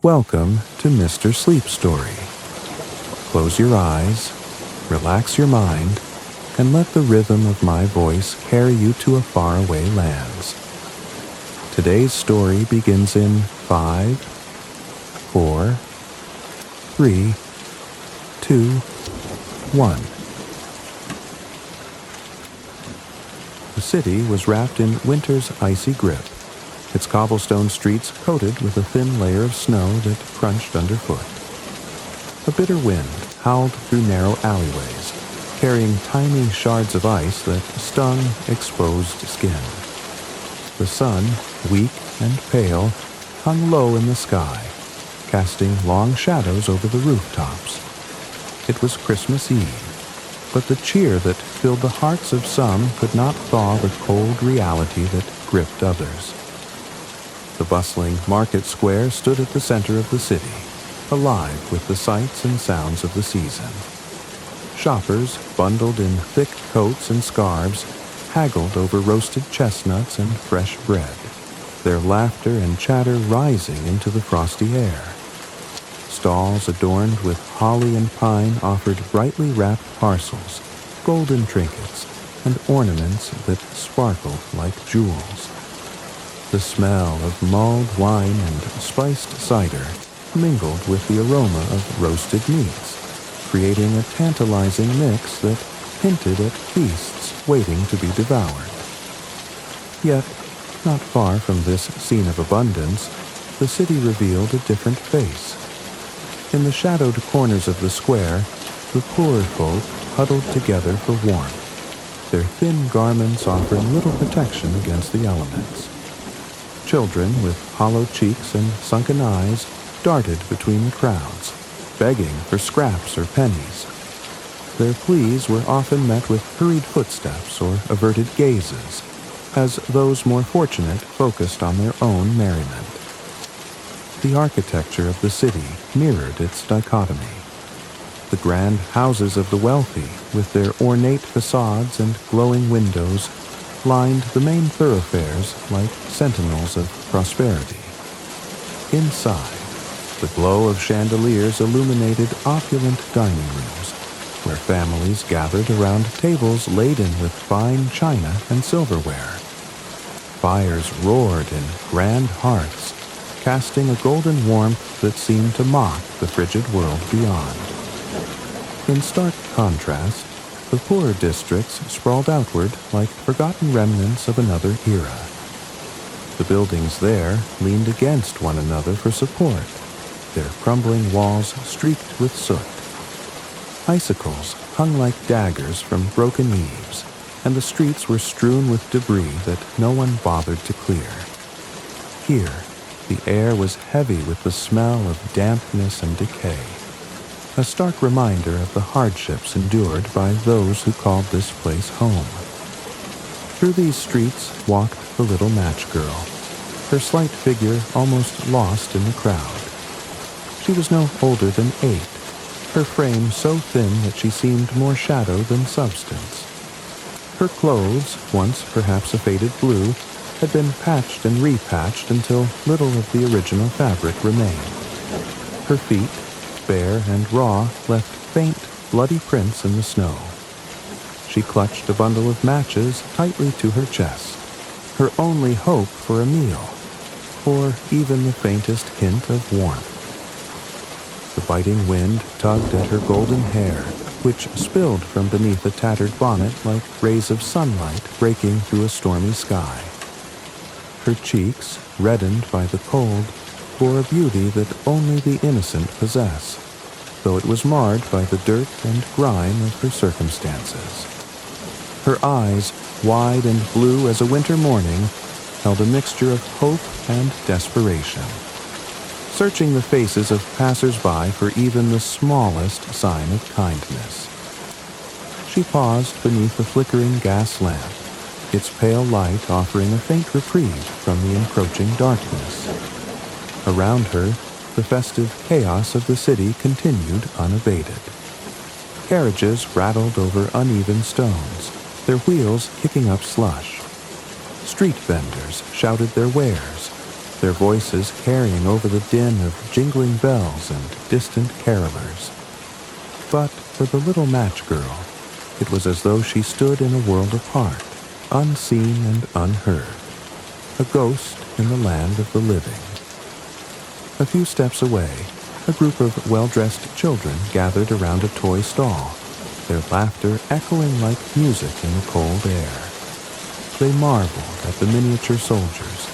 Welcome to Mr. Sleep Story. Close your eyes, relax your mind, and let the rhythm of my voice carry you to a faraway lands. Today's story begins in 5, 4, 3, 2, 1. The city was wrapped in winter's icy grip, its cobblestone streets coated with a thin layer of snow that crunched underfoot. A bitter wind howled through narrow alleyways, carrying tiny shards of ice that stung exposed skin. The sun, weak and pale, hung low in the sky, casting long shadows over the rooftops. It was Christmas Eve, but the cheer that filled the hearts of some could not thaw the cold reality that gripped others. The bustling market square stood at the center of the city, alive with the sights and sounds of the season. Shoppers, bundled in thick coats and scarves, haggled over roasted chestnuts and fresh bread, their laughter and chatter rising into the frosty air. Stalls adorned with holly and pine offered brightly wrapped parcels, golden trinkets, and ornaments that sparkled like jewels. The smell of mulled wine and spiced cider mingled with the aroma of roasted meats, creating a tantalizing mix that hinted at feasts waiting to be devoured. Yet, not far from this scene of abundance, the city revealed a different face. In the shadowed corners of the square, the poorer folk huddled together for warmth, their thin garments offering little protection against the elements. Children with hollow cheeks and sunken eyes darted between the crowds, begging for scraps or pennies. Their pleas were often met with hurried footsteps or averted gazes, as those more fortunate focused on their own merriment. The architecture of the city mirrored its dichotomy. The grand houses of the wealthy, with their ornate facades and glowing windows, lined the main thoroughfares like sentinels of prosperity. Inside, the glow of chandeliers illuminated opulent dining rooms, where families gathered around tables laden with fine china and silverware. Fires roared in grand hearths, casting a golden warmth that seemed to mock the frigid world beyond. In stark contrast, the poorer districts sprawled outward like forgotten remnants of another era. The buildings there leaned against one another for support, their crumbling walls streaked with soot. Icicles hung like daggers from broken eaves, and the streets were strewn with debris that no one bothered to clear. Here, the air was heavy with the smell of dampness and decay, a stark reminder of the hardships endured by those who called this place home. Through these streets walked the little match girl, her slight figure almost lost in the crowd. She was no older than 8, her frame so thin that she seemed more shadow than substance. Her clothes, once perhaps a faded blue, had been patched and repatched until little of the original fabric remained. Her feet, bare and raw, left faint, bloody prints in the snow. She clutched a bundle of matches tightly to her chest, her only hope for a meal, or even the faintest hint of warmth. The biting wind tugged at her golden hair, which spilled from beneath a tattered bonnet like rays of sunlight breaking through a stormy sky. Her cheeks, reddened by the cold, bore a beauty that only the innocent possess, though it was marred by the dirt and grime of her circumstances. Her eyes, wide and blue as a winter morning, held a mixture of hope and desperation, searching the faces of passers-by for even the smallest sign of kindness. She paused beneath a flickering gas lamp, its pale light offering a faint reprieve from the encroaching darkness. Around her, the festive chaos of the city continued unabated. Carriages rattled over uneven stones, their wheels kicking up slush. Street vendors shouted their wares, their voices carrying over the din of jingling bells and distant carolers. But for the little match girl, it was as though she stood in a world apart, unseen and unheard, a ghost in the land of the living. A few steps away, a group of well-dressed children gathered around a toy stall, their laughter echoing like music in the cold air. They marveled at the miniature soldiers,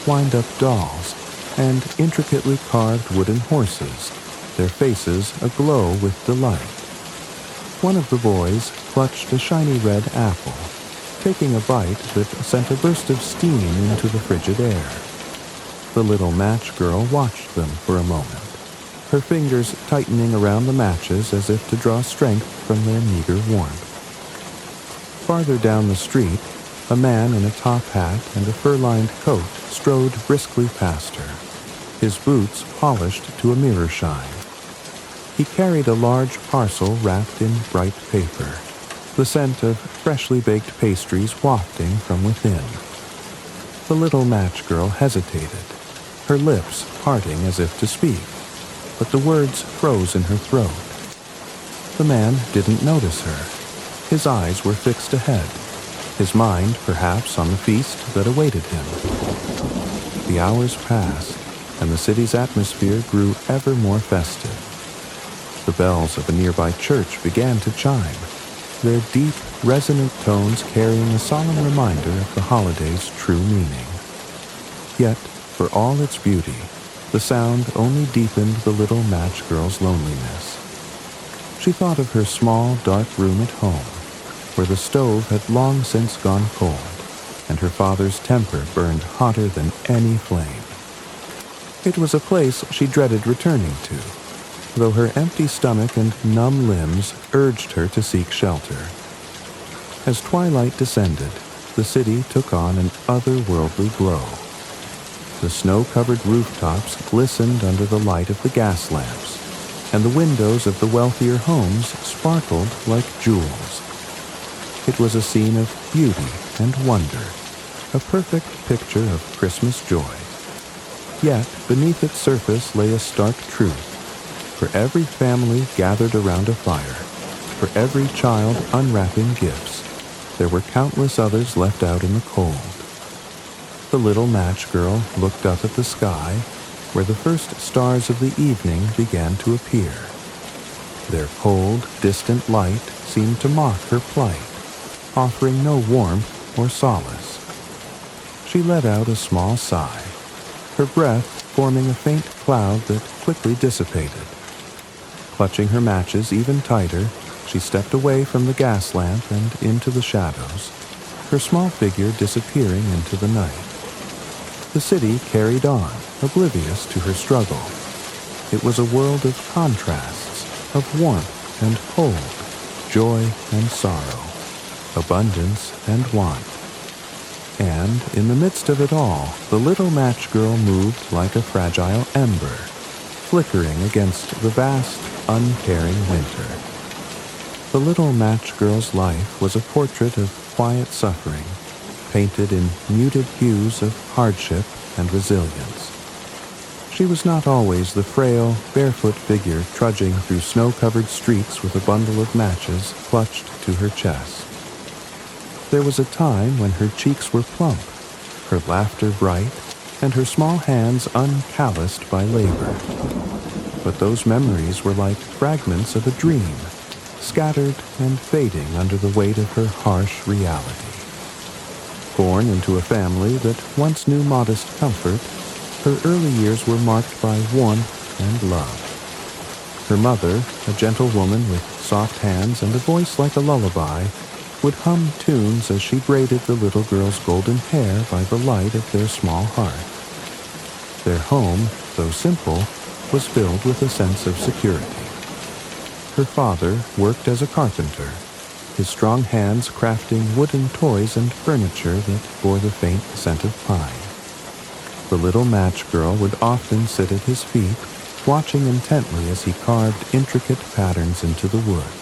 wind-up dolls, and intricately carved wooden horses, their faces aglow with delight. One of the boys clutched a shiny red apple, taking a bite that sent a burst of steam into the frigid air. The little match girl watched them for a moment, her fingers tightening around the matches as if to draw strength from their meager warmth. Farther down the street, a man in a top hat and a fur-lined coat strode briskly past her, his boots polished to a mirror shine. He carried a large parcel wrapped in bright paper, the scent of freshly baked pastries wafting from within. The little match girl hesitated, her lips parting as if to speak, but the words froze in her throat. The man didn't notice her. His eyes were fixed ahead, his mind perhaps on the feast that awaited him. The hours passed, and the city's atmosphere grew ever more festive. The bells of a nearby church began to chime, their deep, resonant tones carrying a solemn reminder of the holiday's true meaning. Yet, for all its beauty, the sound only deepened the little match girl's loneliness. She thought of her small, dark room at home, where the stove had long since gone cold, and her father's temper burned hotter than any flame. It was a place she dreaded returning to, though her empty stomach and numb limbs urged her to seek shelter. As twilight descended, the city took on an otherworldly glow. The snow-covered rooftops glistened under the light of the gas lamps, and the windows of the wealthier homes sparkled like jewels. It was a scene of beauty and wonder, a perfect picture of Christmas joy. Yet, beneath its surface lay a stark truth. For every family gathered around a fire, for every child unwrapping gifts, there were countless others left out in the cold. The little match girl looked up at the sky, where the first stars of the evening began to appear. Their cold, distant light seemed to mock her plight, offering no warmth or solace. She let out a small sigh, her breath forming a faint cloud that quickly dissipated. Clutching her matches even tighter, she stepped away from the gas lamp and into the shadows, her small figure disappearing into the night. The city carried on, oblivious to her struggle. It was a world of contrasts, of warmth and cold, joy and sorrow, abundance and want. And, in the midst of it all, the little match girl moved like a fragile ember, flickering against the vast, uncaring winter. The little match girl's life was a portrait of quiet suffering, painted in muted hues of hardship and resilience. She was not always the frail, barefoot figure trudging through snow-covered streets with a bundle of matches clutched to her chest. There was a time when her cheeks were plump, her laughter bright, and her small hands uncalloused by labor. But those memories were like fragments of a dream, scattered and fading under the weight of her harsh reality. Born into a family that once knew modest comfort, her early years were marked by warmth and love. Her mother, a gentle woman with soft hands and a voice like a lullaby, would hum tunes as she braided the little girl's golden hair by the light of their small hearth. Their home, though simple, was filled with a sense of security. Her father worked as a carpenter, his strong hands crafting wooden toys and furniture that bore the faint scent of pine. The little match girl would often sit at his feet, watching intently as he carved intricate patterns into the wood,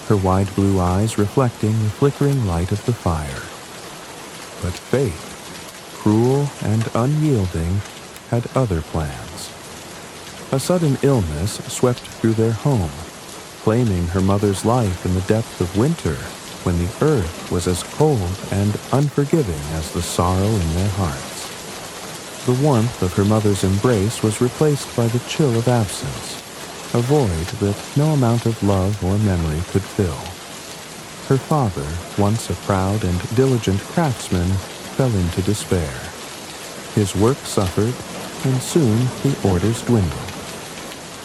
her wide blue eyes reflecting the flickering light of the fire. But fate, cruel and unyielding, had other plans. A sudden illness swept through their home, claiming her mother's life in the depth of winter when the earth was as cold and unforgiving as the sorrow in their hearts. The warmth of her mother's embrace was replaced by the chill of absence, a void that no amount of love or memory could fill. Her father, once a proud and diligent craftsman, fell into despair. His work suffered, and soon the orders dwindled.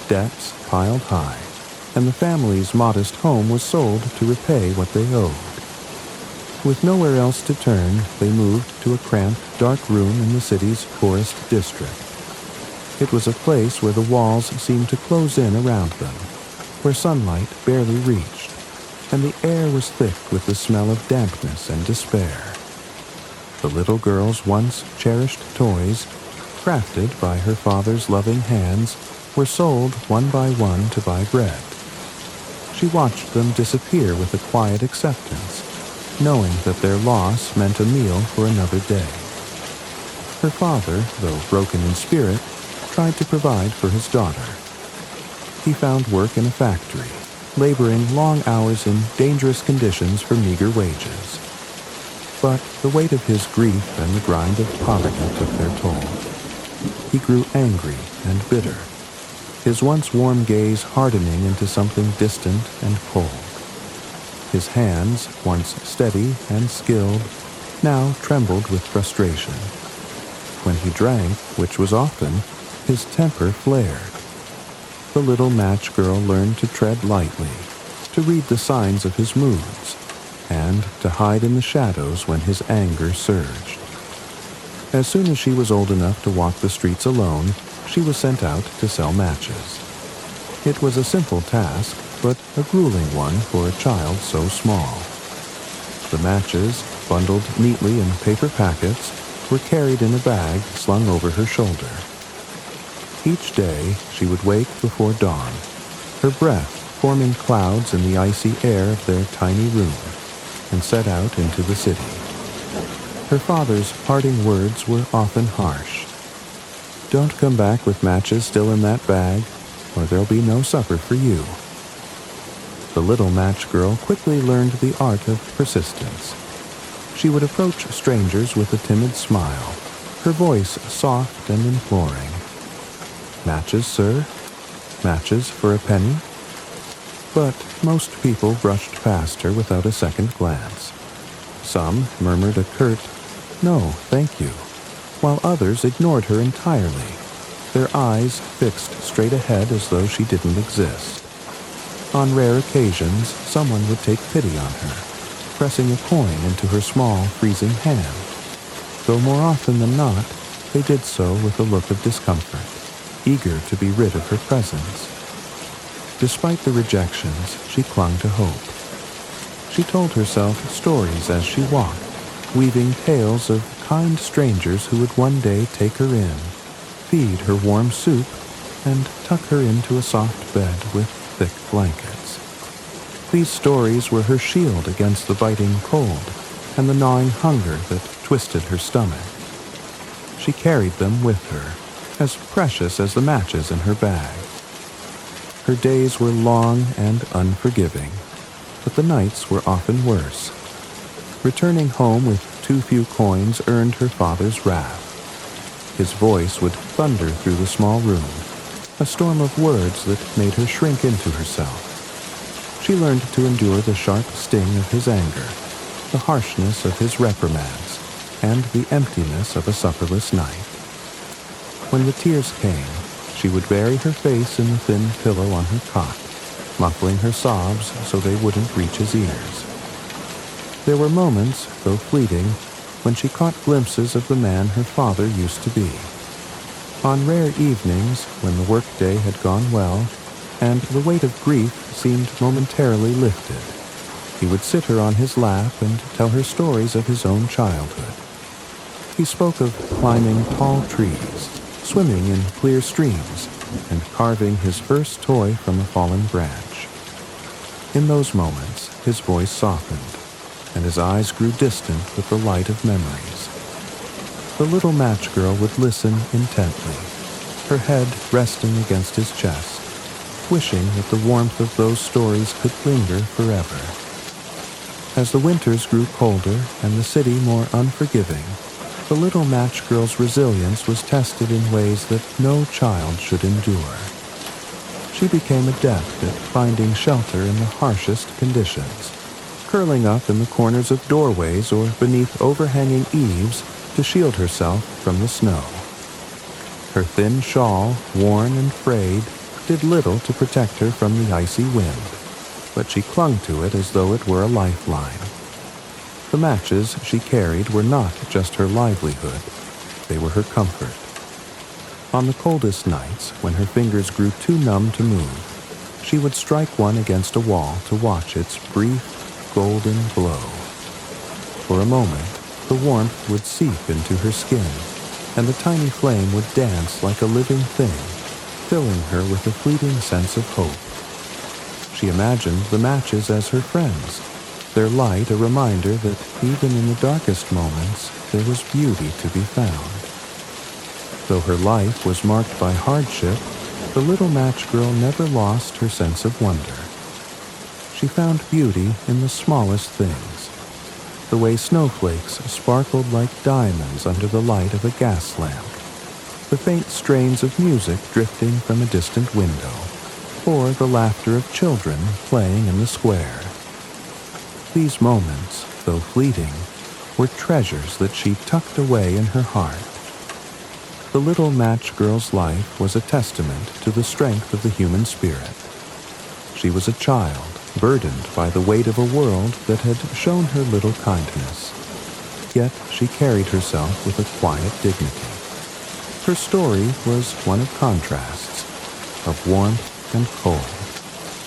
Debts piled high, and the family's modest home was sold to repay what they owed. With nowhere else to turn, they moved to a cramped, dark room in the city's poorest district. It was a place where the walls seemed to close in around them, where sunlight barely reached, and the air was thick with the smell of dampness and despair. The little girl's once cherished toys, crafted by her father's loving hands, were sold one by one to buy bread. She watched them disappear with a quiet acceptance, knowing that their loss meant a meal for another day. Her father, though broken in spirit, tried to provide for his daughter. He found work in a factory, laboring long hours in dangerous conditions for meager wages. But the weight of his grief and the grind of poverty took their toll. He grew angry and bitter, his once warm gaze hardening into something distant and cold. His hands, once steady and skilled, now trembled with frustration. When he drank, which was often, his temper flared. The little match girl learned to tread lightly, to read the signs of his moods, and to hide in the shadows when his anger surged. As soon as she was old enough to walk the streets alone, she was sent out to sell matches. It was a simple task, but a grueling one for a child so small. The matches, bundled neatly in paper packets, were carried in a bag slung over her shoulder. Each day she would wake before dawn, her breath forming clouds in the icy air of their tiny room, and set out into the city. Her father's parting words were often harsh. "Don't come back with matches still in that bag, or there'll be no supper for you." The little match girl quickly learned the art of persistence. She would approach strangers with a timid smile, her voice soft and imploring. "Matches, sir? Matches for a penny?" But most people brushed past her without a second glance. Some murmured a curt, "No, thank you," while others ignored her entirely, their eyes fixed straight ahead as though she didn't exist. On rare occasions, someone would take pity on her, pressing a coin into her small, freezing hand, though more often than not, they did so with a look of discomfort, eager to be rid of her presence. Despite the rejections, she clung to hope. She told herself stories as she walked, weaving tales of kind strangers who would one day take her in, feed her warm soup, and tuck her into a soft bed with thick blankets. These stories were her shield against the biting cold and the gnawing hunger that twisted her stomach. She carried them with her, as precious as the matches in her bag. Her days were long and unforgiving, but the nights were often worse. Returning home with too few coins earned her father's wrath. His voice would thunder through the small room, a storm of words that made her shrink into herself. She learned to endure the sharp sting of his anger, the harshness of his reprimands, and the emptiness of a supperless night. When the tears came, she would bury her face in the thin pillow on her cot, muffling her sobs so they wouldn't reach his ears. There were moments, though fleeting, when she caught glimpses of the man her father used to be. On rare evenings, when the workday had gone well, and the weight of grief seemed momentarily lifted, he would sit her on his lap and tell her stories of his own childhood. He spoke of climbing tall trees, swimming in clear streams, and carving his first toy from a fallen branch. In those moments, his voice softened, and his eyes grew distant with the light of memories. The little match girl would listen intently, her head resting against his chest, wishing that the warmth of those stories could linger forever. As the winters grew colder and the city more unforgiving, the little match girl's resilience was tested in ways that no child should endure. She became adept at finding shelter in the harshest conditions, curling up in the corners of doorways or beneath overhanging eaves to shield herself from the snow. Her thin shawl, worn and frayed, did little to protect her from the icy wind, but she clung to it as though it were a lifeline. The matches she carried were not just her livelihood, they were her comfort. On the coldest nights, when her fingers grew too numb to move, she would strike one against a wall to watch its brief, golden glow. For a moment, the warmth would seep into her skin, and the tiny flame would dance like a living thing, filling her with a fleeting sense of hope. She imagined the matches as her friends, their light a reminder that even in the darkest moments there was beauty to be found. Though her life was marked by hardship, the little match girl never lost her sense of wonder. She found beauty in the smallest things, the way snowflakes sparkled like diamonds under the light of a gas lamp, the faint strains of music drifting from a distant window, or the laughter of children playing in the square. These moments, though fleeting, were treasures that she tucked away in her heart. The little match girl's life was a testament to the strength of the human spirit. She was a child, burdened by the weight of a world that had shown her little kindness. Yet she carried herself with a quiet dignity. Her story was one of contrasts, of warmth and cold,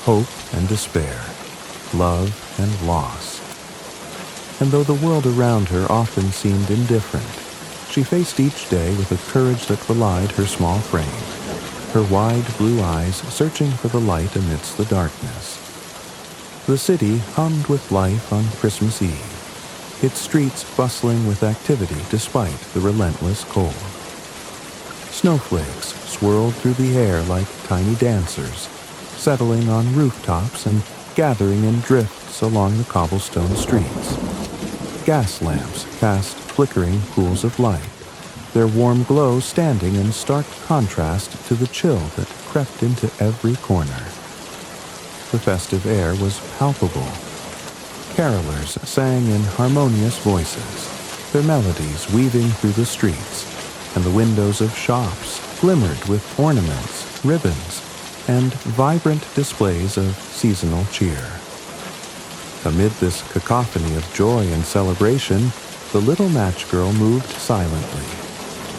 hope and despair, love and loss. And though the world around her often seemed indifferent, she faced each day with a courage that belied her small frame, her wide blue eyes searching for the light amidst the darkness. The city hummed with life on Christmas Eve, its streets bustling with activity despite the relentless cold. Snowflakes swirled through the air like tiny dancers, settling on rooftops and gathering in drifts along the cobblestone streets. Gas lamps cast flickering pools of light, their warm glow standing in stark contrast to the chill that crept into every corner. The festive air was palpable. Carolers sang in harmonious voices, their melodies weaving through the streets, and the windows of shops glimmered with ornaments, ribbons, and vibrant displays of seasonal cheer. Amid this cacophony of joy and celebration, the little match girl moved silently,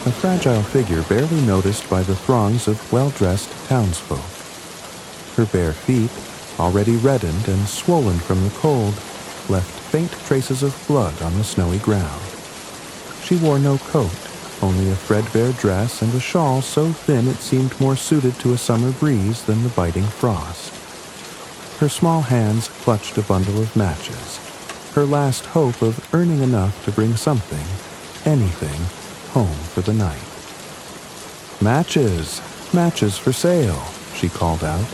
a fragile figure barely noticed by the throngs of well-dressed townsfolk. Her bare feet, already reddened and swollen from the cold, left faint traces of blood on the snowy ground. She wore no coat, only a threadbare dress and a shawl so thin it seemed more suited to a summer breeze than the biting frost. Her small hands clutched a bundle of matches, her last hope of earning enough to bring something, anything, home for the night. "Matches! Matches for sale!" she called out,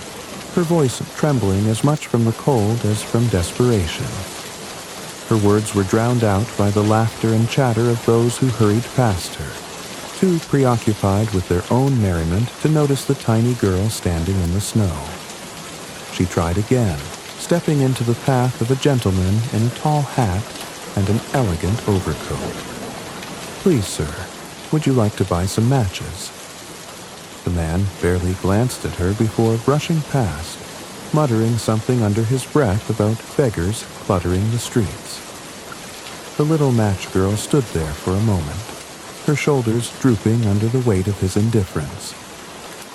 her voice trembling as much from the cold as from desperation. Her words were drowned out by the laughter and chatter of those who hurried past her, too preoccupied with their own merriment to notice the tiny girl standing in the snow. She tried again, stepping into the path of a gentleman in a tall hat and an elegant overcoat. "Please, sir, would you like to buy some matches?" The man barely glanced at her before brushing past, muttering something under his breath about beggars cluttering the streets. The little match girl stood there for a moment, her shoulders drooping under the weight of his indifference.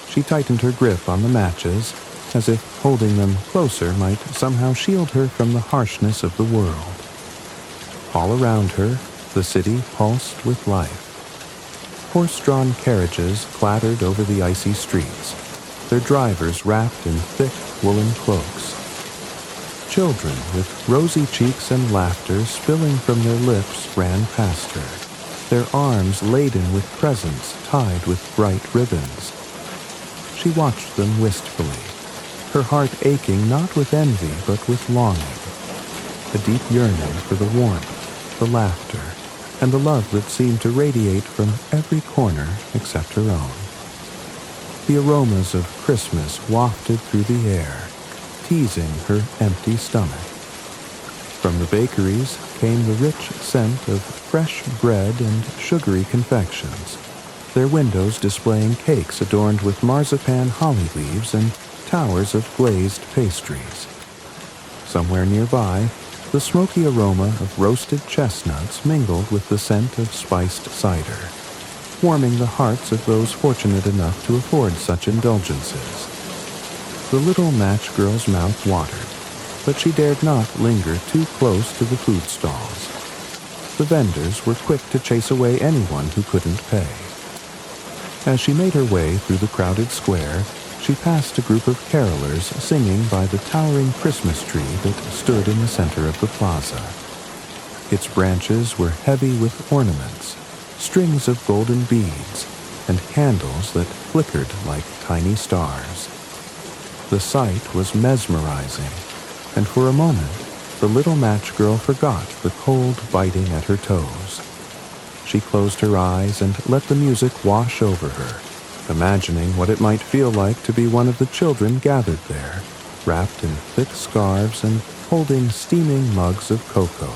She tightened her grip on the matches, as if holding them closer might somehow shield her from the harshness of the world. All around her, the city pulsed with life. Horse-drawn carriages clattered over the icy streets, their drivers wrapped in thick woolen cloaks. Children with rosy cheeks and laughter spilling from their lips ran past her, their arms laden with presents tied with bright ribbons. She watched them wistfully, her heart aching not with envy but with longing, a deep yearning for the warmth, the laughter, and the love that seemed to radiate from every corner except her own. The aromas of Christmas wafted through the air, teasing her empty stomach. From the bakeries came the rich scent of fresh bread and sugary confections, their windows displaying cakes adorned with marzipan holly leaves and towers of glazed pastries. Somewhere nearby, the smoky aroma of roasted chestnuts mingled with the scent of spiced cider, warming the hearts of those fortunate enough to afford such indulgences. The little match girl's mouth watered, but she dared not linger too close to the food stalls. The vendors were quick to chase away anyone who couldn't pay. As she made her way through the crowded square, she passed a group of carolers singing by the towering Christmas tree that stood in the center of the plaza. Its branches were heavy with ornaments, strings of golden beads, and candles that flickered like tiny stars. The sight was mesmerizing, and for a moment, the little match girl forgot the cold biting at her toes. She closed her eyes and let the music wash over her, imagining what it might feel like to be one of the children gathered there, wrapped in thick scarves and holding steaming mugs of cocoa.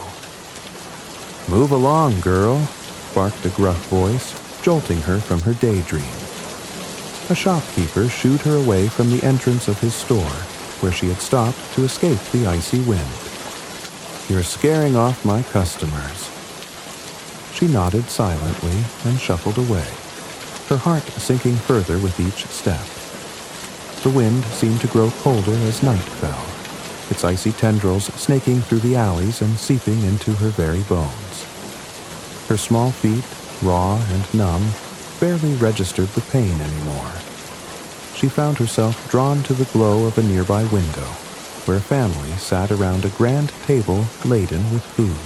"Move along, girl," barked a gruff voice, jolting her from her daydream. A shopkeeper shooed her away from the entrance of his store, where she had stopped to escape the icy wind. "You're scaring off my customers." She nodded silently and shuffled away, her heart sinking further with each step. The wind seemed to grow colder as night fell, its icy tendrils snaking through the alleys and seeping into her very bones. Her small feet, raw and numb, barely registered the pain anymore. She found herself drawn to the glow of a nearby window, where a family sat around a grand table laden with food.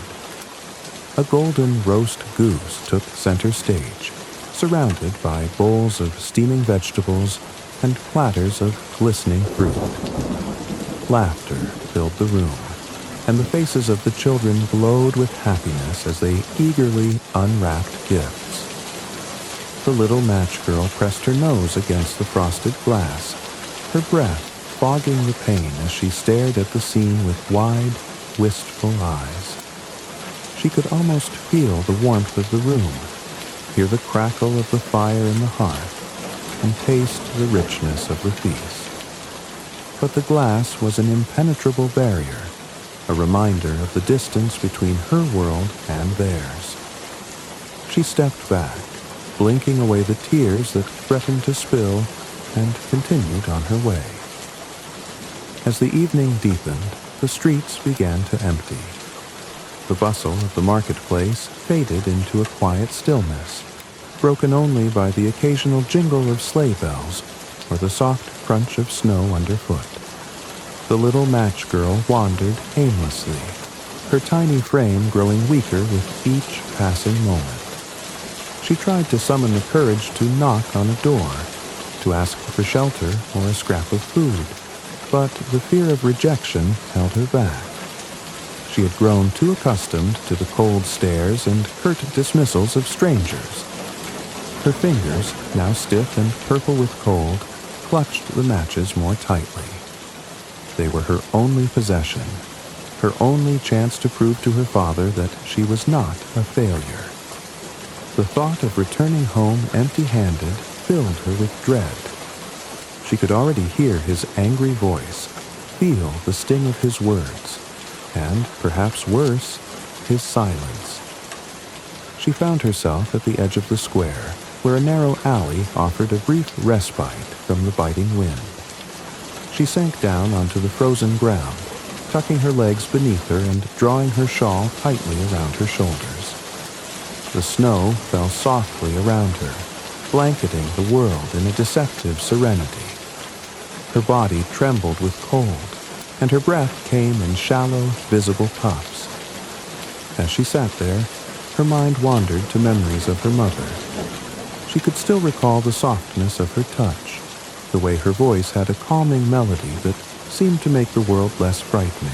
A golden roast goose took center stage, surrounded by bowls of steaming vegetables and platters of glistening fruit. Laughter filled the room, and the faces of the children glowed with happiness as they eagerly unwrapped gifts. The little match girl pressed her nose against the frosted glass, her breath fogging the pain as she stared at the scene with wide, wistful eyes. She could almost feel the warmth of the room, hear the crackle of the fire in the hearth, and taste the richness of the feast. But the glass was an impenetrable barrier, a reminder of the distance between her world and theirs. She stepped back, blinking away the tears that threatened to spill, and continued on her way. As the evening deepened, the streets began to empty. The bustle of the marketplace faded into a quiet stillness, broken only by the occasional jingle of sleigh bells or the soft crunch of snow underfoot. The little match girl wandered aimlessly, her tiny frame growing weaker with each passing moment. She tried to summon the courage to knock on a door, to ask for shelter or a scrap of food, but the fear of rejection held her back. She had grown too accustomed to the cold stares and curt dismissals of strangers. Her fingers, now stiff and purple with cold, clutched the matches more tightly. They were her only possession, her only chance to prove to her father that she was not a failure. The thought of returning home empty-handed filled her with dread. She could already hear his angry voice, feel the sting of his words, and, perhaps worse, his silence. She found herself at the edge of the square, where a narrow alley offered a brief respite from the biting wind. She sank down onto the frozen ground, tucking her legs beneath her and drawing her shawl tightly around her shoulders. The snow fell softly around her, blanketing the world in a deceptive serenity. Her body trembled with cold, and her breath came in shallow, visible puffs. As she sat there, Her mind wandered to memories of her mother. She could still recall the softness of her touch, the way her voice had a calming melody that seemed to make the world less frightening.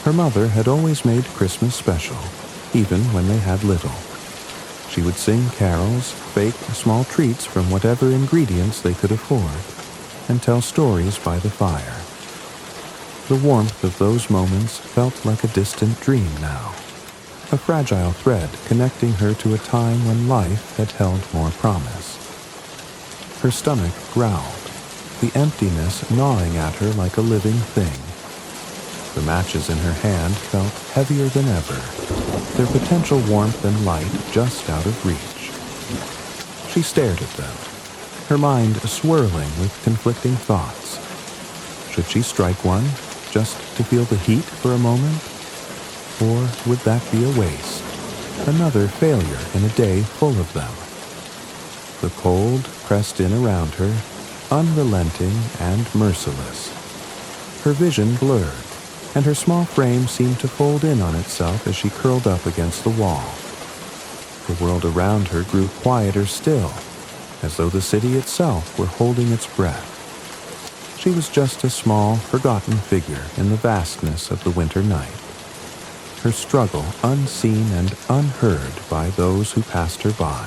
Her mother had always made Christmas special, even when they had little. She would sing carols, bake small treats from whatever ingredients they could afford, and tell stories by the fire. The warmth of those moments felt like a distant dream now, a fragile thread connecting her to a time when life had held more promise. Her stomach growled, the emptiness gnawing at her like a living thing. The matches in her hand felt heavier than ever, their potential warmth and light just out of reach. She stared at them, her mind swirling with conflicting thoughts. Should she strike one, just to feel the heat for a moment? Or would that be a waste, another failure in a day full of them? The cold pressed in around her, unrelenting and merciless. Her vision blurred, and her small frame seemed to fold in on itself as she curled up against the wall. The world around her grew quieter still, as though the city itself were holding its breath. She was just a small, forgotten figure in the vastness of the winter night. Her struggle unseen and unheard by those who passed her by.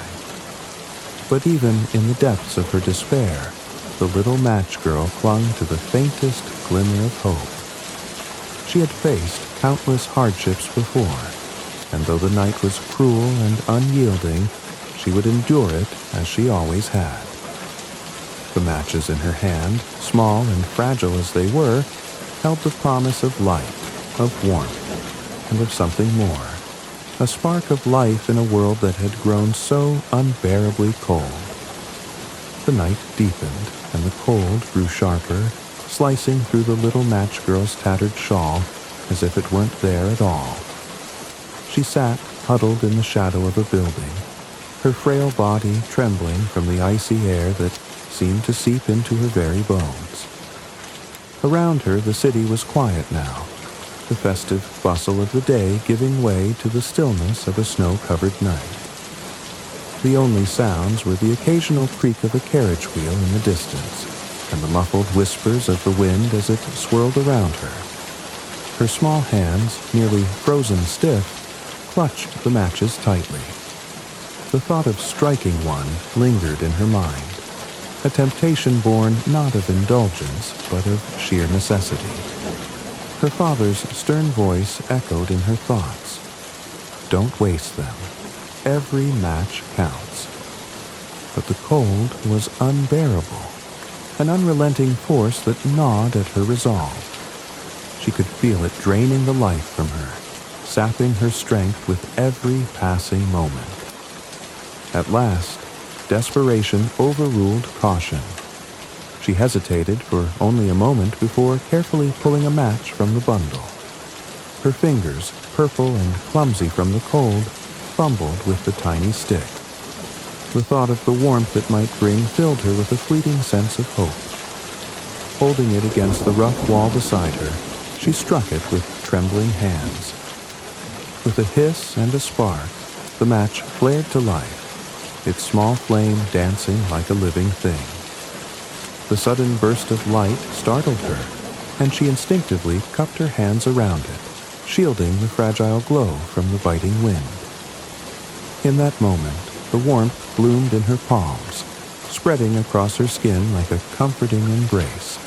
But even in the depths of her despair, the little match girl clung to the faintest glimmer of hope. She had faced countless hardships before, and though the night was cruel and unyielding, she would endure it as she always had. The matches in her hand, small and fragile as they were, held the promise of light, of warmth, and of something more, a spark of life in a world that had grown so unbearably cold. The night deepened, and the cold grew sharper, slicing through the little match girl's tattered shawl as if it weren't there at all. She sat huddled in the shadow of a building, her frail body trembling from the icy air that seemed to seep into her very bones. Around her the city was quiet now, the festive bustle of the day giving way to the stillness of a snow-covered night. The only sounds were the occasional creak of a carriage wheel in the distance, and the muffled whispers of the wind as it swirled around her. Her small hands, nearly frozen stiff, clutched the matches tightly. The thought of striking one lingered in her mind, a temptation born not of indulgence, but of sheer necessity. Her father's stern voice echoed in her thoughts. Don't waste them. Every match counts. But the cold was unbearable, an unrelenting force that gnawed at her resolve. She could feel it draining the life from her, sapping her strength with every passing moment. At last, desperation overruled caution. She hesitated for only a moment before carefully pulling a match from the bundle. Her fingers, purple and clumsy from the cold, fumbled with the tiny stick. The thought of the warmth it might bring filled her with a fleeting sense of hope. Holding it against the rough wall beside her, she struck it with trembling hands. With a hiss and a spark, the match flared to life, its small flame dancing like a living thing. The sudden burst of light startled her, and she instinctively cupped her hands around it, shielding the fragile glow from the biting wind. In that moment, the warmth bloomed in her palms, spreading across her skin like a comforting embrace.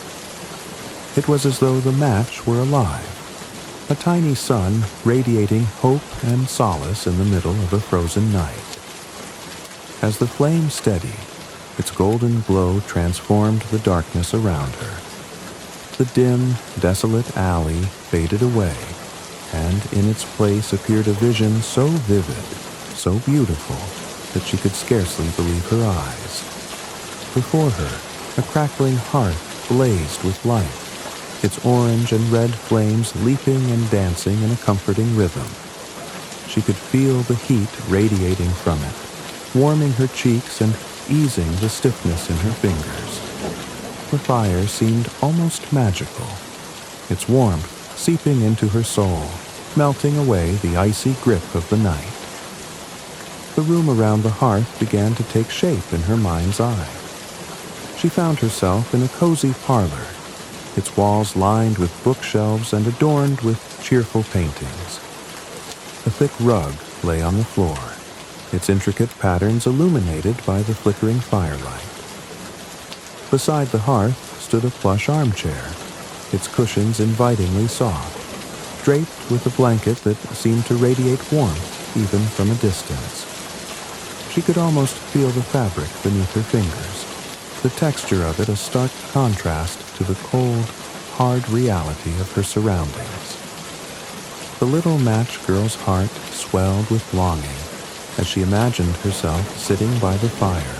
It was as though the match were alive, a tiny sun radiating hope and solace in the middle of a frozen night. As the flame steadied, its golden glow transformed the darkness around her. The dim, desolate alley faded away, and in its place appeared a vision so vivid, so beautiful, that she could scarcely believe her eyes. Before her, a crackling hearth blazed with life, its orange and red flames leaping and dancing in a comforting rhythm. She could feel the heat radiating from it, warming her cheeks and easing the stiffness in her fingers. The fire seemed almost magical, its warmth seeping into her soul, melting away the icy grip of the night. The room around the hearth began to take shape in her mind's eye. She found herself in a cozy parlor, its walls lined with bookshelves and adorned with cheerful paintings. A thick rug lay on the floor, its intricate patterns illuminated by the flickering firelight. Beside the hearth stood a plush armchair, its cushions invitingly soft, draped with a blanket that seemed to radiate warmth even from a distance. She could almost feel the fabric beneath her fingers, the texture of it a stark contrast to the cold, hard reality of her surroundings. The little match girl's heart swelled with longing as she imagined herself sitting by the fire,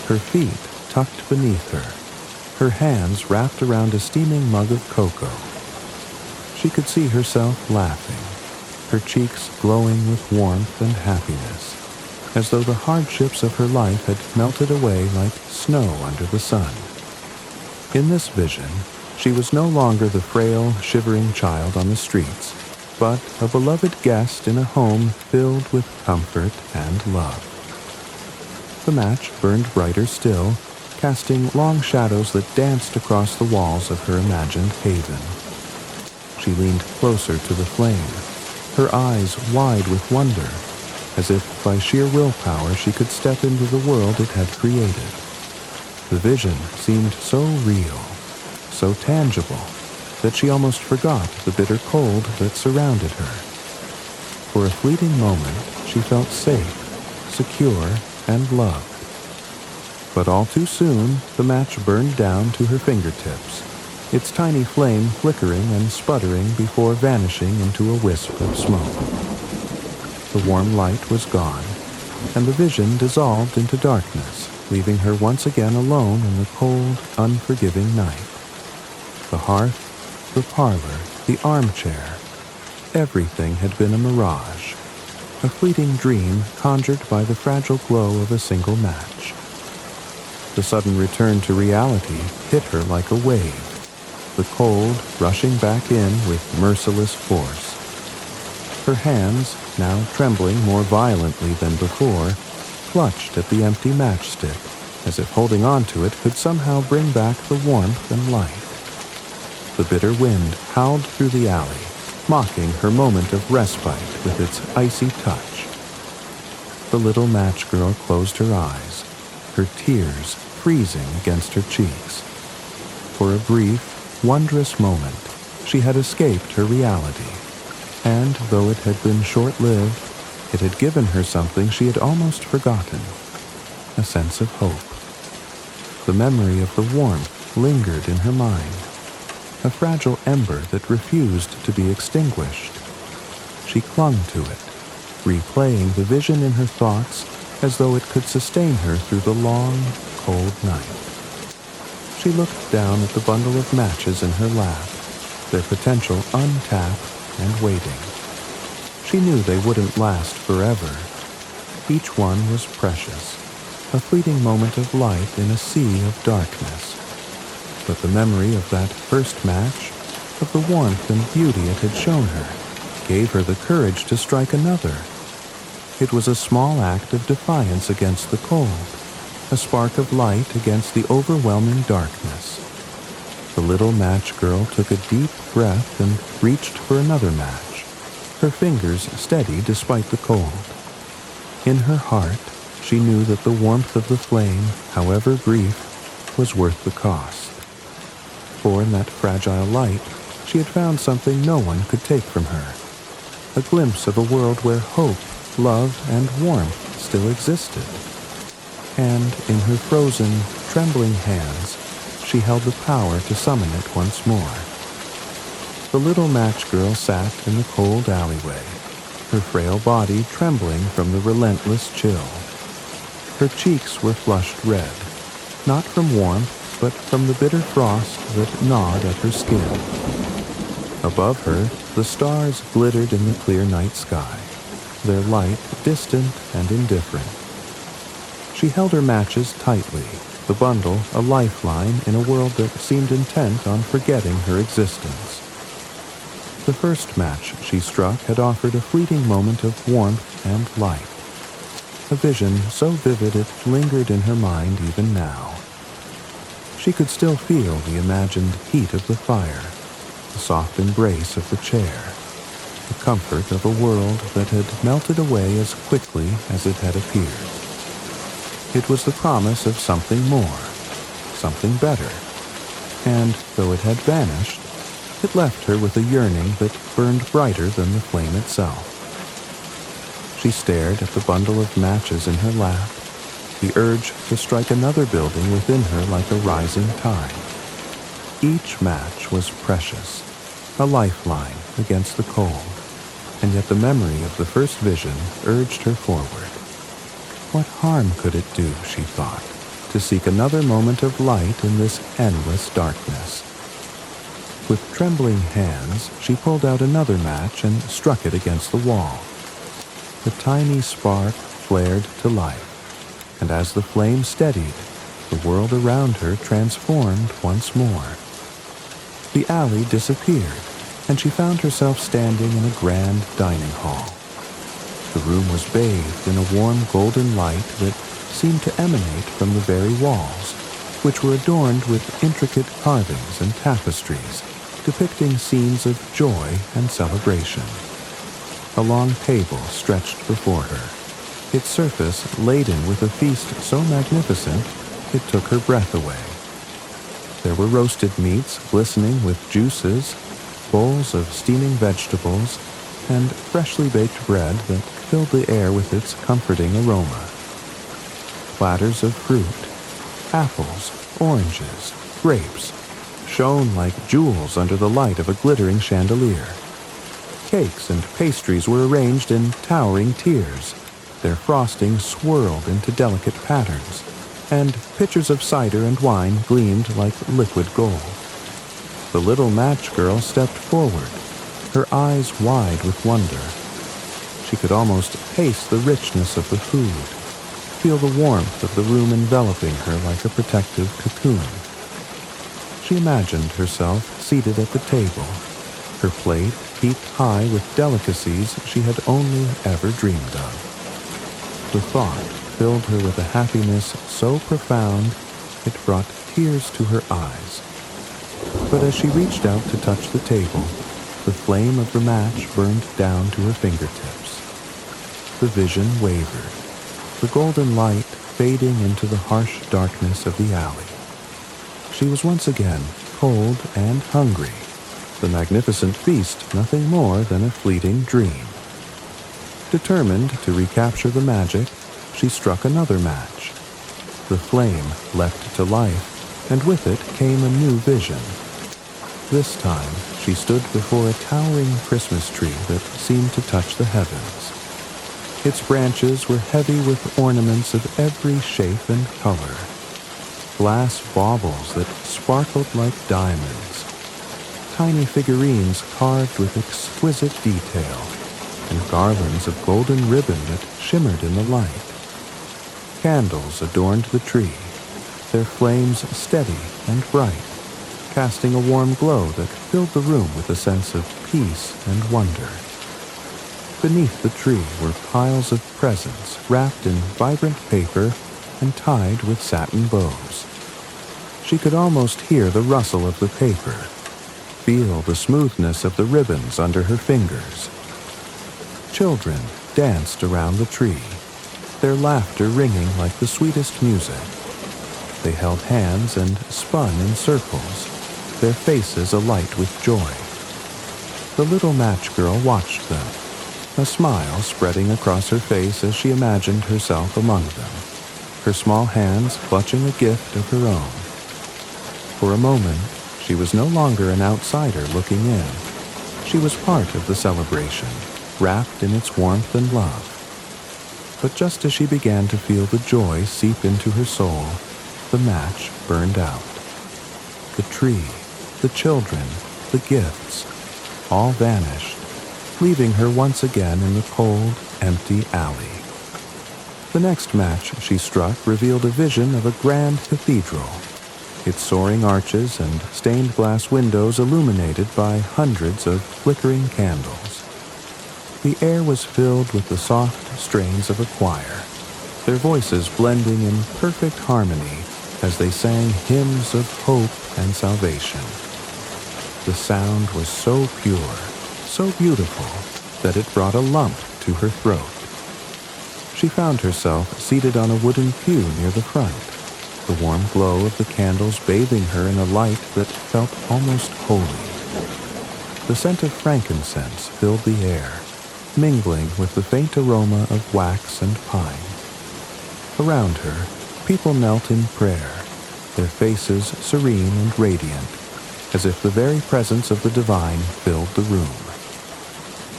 her feet tucked beneath her, her hands wrapped around a steaming mug of cocoa. She could see herself laughing, her cheeks glowing with warmth and happiness, as though the hardships of her life had melted away like snow under the sun. In this vision, she was no longer the frail, shivering child on the streets, but a beloved guest in a home filled with comfort and love. The match burned brighter still, casting long shadows that danced across the walls of her imagined haven. She leaned closer to the flame, her eyes wide with wonder, as if by sheer willpower she could step into the world it had created. The vision seemed so real, so tangible, that she almost forgot the bitter cold that surrounded her. For a fleeting moment, she felt safe, secure, and loved. But all too soon, the match burned down to her fingertips, its tiny flame flickering and sputtering before vanishing into a wisp of smoke. The warm light was gone, and the vision dissolved into darkness, leaving her once again alone in the cold, unforgiving night. The hearth, the parlor, the armchair, everything had been a mirage, a fleeting dream conjured by the fragile glow of a single match. The sudden return to reality hit her like a wave, the cold rushing back in with merciless force. Her hands, now trembling more violently than before, clutched at the empty matchstick, as if holding on to it could somehow bring back the warmth and light. The bitter wind howled through the alley, mocking her moment of respite with its icy touch. The little match girl closed her eyes, her tears freezing against her cheeks. For a brief, wondrous moment, she had escaped her reality, and though it had been short-lived, it had given her something she had almost forgotten, a sense of hope. The memory of the warmth lingered in her mind, a fragile ember that refused to be extinguished. She clung to it, replaying the vision in her thoughts as though it could sustain her through the long, cold night. She looked down at the bundle of matches in her lap, their potential untapped and waiting. She knew they wouldn't last forever. Each one was precious, a fleeting moment of light in a sea of darkness. But the memory of that first match, of the warmth and beauty it had shown her, gave her the courage to strike another. It was a small act of defiance against the cold, a spark of light against the overwhelming darkness. The little match girl took a deep breath and reached for another match, her fingers steady despite the cold. In her heart, she knew that the warmth of the flame, however brief, was worth the cost. For in that fragile light, she had found something no one could take from her, a glimpse of a world where hope, love, and warmth still existed. And in her frozen, trembling hands, she held the power to summon it once more. The little match girl sat in the cold alleyway, her frail body trembling from the relentless chill. Her cheeks were flushed red, not from warmth, but from the bitter frost that gnawed at her skin. Above her, the stars glittered in the clear night sky, their light distant and indifferent. She held her matches tightly, the bundle a lifeline in a world that seemed intent on forgetting her existence. The first match she struck had offered a fleeting moment of warmth and light. a vision so vivid it lingered in her mind even now. She could still feel the imagined heat of the fire, the soft embrace of the chair, the comfort of a world that had melted away as quickly as it had appeared. It was the promise of something more, something better, and though it had vanished, it left her with a yearning that burned brighter than the flame itself. She stared at the bundle of matches in her lap, the urge to strike another building within her like a rising tide. Each match was precious, a lifeline against the cold, and yet the memory of the first vision urged her forward. What harm could it do, she thought, to seek another moment of light in this endless darkness? With trembling hands, she pulled out another match and struck it against the wall. The tiny spark flared to life, and as the flame steadied, the world around her transformed once more. The alley disappeared, and she found herself standing in a grand dining hall. The room was bathed in a warm golden light that seemed to emanate from the very walls, which were adorned with intricate carvings and tapestries depicting scenes of joy and celebration. A long table stretched before her, its surface laden with a feast so magnificent it took her breath away. There were roasted meats glistening with juices, bowls of steaming vegetables, and freshly baked bread that filled the air with its comforting aroma. Platters of fruit, apples, oranges, grapes, shone like jewels under the light of a glittering chandelier. Cakes and pastries were arranged in towering tiers, their frosting swirled into delicate patterns, and pitchers of cider and wine gleamed like liquid gold. The little match girl stepped forward, her eyes wide with wonder. She could almost taste the richness of the food, feel the warmth of the room enveloping her like a protective cocoon. She imagined herself seated at the table, her plate heaped high with delicacies she had only ever dreamed of. The thought filled her with a happiness so profound it brought tears to her eyes. But as she reached out to touch the table, the flame of the match burned down to her fingertips. The vision wavered, the golden light fading into the harsh darkness of the alley. She was once again cold and hungry, the magnificent feast nothing more than a fleeting dream. Determined to recapture the magic, she struck another match. The flame leapt to life, and with it came a new vision. This time, she stood before a towering Christmas tree that seemed to touch the heavens. Its branches were heavy with ornaments of every shape and color. Glass baubles that sparkled like diamonds, tiny figurines carved with exquisite detail, and garlands of golden ribbon that shimmered in the light. Candles adorned the tree, their flames steady and bright, casting a warm glow that filled the room with a sense of peace and wonder. Beneath the tree were piles of presents wrapped in vibrant paper and tied with satin bows. She could almost hear the rustle of the paper, feel the smoothness of the ribbons under her fingers. Children danced around the tree, their laughter ringing like the sweetest music. They held hands and spun in circles, their faces alight with joy. The little match girl watched them, a smile spreading across her face as she imagined herself among them, her small hands clutching a gift of her own. For a moment, she was no longer an outsider looking in. She was part of the celebration, wrapped in its warmth and love. But just as she began to feel the joy seep into her soul, the match burned out. The tree, the children, the gifts, all vanished, leaving her once again in the cold, empty alley. The next match she struck revealed a vision of a grand cathedral, its soaring arches and stained glass windows illuminated by hundreds of flickering candles. The air was filled with the soft strains of a choir, their voices blending in perfect harmony as they sang hymns of hope and salvation. The sound was so pure, so beautiful, that it brought a lump to her throat. She found herself seated on a wooden pew near the front, the warm glow of the candles bathing her in a light that felt almost holy. The scent of frankincense filled the air, mingling with the faint aroma of wax and pine. Around her, people knelt in prayer, their faces serene and radiant, as if the very presence of the divine filled the room.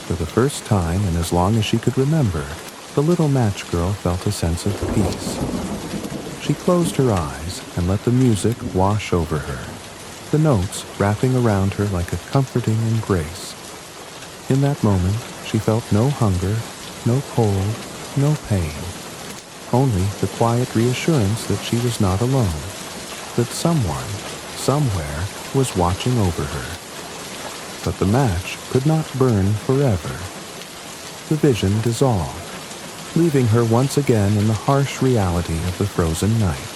For the first time in as long as she could remember, the little match girl felt a sense of peace. She closed her eyes and let the music wash over her, the notes wrapping around her like a comforting embrace. In that moment, she felt no hunger, no cold, no pain, only the quiet reassurance that she was not alone, that someone, somewhere, was watching over her. But the match could not burn forever. The vision dissolved, leaving her once again in the harsh reality of the frozen night.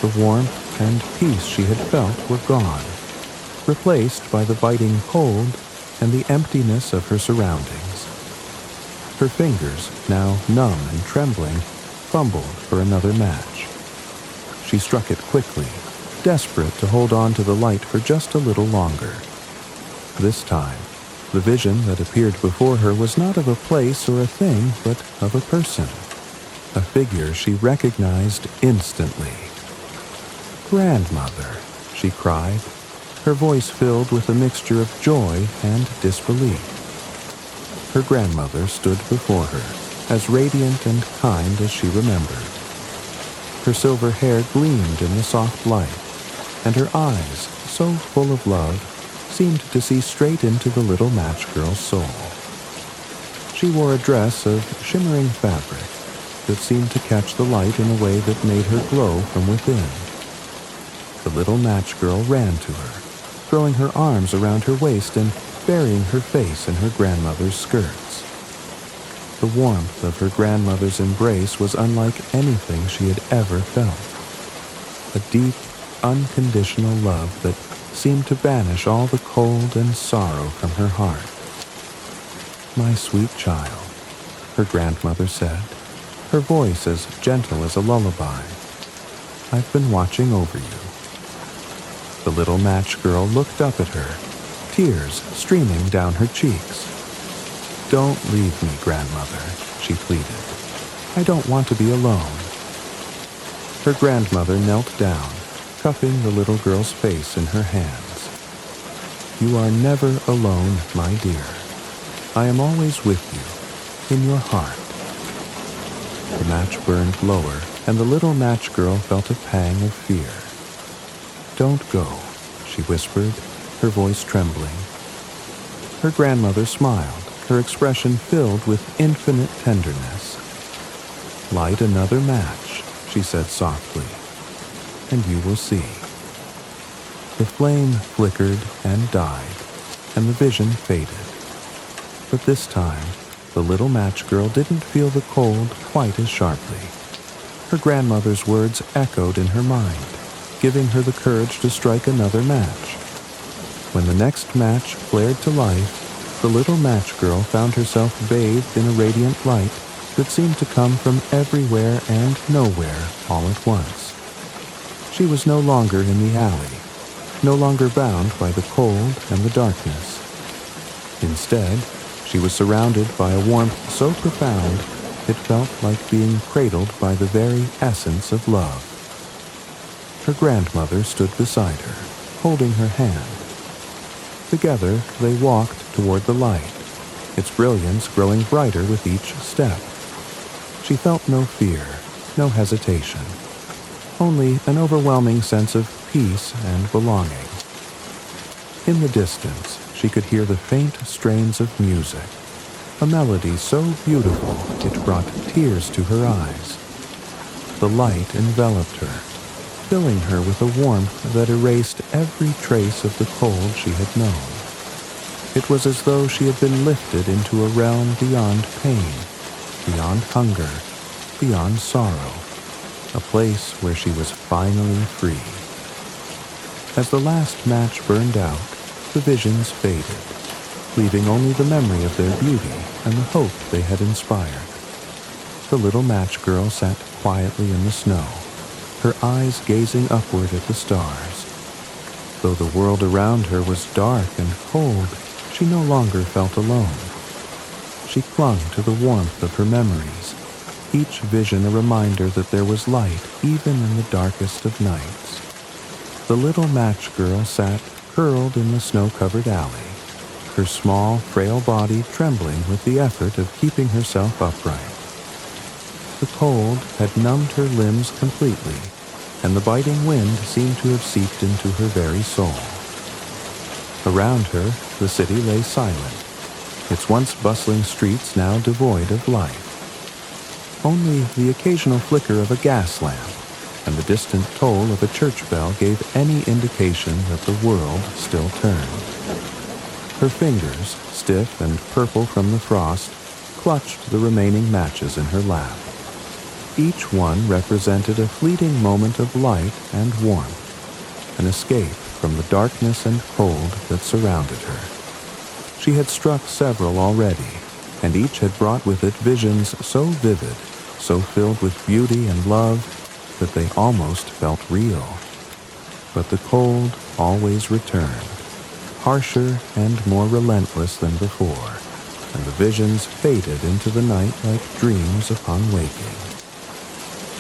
The warmth and peace she had felt were gone, replaced by the biting cold and the emptiness of her surroundings. Her fingers, now numb and trembling, fumbled for another match. She struck it quickly, desperate to hold on to the light for just a little longer. This time, the vision that appeared before her was not of a place or a thing, but of a person, a figure she recognized instantly. "Grandmother," she cried, her voice filled with a mixture of joy and disbelief. Her grandmother stood before her, as radiant and kind as she remembered. Her silver hair gleamed in the soft light, and her eyes, so full of love, seemed to see straight into the little match girl's soul. She wore a dress of shimmering fabric that seemed to catch the light in a way that made her glow from within. The little match girl ran to her, throwing her arms around her waist and burying her face in her grandmother's skirts. The warmth of her grandmother's embrace was unlike anything she had ever felt. A deep, unconditional love that seemed to banish all the cold and sorrow from her heart. "My sweet child," her grandmother said, her voice as gentle as a lullaby, "I've been watching over you." The little match girl looked up at her, tears streaming down her cheeks. "Don't leave me, grandmother," she pleaded. "I don't want to be alone." Her grandmother knelt down, cupping the little girl's face in her hands. "You are never alone, my dear. I am always with you, in your heart." The match burned lower, and the little match girl felt a pang of fear. "Don't go," she whispered, her voice trembling. Her grandmother smiled, her expression filled with infinite tenderness. "Light another match," she said softly, "and you will see." The flame flickered and died, and the vision faded. But this time, the little match girl didn't feel the cold quite as sharply. Her grandmother's words echoed in her mind, giving her the courage to strike another match. When the next match flared to life, the little match girl found herself bathed in a radiant light that seemed to come from everywhere and nowhere all at once. She was no longer in the alley, no longer bound by the cold and the darkness. Instead, she was surrounded by a warmth so profound it felt like being cradled by the very essence of love. Her grandmother stood beside her, holding her hand. Together, they walked toward the light, its brilliance growing brighter with each step. She felt no fear, no hesitation, only an overwhelming sense of peace and belonging. In the distance, she could hear the faint strains of music, a melody so beautiful it brought tears to her eyes. The light enveloped her, filling her with a warmth that erased every trace of the cold she had known. It was as though she had been lifted into a realm beyond pain, beyond hunger, beyond sorrow, a place where she was finally free. As the last match burned out, the visions faded, leaving only the memory of their beauty and the hope they had inspired. The little match girl sat quietly in the snow, her eyes gazing upward at the stars. Though the world around her was dark and cold, she no longer felt alone. She clung to the warmth of her memories, each vision a reminder that there was light even in the darkest of nights. The little match girl sat curled in the snow-covered alley, her small, frail body trembling with the effort of keeping herself upright. The cold had numbed her limbs completely, and the biting wind seemed to have seeped into her very soul. Around her, the city lay silent, its once bustling streets now devoid of life. Only the occasional flicker of a gas lamp and the distant toll of a church bell gave any indication that the world still turned. Her fingers, stiff and purple from the frost, clutched the remaining matches in her lap. Each one represented a fleeting moment of light and warmth, an escape from the darkness and cold that surrounded her. She had struck several already, and each had brought with it visions so vivid, so filled with beauty and love, that they almost felt real. But the cold always returned, harsher and more relentless than before, and the visions faded into the night like dreams upon waking.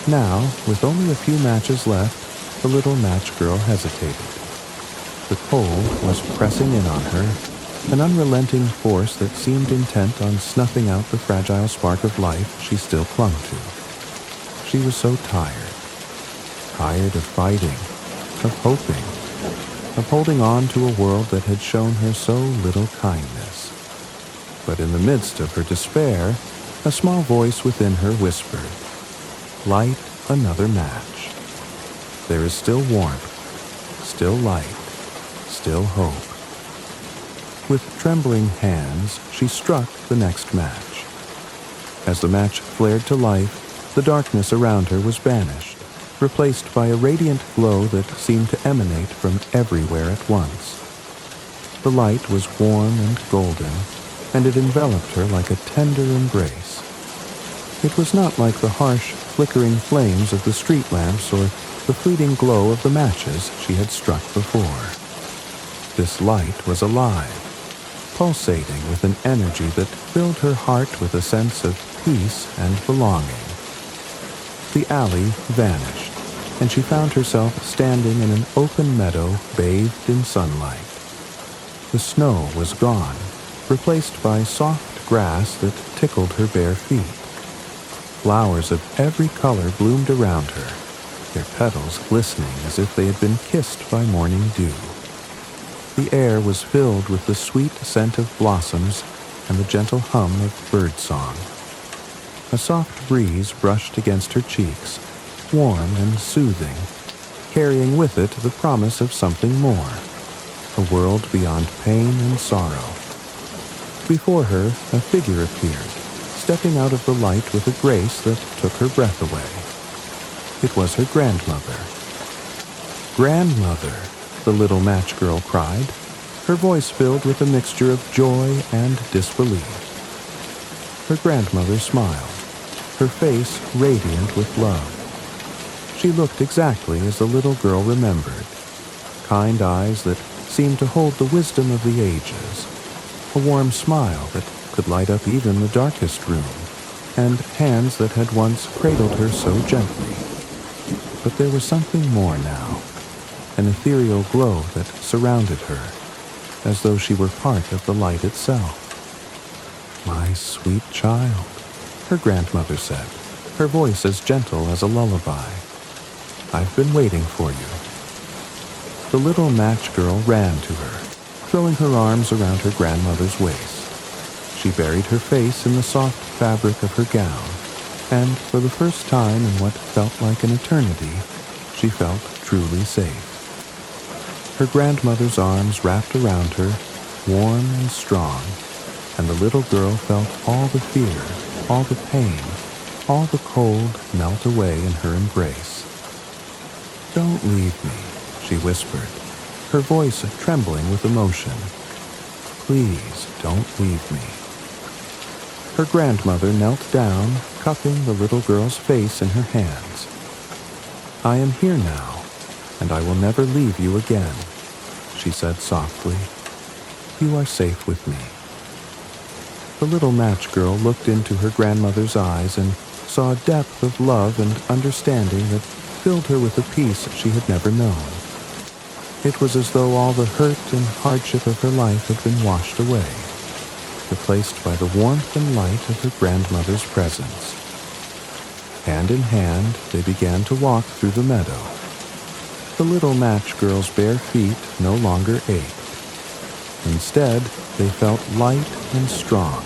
Now, with only a few matches left, the little match girl hesitated. The cold was pressing in on her, an unrelenting force that seemed intent on snuffing out the fragile spark of life she still clung to. She was so tired of fighting, of hoping, of holding on to a world that had shown her so little kindness. But in the midst of her despair, a small voice within her whispered, "Light another match. There is still warmth, still light, still hope." With trembling hands, she struck the next match. As the match flared to life, the darkness around her was banished, replaced by a radiant glow that seemed to emanate from everywhere at once. The light was warm and golden, and it enveloped her like a tender embrace. It was not like the harsh, flickering flames of the street lamps or the fleeting glow of the matches she had struck before. This light was alive, pulsating with an energy that filled her heart with a sense of peace and belonging. The alley vanished, and she found herself standing in an open meadow bathed in sunlight. The snow was gone, replaced by soft grass that tickled her bare feet. Flowers of every color bloomed around her, their petals glistening as if they had been kissed by morning dew. The air was filled with the sweet scent of blossoms and the gentle hum of birdsong. A soft breeze brushed against her cheeks, warm and soothing, carrying with it the promise of something more, a world beyond pain and sorrow. Before her, a figure appeared, stepping out of the light with a grace that took her breath away. It was her grandmother. "Grandmother," the little match girl cried, her voice filled with a mixture of joy and disbelief. Her grandmother smiled, her face radiant with love. She looked exactly as the little girl remembered, kind eyes that seemed to hold the wisdom of the ages, a warm smile that could light up even the darkest room, and hands that had once cradled her so gently. But there was something more now, an ethereal glow that surrounded her, as though she were part of the light itself. "My sweet child," her grandmother said, her voice as gentle as a lullaby. "I've been waiting for you." The little match girl ran to her, throwing her arms around her grandmother's waist. She buried her face in the soft fabric of her gown, and for the first time in what felt like an eternity, she felt truly safe. Her grandmother's arms wrapped around her, warm and strong, and the little girl felt all the fear, all the pain, all the cold melt away in her embrace. "Don't leave me," she whispered, her voice trembling with emotion. "Please don't leave me." Her grandmother knelt down, cupping the little girl's face in her hands. "I am here now, and I will never leave you again," she said softly. "You are safe with me." The little match girl looked into her grandmother's eyes and saw a depth of love and understanding that filled her with a peace she had never known. It was as though all the hurt and hardship of her life had been washed away, replaced by the warmth and light of her grandmother's presence. Hand in hand, they began to walk through the meadow. The little match girl's bare feet no longer ached. Instead, they felt light and strong,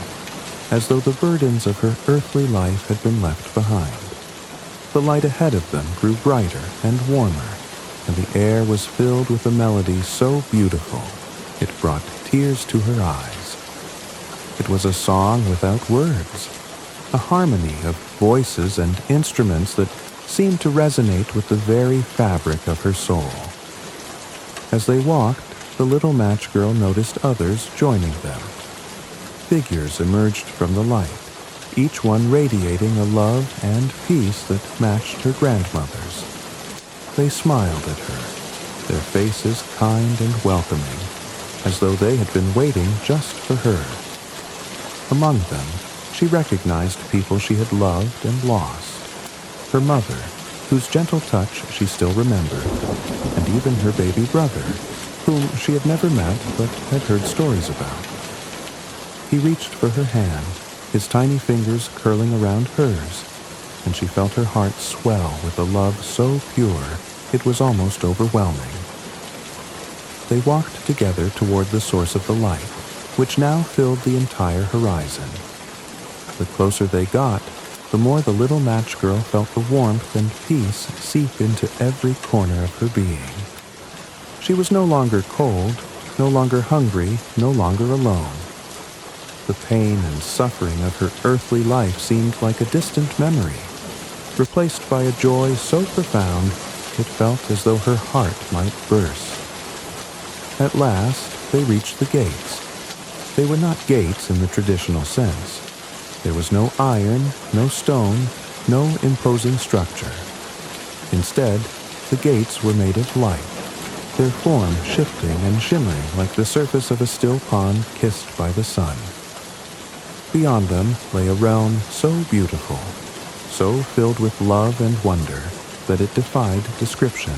as though the burdens of her earthly life had been left behind. The light ahead of them grew brighter and warmer, and the air was filled with a melody so beautiful it brought tears to her eyes. It was a song without words, a harmony of voices and instruments that seemed to resonate with the very fabric of her soul. As they walked, the little match girl noticed others joining them. Figures emerged from the light, each one radiating a love and peace that matched her grandmother's. They smiled at her, their faces kind and welcoming, as though they had been waiting just for her. Among them, she recognized people she had loved and lost. Her mother, whose gentle touch she still remembered, and even her baby brother, whom she had never met but had heard stories about. He reached for her hand, his tiny fingers curling around hers, and she felt her heart swell with a love so pure it was almost overwhelming. They walked together toward the source of the light, which now filled the entire horizon. The closer they got, the more the little match girl felt the warmth and peace seep into every corner of her being. She was no longer cold, no longer hungry, no longer alone. The pain and suffering of her earthly life seemed like a distant memory, replaced by a joy so profound it felt as though her heart might burst. At last, they reached the gates. They were not gates in the traditional sense. There was no iron, no stone, no imposing structure. Instead, the gates were made of light, their form shifting and shimmering like the surface of a still pond kissed by the sun. Beyond them lay a realm so beautiful, so filled with love and wonder, that it defied description.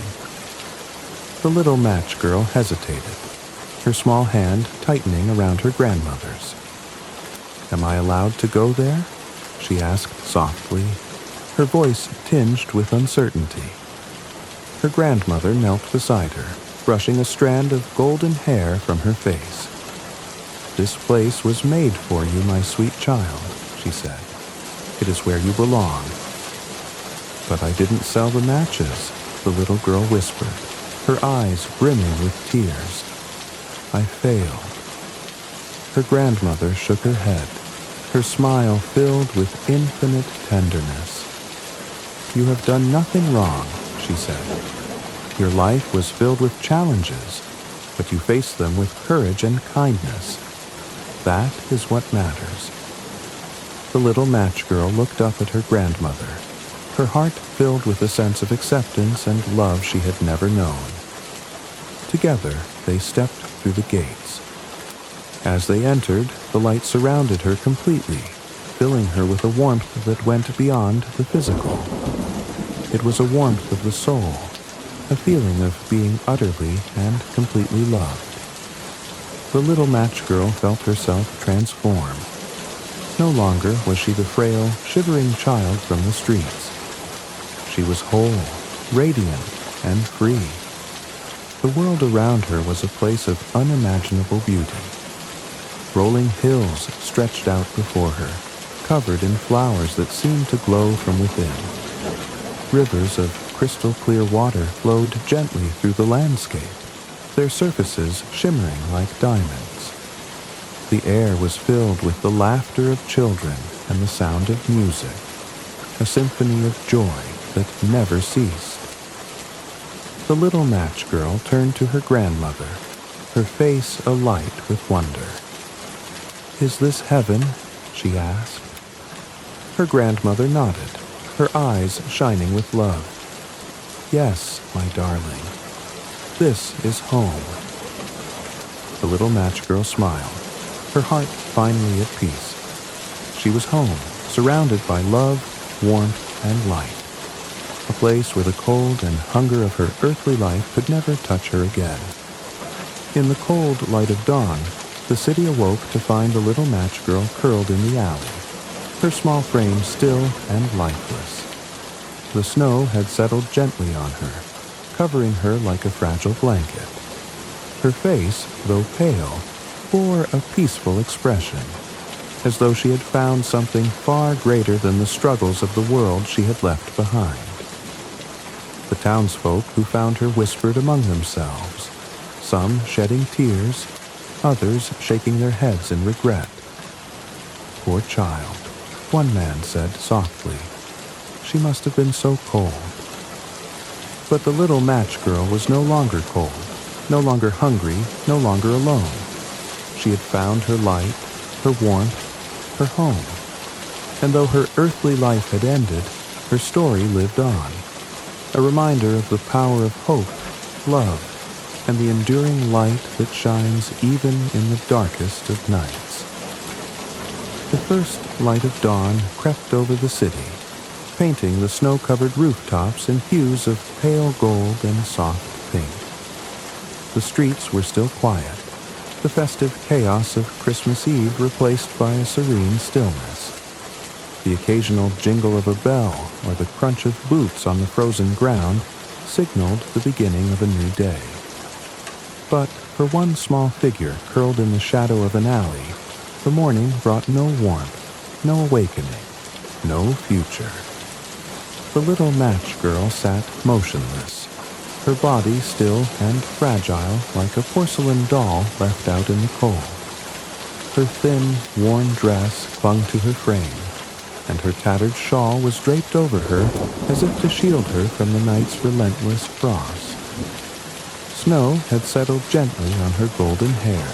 The little match girl hesitated, her small hand tightening around her grandmother's. "Am I allowed to go there?" she asked softly, her voice tinged with uncertainty. Her grandmother knelt beside her, brushing a strand of golden hair from her face. "This place was made for you, my sweet child," she said. "It is where you belong." "But I didn't sell the matches," the little girl whispered, her eyes brimming with tears. "I failed." Her grandmother shook her head, her smile filled with infinite tenderness. "You have done nothing wrong," she said. "Your life was filled with challenges, but you faced them with courage and kindness. That is what matters." The little match girl looked up at her grandmother, her heart filled with a sense of acceptance and love she had never known. Together, they stepped through the gates. As they entered, the light surrounded her completely, filling her with a warmth that went beyond the physical. It was a warmth of the soul, a feeling of being utterly and completely loved. The little match girl felt herself transformed. No longer was she the frail, shivering child from the streets. She was whole, radiant, and free. The world around her was a place of unimaginable beauty. Rolling hills stretched out before her, covered in flowers that seemed to glow from within. Rivers of crystal-clear water flowed gently through the landscape, their surfaces shimmering like diamonds. The air was filled with the laughter of children and the sound of music. a symphony of joy that never ceased. The little match girl turned to her grandmother, her face alight with wonder. "Is this heaven?" she asked. Her grandmother nodded, her eyes shining with love. "Yes, my darling, this is home." The little match girl smiled, her heart finally at peace. She was home, surrounded by love, warmth, and light. A place where the cold and hunger of her earthly life could never touch her again. In the cold light of dawn, the city awoke to find the little match girl curled in the alley, her small frame still and lifeless. The snow had settled gently on her, covering her like a fragile blanket. Her face, though pale, bore a peaceful expression, as though she had found something far greater than the struggles of the world she had left behind. The townsfolk who found her whispered among themselves, some shedding tears, others shaking their heads in regret. "Poor child," one man said softly. "She must have been so cold." But the little match girl was no longer cold, no longer hungry, no longer alone. She had found her light, her warmth, her home. And though her earthly life had ended, her story lived on, a reminder of the power of hope, love, and the enduring light that shines even in the darkest of nights. The first light of dawn crept over the city, painting the snow-covered rooftops in hues of pale gold and soft pink. The streets were still quiet, the festive chaos of Christmas Eve replaced by a serene stillness. The occasional jingle of a bell or the crunch of boots on the frozen ground signaled the beginning of a new day. But for one small figure curled in the shadow of an alley, the morning brought no warmth, no awakening, no future. The little match girl sat motionless, her body still and fragile like a porcelain doll left out in the cold. Her thin, worn dress clung to her frame, and her tattered shawl was draped over her as if to shield her from the night's relentless frost. Snow had settled gently on her golden hair,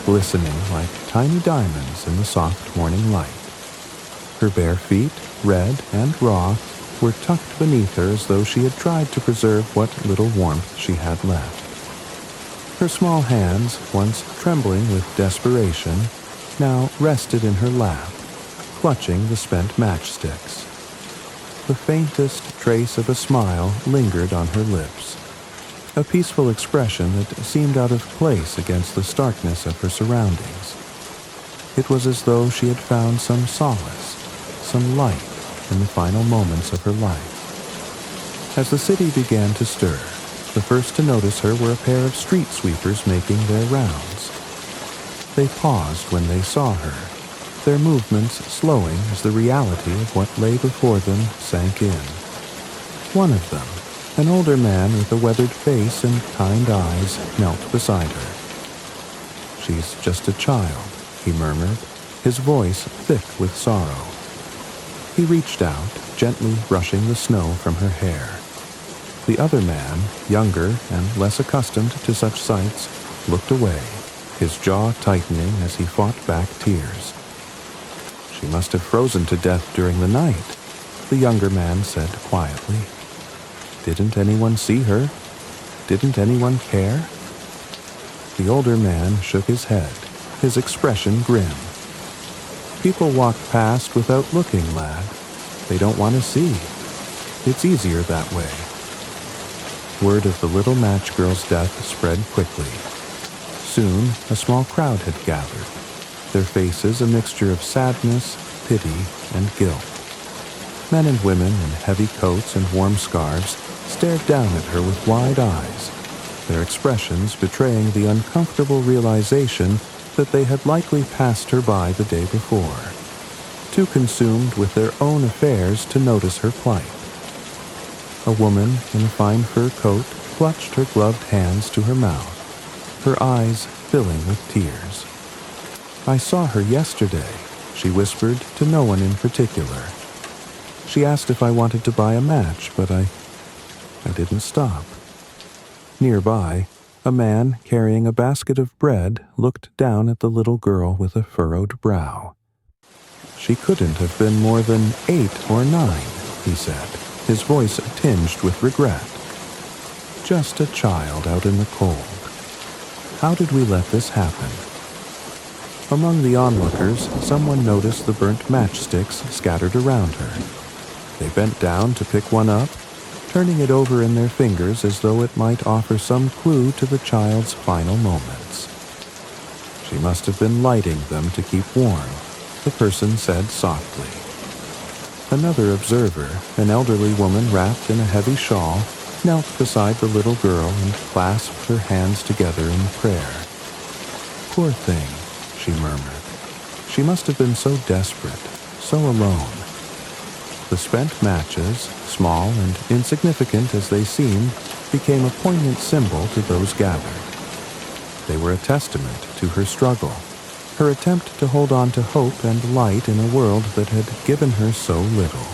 glistening like tiny diamonds in the soft morning light. Her bare feet, red and raw, were tucked beneath her as though she had tried to preserve what little warmth she had left. Her small hands, once trembling with desperation, now rested in her lap, clutching the spent matchsticks. The faintest trace of a smile lingered on her lips, a peaceful expression that seemed out of place against the starkness of her surroundings. It was as though she had found some solace, some light in the final moments of her life. As the city began to stir, the first to notice her were a pair of street sweepers making their rounds. They paused when they saw her, their movements slowing as the reality of what lay before them sank in. One of them, an older man with a weathered face and kind eyes, knelt beside her. "She's just a child," he murmured, his voice thick with sorrow. He reached out, gently brushing the snow from her hair. The other man, younger and less accustomed to such sights, looked away, his jaw tightening as he fought back tears. "She must have frozen to death during the night," the younger man said quietly. "Didn't anyone see her? Didn't anyone care?" The older man shook his head, his expression grim. "People walk past without looking, lad. They don't want to see. It's easier that way." Word of the little match girl's death spread quickly. Soon, a small crowd had gathered, their faces a mixture of sadness, pity, and guilt. Men and women in heavy coats and warm scarves stared down at her with wide eyes, their expressions betraying the uncomfortable realization that they had likely passed her by the day before, too consumed with their own affairs to notice her plight. A woman in a fine fur coat clutched her gloved hands to her mouth, her eyes filling with tears. "I saw her yesterday," she whispered to no one in particular. She asked if I wanted to buy a match, but I didn't stop. Nearby, a man carrying a basket of bread looked down at the little girl with a furrowed brow. She couldn't have been more than 8 or 9, he said, his voice tinged with regret. Just a child out in the cold. How did we let this happen? Among the onlookers, someone noticed the burnt matchsticks scattered around her. They bent down to pick one up, turning it over in their fingers as though it might offer some clue to the child's final moments. She must have been lighting them to keep warm, the person said softly. Another observer, an elderly woman wrapped in a heavy shawl, knelt beside the little girl and clasped her hands together in prayer. Poor thing, she murmured. She must have been so desperate, so alone. The spent matches, small and insignificant as they seemed, became a poignant symbol to those gathered. They were a testament to her struggle, her attempt to hold on to hope and light in a world that had given her so little.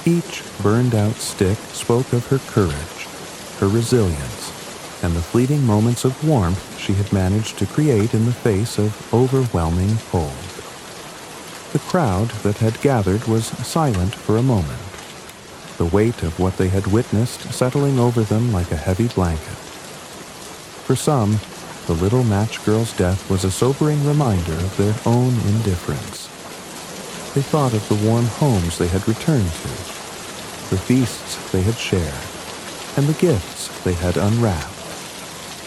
Each burned-out stick spoke of her courage, her resilience, and the fleeting moments of warmth she had managed to create in the face of overwhelming cold. The crowd that had gathered was silent for a moment, the weight of what they had witnessed settling over them like a heavy blanket. For some, the little match girl's death was a sobering reminder of their own indifference. They thought of the warm homes they had returned to, the feasts they had shared, and the gifts they had unwrapped,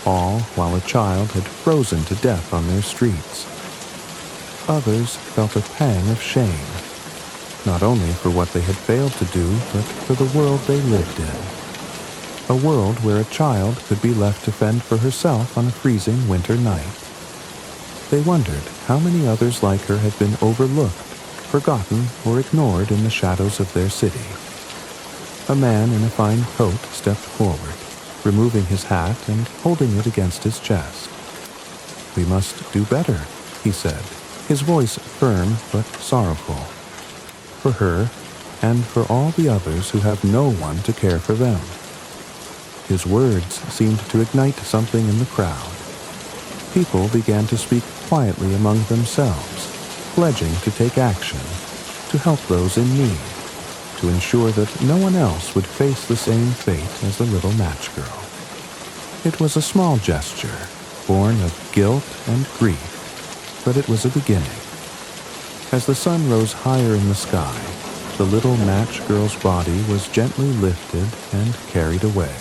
all while a child had frozen to death on their streets. Others felt a pang of shame, not only for what they had failed to do, but for the world they lived in. A world where a child could be left to fend for herself on a freezing winter night. They wondered how many others like her had been overlooked, forgotten, or ignored in the shadows of their city. A man in a fine coat stepped forward, removing his hat and holding it against his chest. "We must do better," he said, his voice firm but sorrowful. For her, and for all the others who have no one to care for them. His words seemed to ignite something in the crowd. People began to speak quietly among themselves, pledging to take action, to help those in need, to ensure that no one else would face the same fate as the little match girl. It was a small gesture, born of guilt and grief, but it was a beginning. As the sun rose higher in the sky, the little match girl's body was gently lifted and carried away.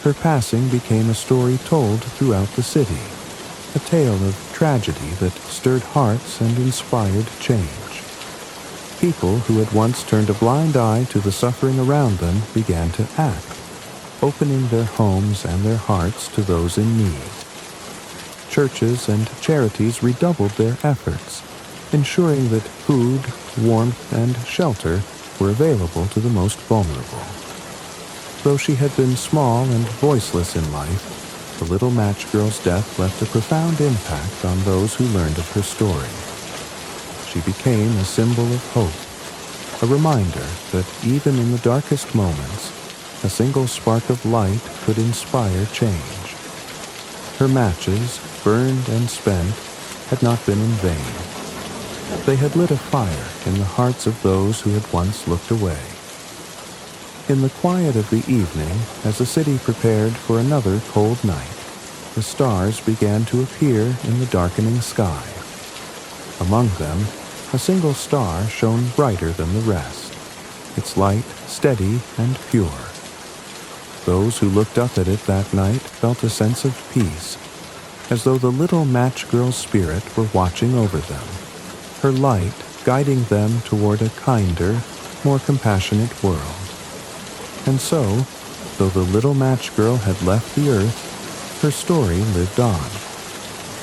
Her passing became a story told throughout the city, a tale of tragedy that stirred hearts and inspired change. People who had once turned a blind eye to the suffering around them began to act, opening their homes and their hearts to those in need. Churches and charities redoubled their efforts, ensuring that food, warmth, and shelter were available to the most vulnerable. Though she had been small and voiceless in life, the little match girl's death left a profound impact on those who learned of her story. She became a symbol of hope, a reminder that even in the darkest moments, a single spark of light could inspire change. Her matches, burned and spent, had not been in vain. They had lit a fire in the hearts of those who had once looked away. In the quiet of the evening, as the city prepared for another cold night, the stars began to appear in the darkening sky. Among them, a single star shone brighter than the rest, its light steady and pure. Those who looked up at it that night felt a sense of peace, as though the little match girl's spirit were watching over them, her light guiding them toward a kinder, more compassionate world. And so, though the little match girl had left the earth, her story lived on,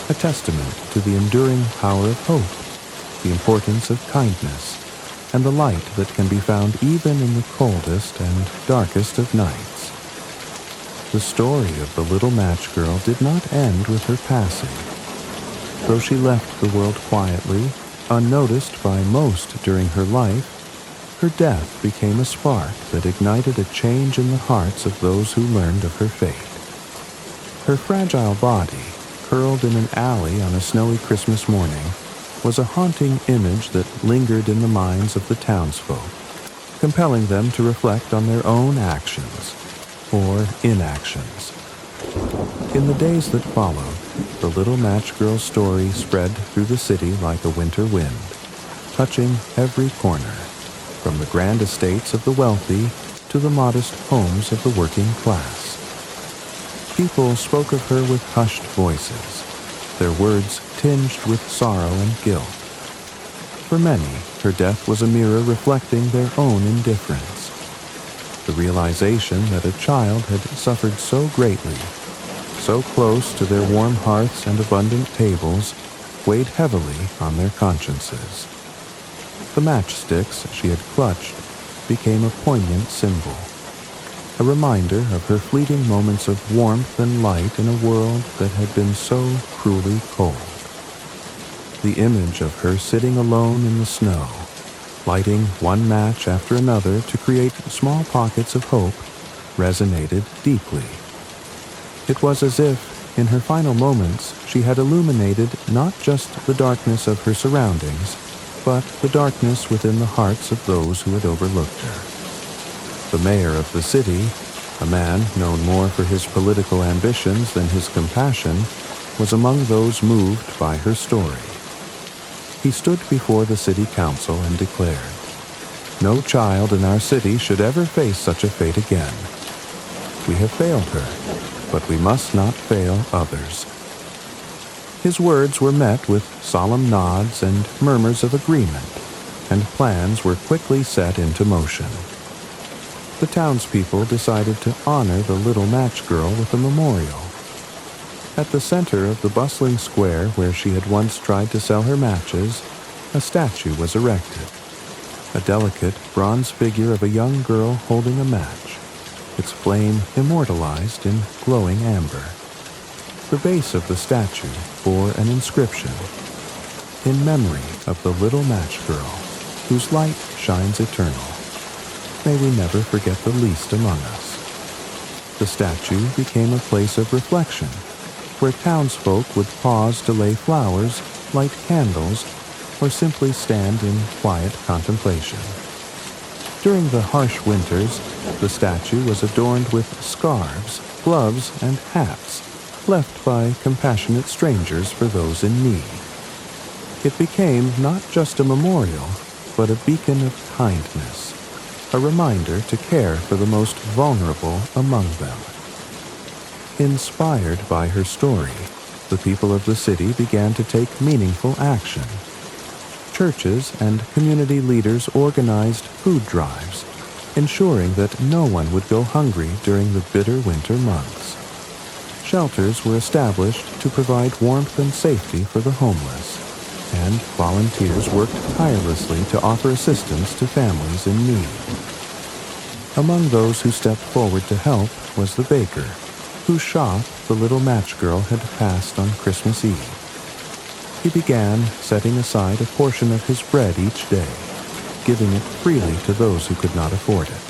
a testament to the enduring power of hope, the importance of kindness, and the light that can be found even in the coldest and darkest of nights. The story of the little match girl did not end with her passing. Though she left the world quietly, unnoticed by most during her life, Her death became a spark that ignited a change in the hearts of those who learned of her fate. Her fragile body, curled in an alley on a snowy Christmas morning, was a haunting image that lingered in the minds of the townsfolk, compelling them to reflect on their own actions, or inactions. In the days that followed, the Little Match Girl's story spread through the city like a winter wind, touching every corner, from the grand estates of the wealthy to the modest homes of the working class. People spoke of her with hushed voices, their words tinged with sorrow and guilt. For many, her death was a mirror reflecting their own indifference. The realization that a child had suffered so greatly, so close to their warm hearths and abundant tables, weighed heavily on their consciences. The matchsticks she had clutched became a poignant symbol, a reminder of her fleeting moments of warmth and light in a world that had been so cruelly cold. The image of her sitting alone in the snow, lighting one match after another to create small pockets of hope, resonated deeply. It was as if, in her final moments, she had illuminated not just the darkness of her surroundings, but the darkness within the hearts of those who had overlooked her. The mayor of the city, a man known more for his political ambitions than his compassion, was among those moved by her story. He stood before the city council and declared, "No child in our city should ever face such a fate again. We have failed her, but we must not fail others." His words were met with solemn nods and murmurs of agreement, and plans were quickly set into motion. The townspeople decided to honor the Little Match Girl with a memorial. At the center of the bustling square where she had once tried to sell her matches, a statue was erected. A delicate bronze figure of a young girl holding a match, its flame immortalized in glowing amber. The base of the statue bore an inscription, "In memory of the Little Match Girl, whose light shines eternal. May we never forget the least among us." The statue became a place of reflection, where townsfolk would pause to lay flowers, light candles, or simply stand in quiet contemplation. During the harsh winters, the statue was adorned with scarves, gloves, and hats, left by compassionate strangers for those in need. It became not just a memorial, but a beacon of kindness, a reminder to care for the most vulnerable among them. Inspired by her story, the people of the city began to take meaningful action. Churches and community leaders organized food drives, ensuring that no one would go hungry during the bitter winter months. Shelters were established to provide warmth and safety for the homeless, and volunteers worked tirelessly to offer assistance to families in need. Among those who stepped forward to help was the baker, whose shop the Little Match Girl had passed on Christmas Eve. He began setting aside a portion of his bread each day, giving it freely to those who could not afford it.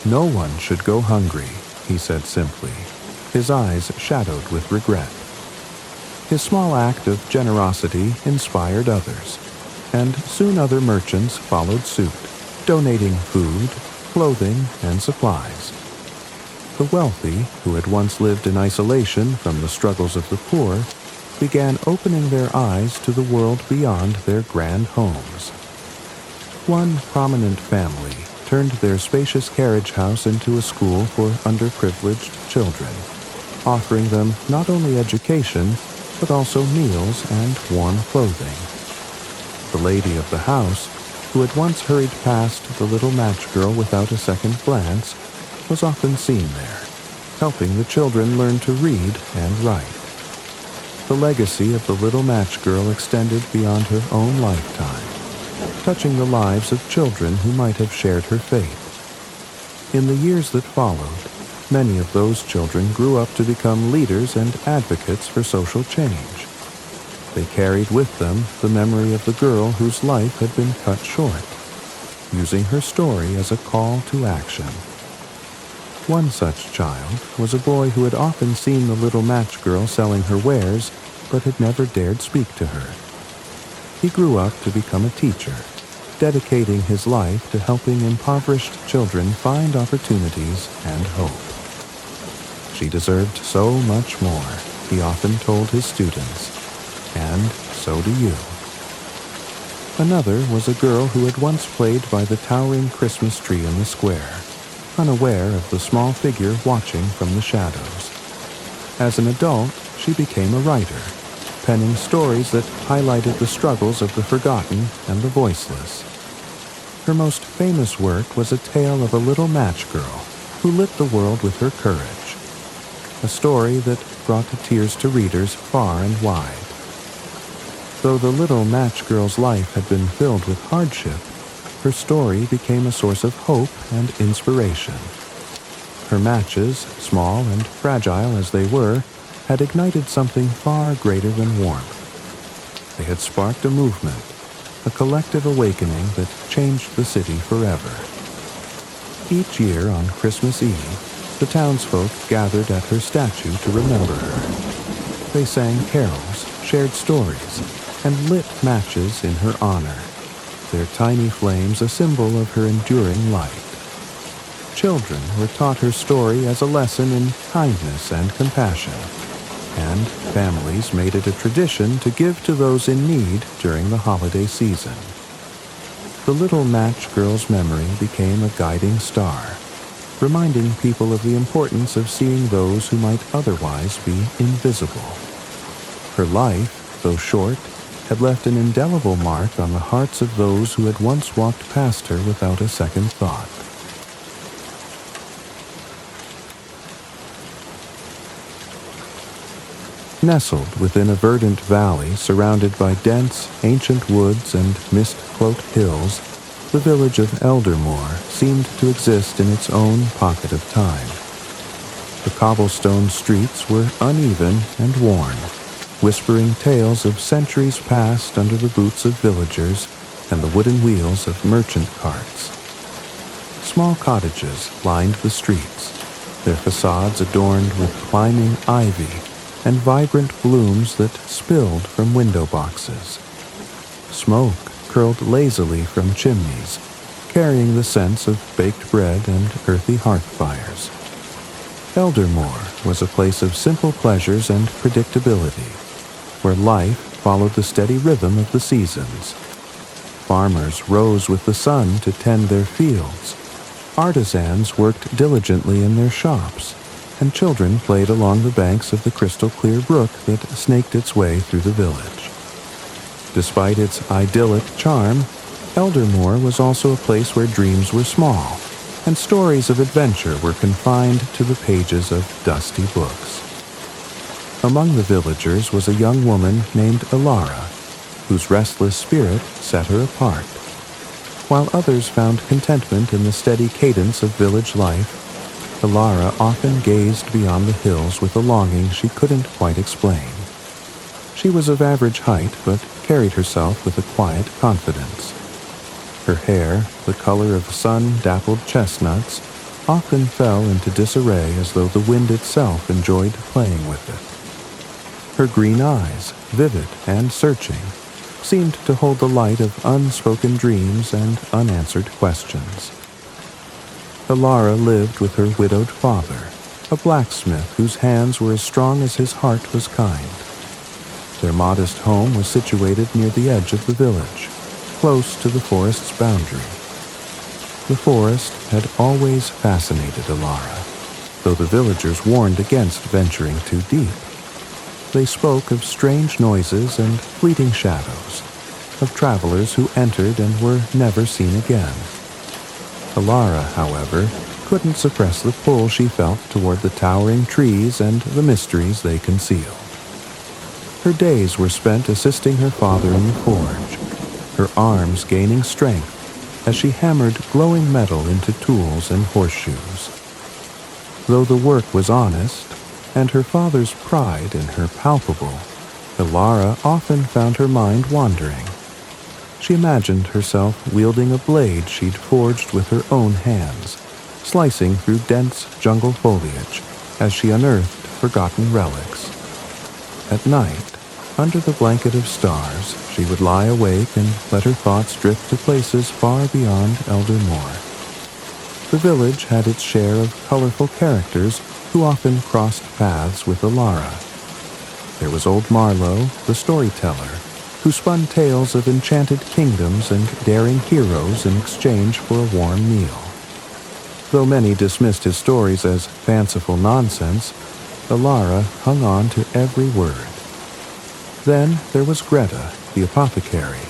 "No one should go hungry," he said simply, his eyes shadowed with regret. His small act of generosity inspired others, and soon other merchants followed suit, donating food, clothing, and supplies. The wealthy, who had once lived in isolation from the struggles of the poor, began opening their eyes to the world beyond their grand homes. One prominent family turned their spacious carriage house into a school for underprivileged children, offering them not only education, but also meals and warm clothing. The lady of the house, who had once hurried past the Little Match Girl without a second glance, was often seen there, helping the children learn to read and write. The legacy of the Little Match Girl extended beyond her own lifetime, touching the lives of children who might have shared her fate. In the years that followed, many of those children grew up to become leaders and advocates for social change. They carried with them the memory of the girl whose life had been cut short, using her story as a call to action. One such child was a boy who had often seen the little match girl selling her wares, but had never dared speak to her. He grew up to become a teacher, dedicating his life to helping impoverished children find opportunities and hope. She deserved so much more, he often told his students, and so do you. Another was a girl who had once played by the towering Christmas tree in the square, unaware of the small figure watching from the shadows. As an adult, she became a writer, penning stories that highlighted the struggles of the forgotten and the voiceless. Her most famous work was a tale of a little match girl who lit the world with her courage, a story that brought tears to readers far and wide. Though the little match girl's life had been filled with hardship, her story became a source of hope and inspiration. Her matches, small and fragile as they were, had ignited something far greater than warmth. They had sparked a movement, a collective awakening that changed the city forever. Each year on Christmas Eve, the townsfolk gathered at her statue to remember her. They sang carols, shared stories, and lit matches in her honor, their tiny flames a symbol of her enduring light. Children were taught her story as a lesson in kindness and compassion, and families made it a tradition to give to those in need during the holiday season. The little match girl's memory became a guiding star, reminding people of the importance of seeing those who might otherwise be invisible. Her life, though short, had left an indelible mark on the hearts of those who had once walked past her without a second thought. Nestled within a verdant valley surrounded by dense, ancient woods and mist-cloaked hills, the village of Eldermoor seemed to exist in its own pocket of time. The cobblestone streets were uneven and worn, whispering tales of centuries past under the boots of villagers and the wooden wheels of merchant carts. Small cottages lined the streets, their facades adorned with climbing ivy and vibrant blooms that spilled from window boxes. Smoke curled lazily from chimneys, carrying the scents of baked bread and earthy hearth fires. Eldermoor was a place of simple pleasures and predictability, where life followed the steady rhythm of the seasons. Farmers rose with the sun to tend their fields. Artisans worked diligently in their shops, and children played along the banks of the crystal-clear brook that snaked its way through the village. Despite its idyllic charm, Eldermoor was also a place where dreams were small, and stories of adventure were confined to the pages of dusty books. Among the villagers was a young woman named Elara, whose restless spirit set her apart. While others found contentment in the steady cadence of village life, Elara often gazed beyond the hills with a longing she couldn't quite explain. She was of average height, but carried herself with a quiet confidence. Her hair, the color of sun-dappled chestnuts, often fell into disarray as though the wind itself enjoyed playing with it. Her green eyes, vivid and searching, seemed to hold the light of unspoken dreams and unanswered questions. Elara lived with her widowed father, a blacksmith whose hands were as strong as his heart was kind. Their modest home was situated near the edge of the village, close to the forest's boundary. The forest had always fascinated Elara, though the villagers warned against venturing too deep. They spoke of strange noises and fleeting shadows, of travelers who entered and were never seen again. Elara, however, couldn't suppress the pull she felt toward the towering trees and the mysteries they concealed. Her days were spent assisting her father in the forge, her arms gaining strength as she hammered glowing metal into tools and horseshoes. Though the work was honest, and her father's pride in her palpable, Elara often found her mind wandering. She imagined herself wielding a blade she'd forged with her own hands, slicing through dense jungle foliage as she unearthed forgotten relics. At night, under the blanket of stars, she would lie awake and let her thoughts drift to places far beyond Elder Moor. The village had its share of colorful characters who often crossed paths with Alara. There was old Marlowe, the storyteller, who spun tales of enchanted kingdoms and daring heroes in exchange for a warm meal. Though many dismissed his stories as fanciful nonsense, Alara hung on to every word. Then there was Greta, the apothecary,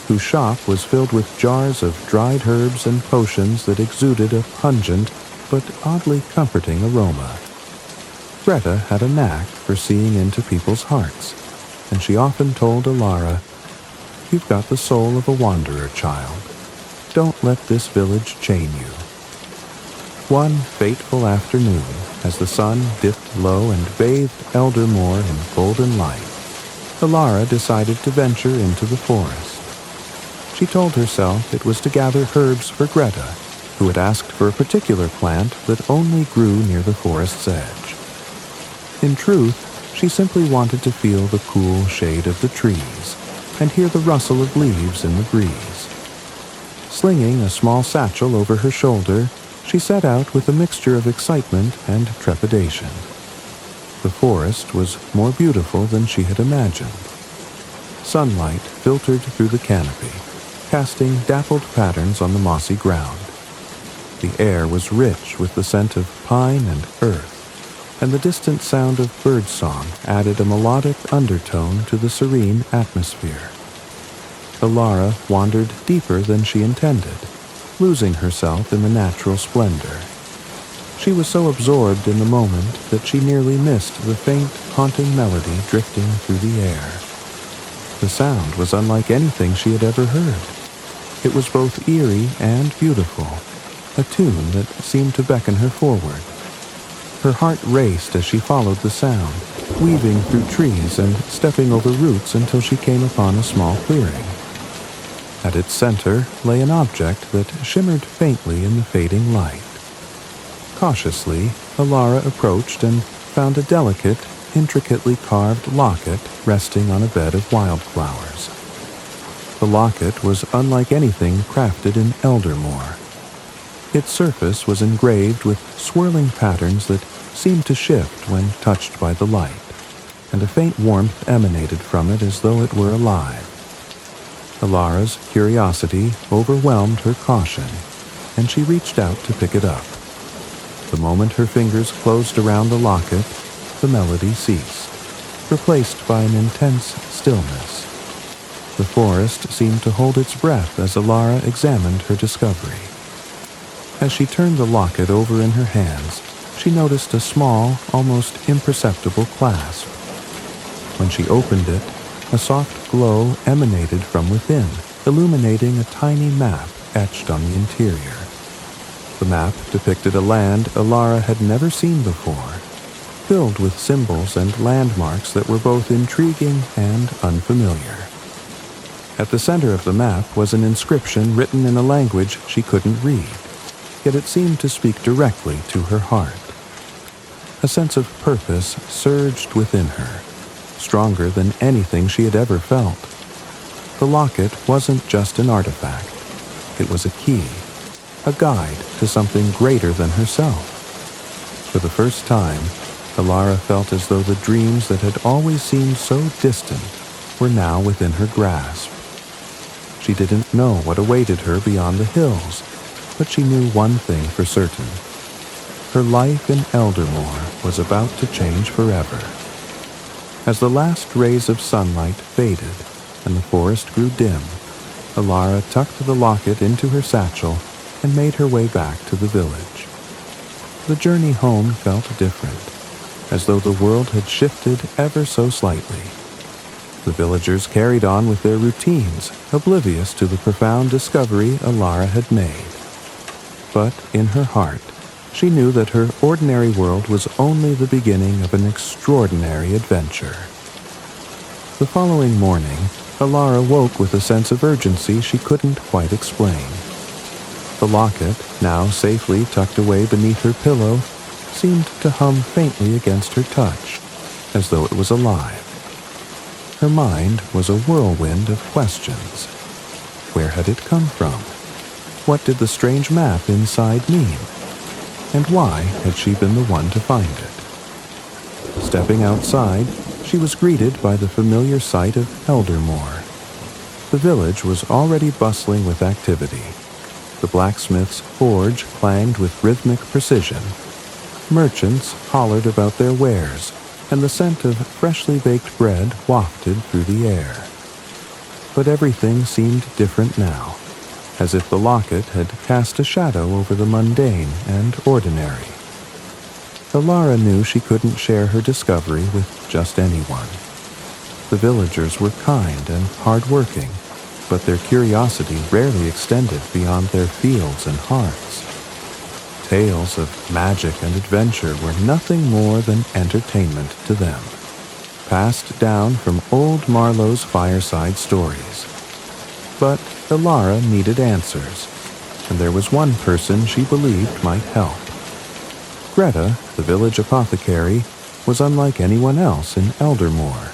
whose shop was filled with jars of dried herbs and potions that exuded a pungent but oddly comforting aroma. Greta had a knack for seeing into people's hearts, and she often told Alara, "You've got the soul of a wanderer, child. Don't let this village chain you." One fateful afternoon, as the sun dipped low and bathed Elder Moor in golden light, Alara decided to venture into the forest. She told herself it was to gather herbs for Greta, who had asked for a particular plant that only grew near the forest's edge. In truth, she simply wanted to feel the cool shade of the trees and hear the rustle of leaves in the breeze. Slinging a small satchel over her shoulder, she set out with a mixture of excitement and trepidation. The forest was more beautiful than she had imagined. Sunlight filtered through the canopy, casting dappled patterns on the mossy ground. The air was rich with the scent of pine and earth, and the distant sound of birdsong added a melodic undertone to the serene atmosphere. Alara wandered deeper than she intended, losing herself in the natural splendor. She was so absorbed in the moment that she nearly missed the faint, haunting melody drifting through the air. The sound was unlike anything she had ever heard. It was both eerie and beautiful, a tune that seemed to beckon her forward. Her heart raced as she followed the sound, weaving through trees and stepping over roots until she came upon a small clearing. At its center lay an object that shimmered faintly in the fading light. Cautiously, Alara approached and found a delicate, intricately carved locket resting on a bed of wildflowers. The locket was unlike anything crafted in Elder Moor. Its surface was engraved with swirling patterns that seemed to shift when touched by the light, and a faint warmth emanated from it as though it were alive. Alara's curiosity overwhelmed her caution, and she reached out to pick it up. The moment her fingers closed around the locket, the melody ceased, replaced by an intense stillness. The forest seemed to hold its breath as Alara examined her discovery. As she turned the locket over in her hands, she noticed a small, almost imperceptible clasp. When she opened it, a soft glow emanated from within, illuminating a tiny map etched on the interior. The map depicted a land Alara had never seen before, filled with symbols and landmarks that were both intriguing and unfamiliar. At the center of the map was an inscription written in a language she couldn't read, yet it seemed to speak directly to her heart. A sense of purpose surged within her, stronger than anything she had ever felt. The locket wasn't just an artifact. It was a key, a guide to something greater than herself. For the first time, Alara felt as though the dreams that had always seemed so distant were now within her grasp. She didn't know what awaited her beyond the hills, but she knew one thing for certain. Her life in Elder Moor was about to change forever. As the last rays of sunlight faded and the forest grew dim, Alara tucked the locket into her satchel and made her way back to the village. The journey home felt different, as though the world had shifted ever so slightly. The villagers carried on with their routines, oblivious to the profound discovery Alara had made. But in her heart, she knew that her ordinary world was only the beginning of an extraordinary adventure. The following morning, Alara woke with a sense of urgency she couldn't quite explain. The locket, now safely tucked away beneath her pillow, seemed to hum faintly against her touch, as though it was alive. Her mind was a whirlwind of questions. Where had it come from? What did the strange map inside mean? And why had she been the one to find it? Stepping outside, she was greeted by the familiar sight of Eldermore. The village was already bustling with activity. The blacksmith's forge clanged with rhythmic precision. Merchants hollered about their wares, and the scent of freshly baked bread wafted through the air. But everything seemed different now, as if the locket had cast a shadow over the mundane and ordinary. Alara knew she couldn't share her discovery with just anyone. The villagers were kind and hard-working, but their curiosity rarely extended beyond their fields and hearths. Tales of magic and adventure were nothing more than entertainment to them, passed down from old Marlowe's fireside stories. But Alara needed answers, and there was one person she believed might help. Greta, the village apothecary, was unlike anyone else in Eldermore.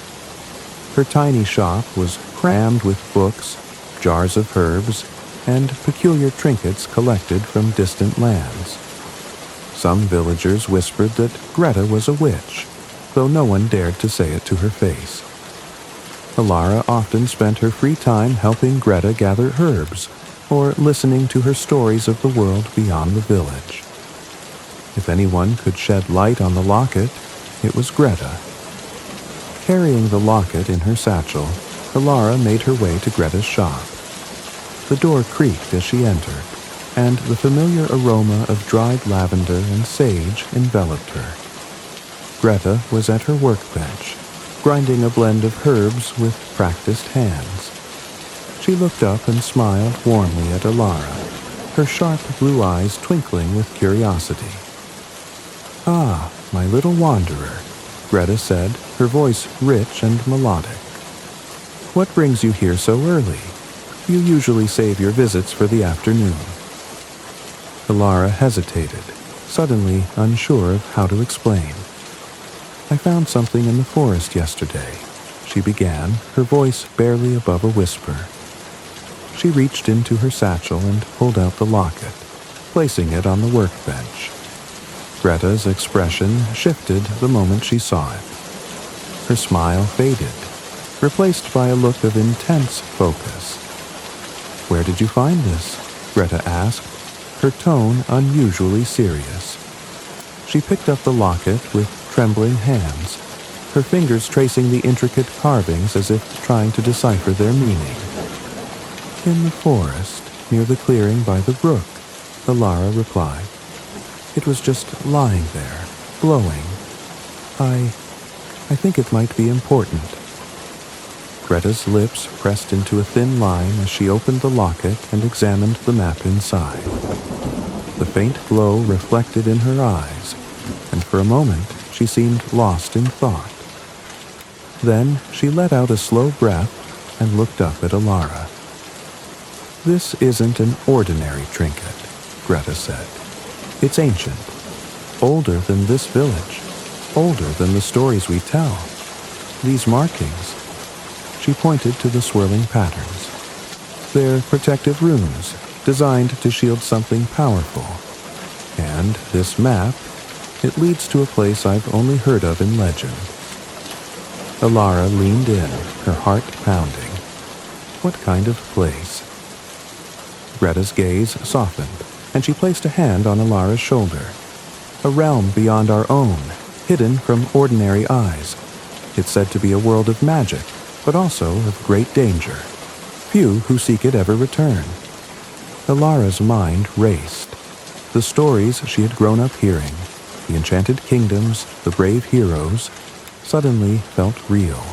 Her tiny shop was crammed with books, jars of herbs, and peculiar trinkets collected from distant lands. Some villagers whispered that Greta was a witch, though no one dared to say it to her face. Alara often spent her free time helping Greta gather herbs, or listening to her stories of the world beyond the village. If anyone could shed light on the locket, it was Greta. Carrying the locket in her satchel, Alara made her way to Greta's shop. The door creaked as she entered, and the familiar aroma of dried lavender and sage enveloped her. Greta was at her workbench, grinding a blend of herbs with practiced hands. She looked up and smiled warmly at Alara, her sharp blue eyes twinkling with curiosity. "Ah, my little wanderer," Greta said, her voice rich and melodic. "What brings you here so early? You usually save your visits for the afternoon." Alara hesitated, suddenly unsure of how to explain. "I found something in the forest yesterday," she began, her voice barely above a whisper. She reached into her satchel and pulled out the locket, placing it on the workbench. Greta's expression shifted the moment she saw it. Her smile faded, replaced by a look of intense focus. "Where did you find this?" Greta asked, her tone unusually serious. She picked up the locket with trembling hands, her fingers tracing the intricate carvings as if trying to decipher their meaning. "In the forest, near the clearing by the brook," Alara replied. "It was just lying there, glowing. I think it might be important." Greta's lips pressed into a thin line as she opened the locket and examined the map inside. The faint glow reflected in her eyes, and for a moment she seemed lost in thought. Then she let out a slow breath and looked up at Alara. "This isn't an ordinary trinket," Greta said. "It's ancient, older than this village, older than the stories we tell. These markings," she pointed to the swirling patterns. "They're protective runes, designed to shield something powerful. And this map, it leads to a place I've only heard of in legend." Alara leaned in, her heart pounding. What kind of place? Greta's gaze softened, and she placed a hand on Alara's shoulder. "A realm beyond our own, hidden from ordinary eyes. It's said to be a world of magic, but also of great danger. Few who seek it ever return." Alara's mind raced. The stories she had grown up hearing, the enchanted kingdoms, the brave heroes, suddenly felt real.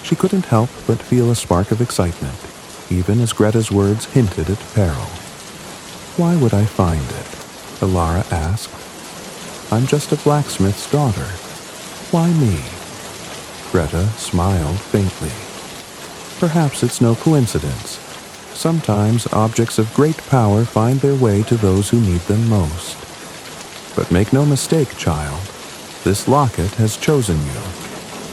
She couldn't help but feel a spark of excitement, even as Greta's words hinted at peril. "Why would I find it?" Alara asked. "I'm just a blacksmith's daughter. Why me?" Greta smiled faintly. Perhaps it's no coincidence. Sometimes objects of great power find their way to those who need them most. But make no mistake, child. This locket has chosen you.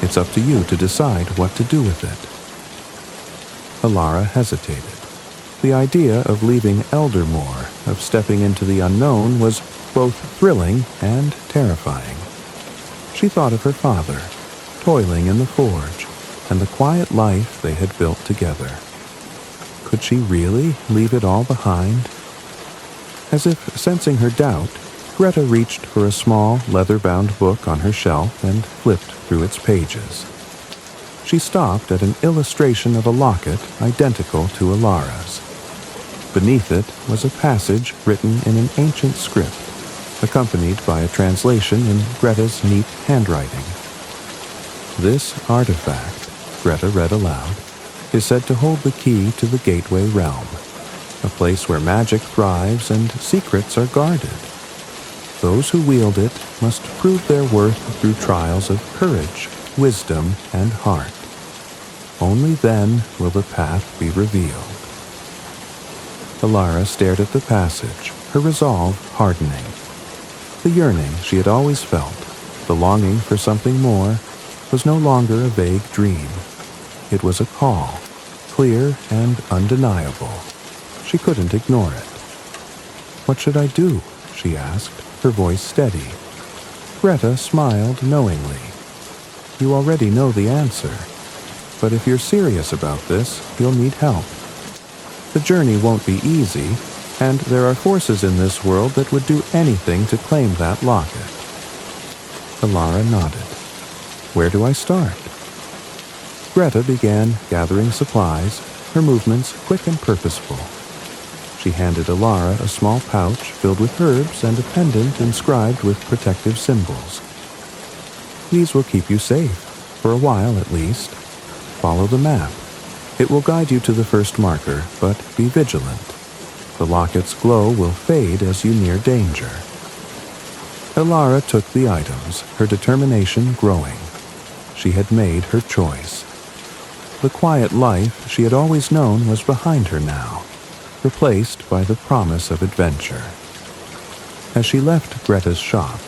It's up to you to decide what to do with it. Alara hesitated. The idea of leaving Eldermoor, of stepping into the unknown, was both thrilling and terrifying. She thought of her father, toiling in the forge, and the quiet life they had built together. Could she really leave it all behind? As if sensing her doubt, Greta reached for a small, leather-bound book on her shelf and flipped through its pages. She stopped at an illustration of a locket identical to Alara's. Beneath it was a passage written in an ancient script, accompanied by a translation in Greta's neat handwriting. This artifact, Greta read aloud, is said to hold the key to the Gateway Realm, a place where magic thrives and secrets are guarded. Those who wield it must prove their worth through trials of courage, wisdom, and heart. Only then will the path be revealed. Alara stared at the passage, her resolve hardening. The yearning she had always felt, the longing for something more, was no longer a vague dream. It was a call, clear and undeniable. She couldn't ignore it. "What should I do?" she asked, her voice steady. Greta smiled knowingly. "You already know the answer. But if you're serious about this, you'll need help. The journey won't be easy, and there are forces in this world that would do anything to claim that locket." Alara nodded. "Where do I start?" Greta began gathering supplies, her movements quick and purposeful. She handed Alara a small pouch filled with herbs and a pendant inscribed with protective symbols. "These will keep you safe, for a while at least. Follow the map. It will guide you to the first marker, but be vigilant. The locket's glow will fade as you near danger." Alara took the items, her determination growing. She had made her choice. The quiet life she had always known was behind her now, replaced by the promise of adventure. As she left Greta's shop,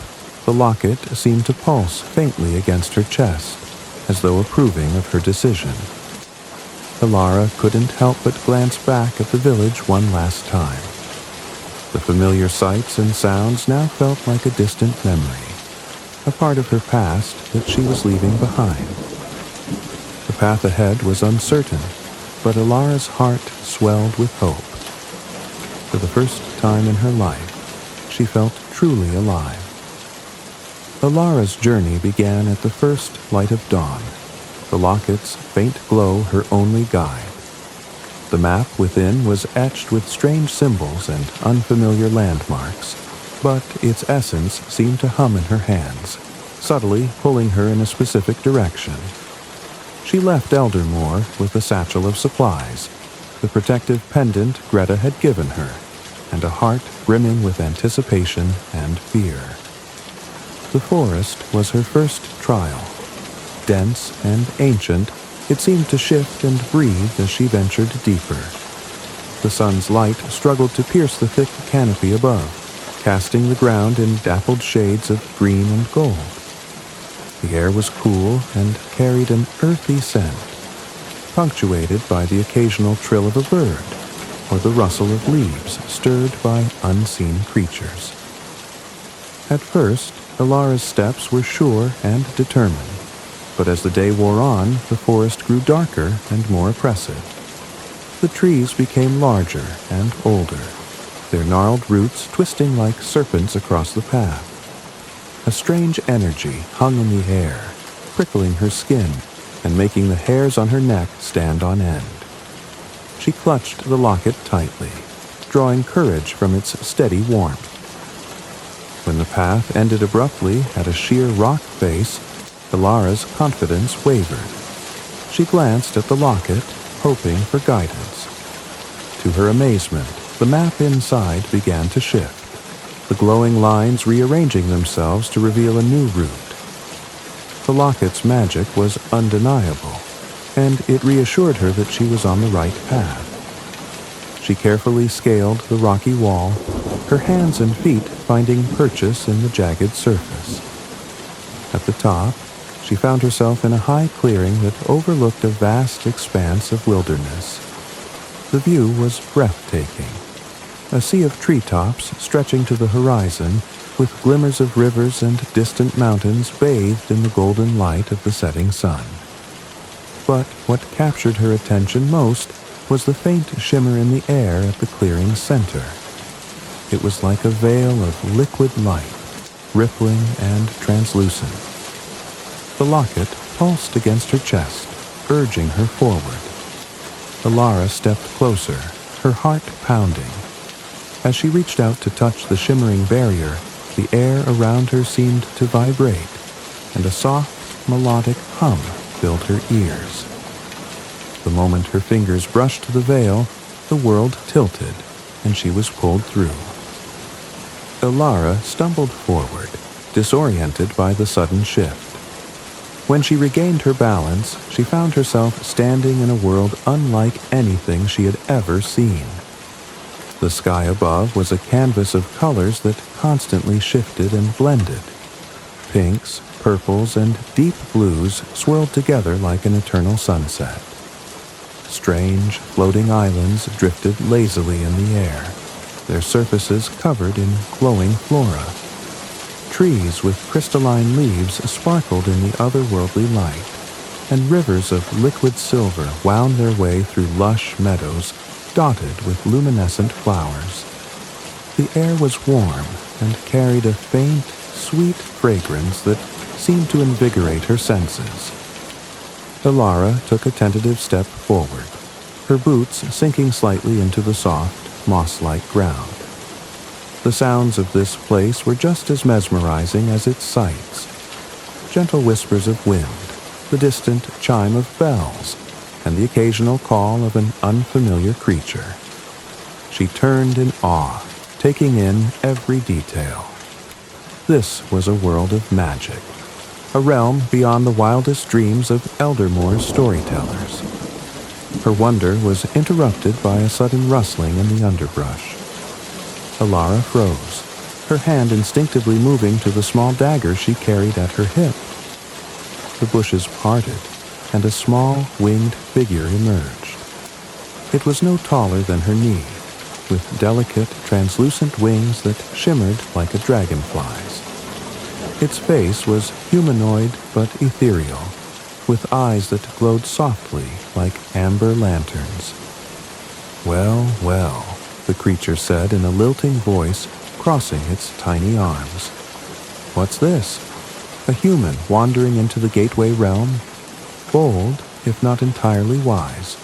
the locket seemed to pulse faintly against her chest, as though approving of her decision. Alara couldn't help but glance back at the village one last time. The familiar sights and sounds now felt like a distant memory, a part of her past that she was leaving behind. The path ahead was uncertain, but Alara's heart swelled with hope. For the first time in her life, she felt truly alive. Alara's journey began at the first light of dawn, the locket's faint glow her only guide. The map within was etched with strange symbols and unfamiliar landmarks, but its essence seemed to hum in her hands, subtly pulling her in a specific direction. She left Eldermoor with a satchel of supplies, the protective pendant Greta had given her, and a heart brimming with anticipation and fear. The forest was her first trial. Dense and ancient, it seemed to shift and breathe as she ventured deeper. The sun's light struggled to pierce the thick canopy above, casting the ground in dappled shades of green and gold. The air was cool and carried an earthy scent, punctuated by the occasional trill of a bird or the rustle of leaves stirred by unseen creatures. At first, Alara's steps were sure and determined, but as the day wore on, the forest grew darker and more oppressive. The trees became larger and older, their gnarled roots twisting like serpents across the path. A strange energy hung in the air, prickling her skin and making the hairs on her neck stand on end. She clutched the locket tightly, drawing courage from its steady warmth. When the path ended abruptly at a sheer rock face, Alara's confidence wavered. She glanced at the locket, hoping for guidance. To her amazement, the map inside began to shift, the glowing lines rearranging themselves to reveal a new route. The locket's magic was undeniable, and it reassured her that she was on the right path. She carefully scaled the rocky wall, her hands and feet finding purchase in the jagged surface. At the top, she found herself in a high clearing that overlooked a vast expanse of wilderness. The view was breathtaking. A sea of treetops stretching to the horizon, with glimmers of rivers and distant mountains bathed in the golden light of the setting sun. But what captured her attention most was the faint shimmer in the air at the clearing's center. It was like a veil of liquid light, rippling and translucent. The locket pulsed against her chest, urging her forward. Alara stepped closer, her heart pounding. As she reached out to touch the shimmering barrier, the air around her seemed to vibrate, and a soft, melodic hum filled her ears. The moment her fingers brushed the veil, the world tilted, and she was pulled through. Alara stumbled forward, disoriented by the sudden shift. When she regained her balance, she found herself standing in a world unlike anything she had ever seen. The sky above was a canvas of colors that constantly shifted and blended. Pinks, purples, and deep blues swirled together like an eternal sunset. Strange, floating islands drifted lazily in the air, their surfaces covered in glowing flora. Trees with crystalline leaves sparkled in the otherworldly light, and rivers of liquid silver wound their way through lush meadows dotted with luminescent flowers. The air was warm and carried a faint, sweet fragrance that seemed to invigorate her senses. Alara took a tentative step forward, her boots sinking slightly into the soft, moss-like ground. The sounds of this place were just as mesmerizing as its sights. Gentle whispers of wind, the distant chime of bells, and the occasional call of an unfamiliar creature. She turned in awe, taking in every detail. This was a world of magic, a realm beyond the wildest dreams of Eldermore's storytellers. Her wonder was interrupted by a sudden rustling in the underbrush. Alara froze, her hand instinctively moving to the small dagger she carried at her hip. The bushes parted, and a small, winged figure emerged. It was no taller than her knee, with delicate, translucent wings that shimmered like a dragonfly's. Its face was humanoid but ethereal, with eyes that glowed softly like amber lanterns. "Well, well," the creature said in a lilting voice, crossing its tiny arms. "What's this? A human wandering into the gateway realm? Bold, if not entirely wise."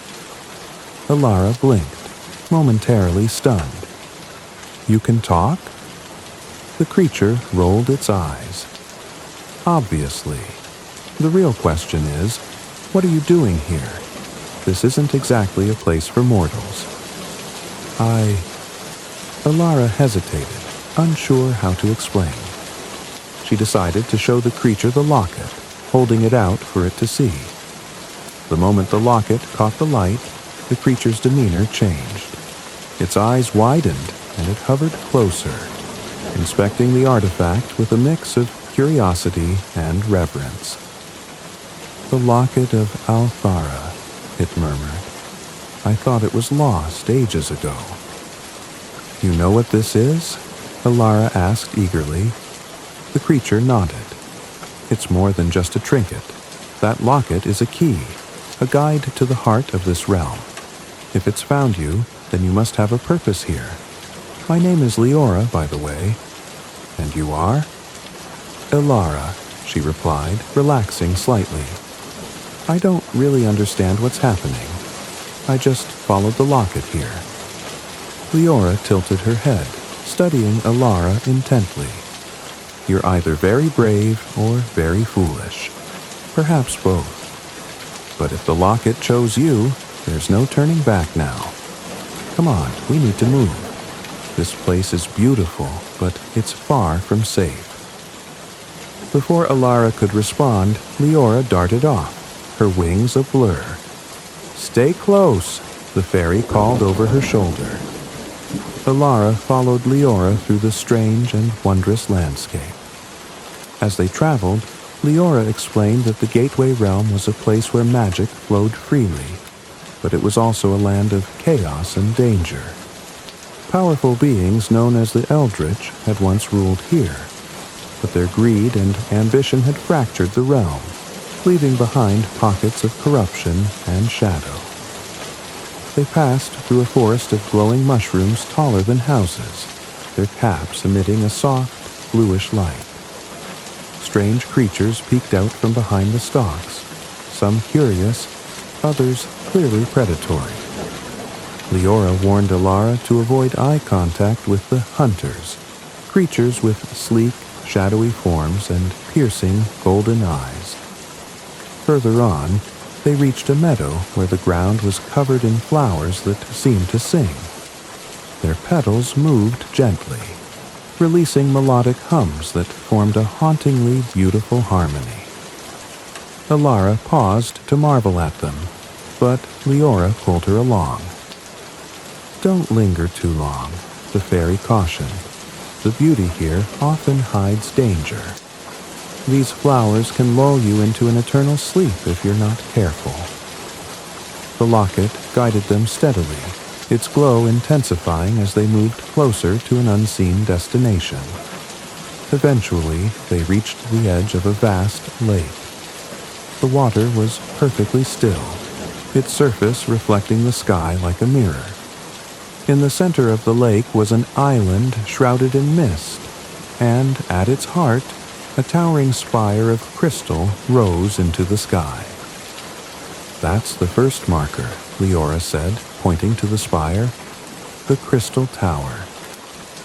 Alara blinked, momentarily stunned. "You can talk?" The creature rolled its eyes. "Obviously. The real question is, what are you doing here? This isn't exactly a place for mortals." Alara hesitated, unsure how to explain. She decided to show the creature the locket, holding it out for it to see. The moment the locket caught the light, the creature's demeanor changed. Its eyes widened, and it hovered closer, inspecting the artifact with a mix of curiosity and reverence. "The locket of Althara," it murmured. "I thought it was lost ages ago." "You know what this is?" Alara asked eagerly. The creature nodded. "It's more than just a trinket. That locket is a key, a guide to the heart of this realm. If it's found you, then you must have a purpose here. My name is Leora, by the way." "And you are?" "Alara," she replied, relaxing slightly. "I don't really understand what's happening. I just followed the locket here." Leora tilted her head, studying Alara intently. "You're either very brave or very foolish. Perhaps both. But if the locket chose you, there's no turning back now. Come on, we need to move. This place is beautiful, but it's far from safe." Before Alara could respond, Leora darted off, her wings a blur. "Stay close," the fairy called over her shoulder. Alara followed Leora through the strange and wondrous landscape. As they traveled, Leora explained that the Gateway Realm was a place where magic flowed freely, but it was also a land of chaos and danger. Powerful beings known as the Eldritch had once ruled here, but their greed and ambition had fractured the realm, leaving behind pockets of corruption and shadow. They passed through a forest of glowing mushrooms taller than houses, their caps emitting a soft, bluish light. Strange creatures peeked out from behind the stalks, some curious, others clearly predatory. Leora warned Alara to avoid eye contact with the hunters, creatures with sleek, shadowy forms and piercing golden eyes. Further on, they reached a meadow where the ground was covered in flowers that seemed to sing. Their petals moved gently, releasing melodic hums that formed a hauntingly beautiful harmony. Alara paused to marvel at them, but Leora pulled her along. "Don't linger too long," the fairy cautioned. "The beauty here often hides danger. These flowers can lull you into an eternal sleep if you're not careful." The locket guided them steadily, its glow intensifying as they moved closer to an unseen destination. Eventually, they reached the edge of a vast lake. The water was perfectly still, its surface reflecting the sky like a mirror. In the center of the lake was an island shrouded in mist, and at its heart, a towering spire of crystal rose into the sky. "That's the first marker," Leora said, pointing to the spire. "The Crystal Tower.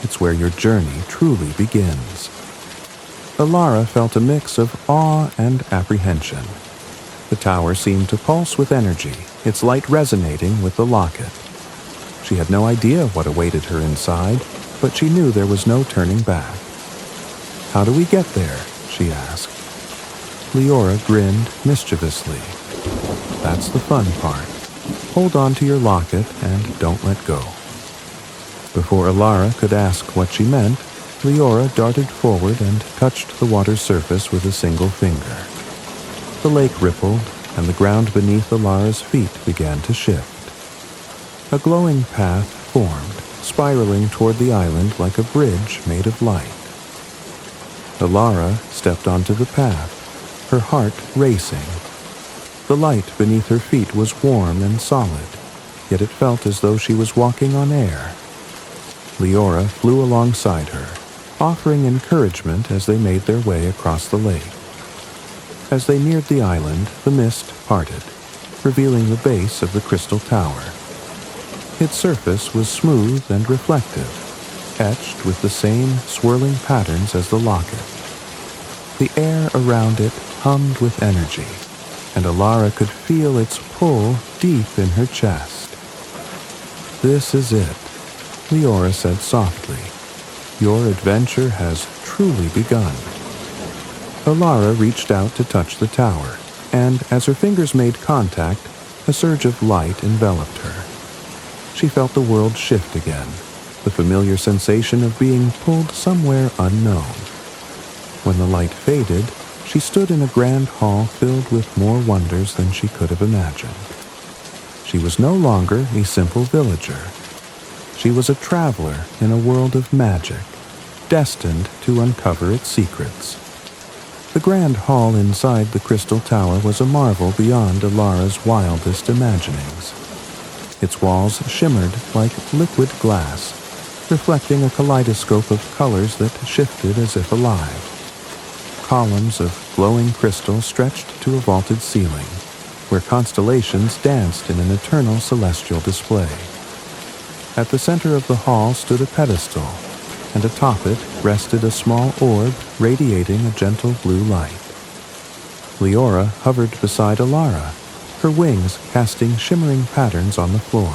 It's where your journey truly begins." Alara felt a mix of awe and apprehension. The tower seemed to pulse with energy, its light resonating with the locket. She had no idea what awaited her inside, but she knew there was no turning back. "How do we get there?" she asked. Leora grinned mischievously. "That's the fun part. Hold on to your locket and don't let go." Before Alara could ask what she meant, Leora darted forward and touched the water's surface with a single finger. The lake rippled, and the ground beneath Alara's feet began to shift. A glowing path formed, spiraling toward the island like a bridge made of light. Alara stepped onto the path, her heart racing. The light beneath her feet was warm and solid, yet it felt as though she was walking on air. Leora flew alongside her, offering encouragement as they made their way across the lake. As they neared the island, the mist parted, revealing the base of the Crystal Tower. Its surface was smooth and reflective, etched with the same swirling patterns as the locket. The air around it hummed with energy, and Alara could feel its pull deep in her chest. "This is it," Leora said softly. "Your adventure has truly begun." Alara reached out to touch the tower, and as her fingers made contact, a surge of light enveloped her. She felt the world shift again, the familiar sensation of being pulled somewhere unknown. When the light faded, she stood in a grand hall filled with more wonders than she could have imagined. She was no longer a simple villager. She was a traveler in a world of magic, destined to uncover its secrets. The grand hall inside the Crystal Tower was a marvel beyond Alara's wildest imaginings. Its walls shimmered like liquid glass, reflecting a kaleidoscope of colors that shifted as if alive. Columns of glowing crystal stretched to a vaulted ceiling, where constellations danced in an eternal celestial display. At the center of the hall stood a pedestal, and atop it rested a small orb radiating a gentle blue light. Leora hovered beside Alara, her wings casting shimmering patterns on the floor.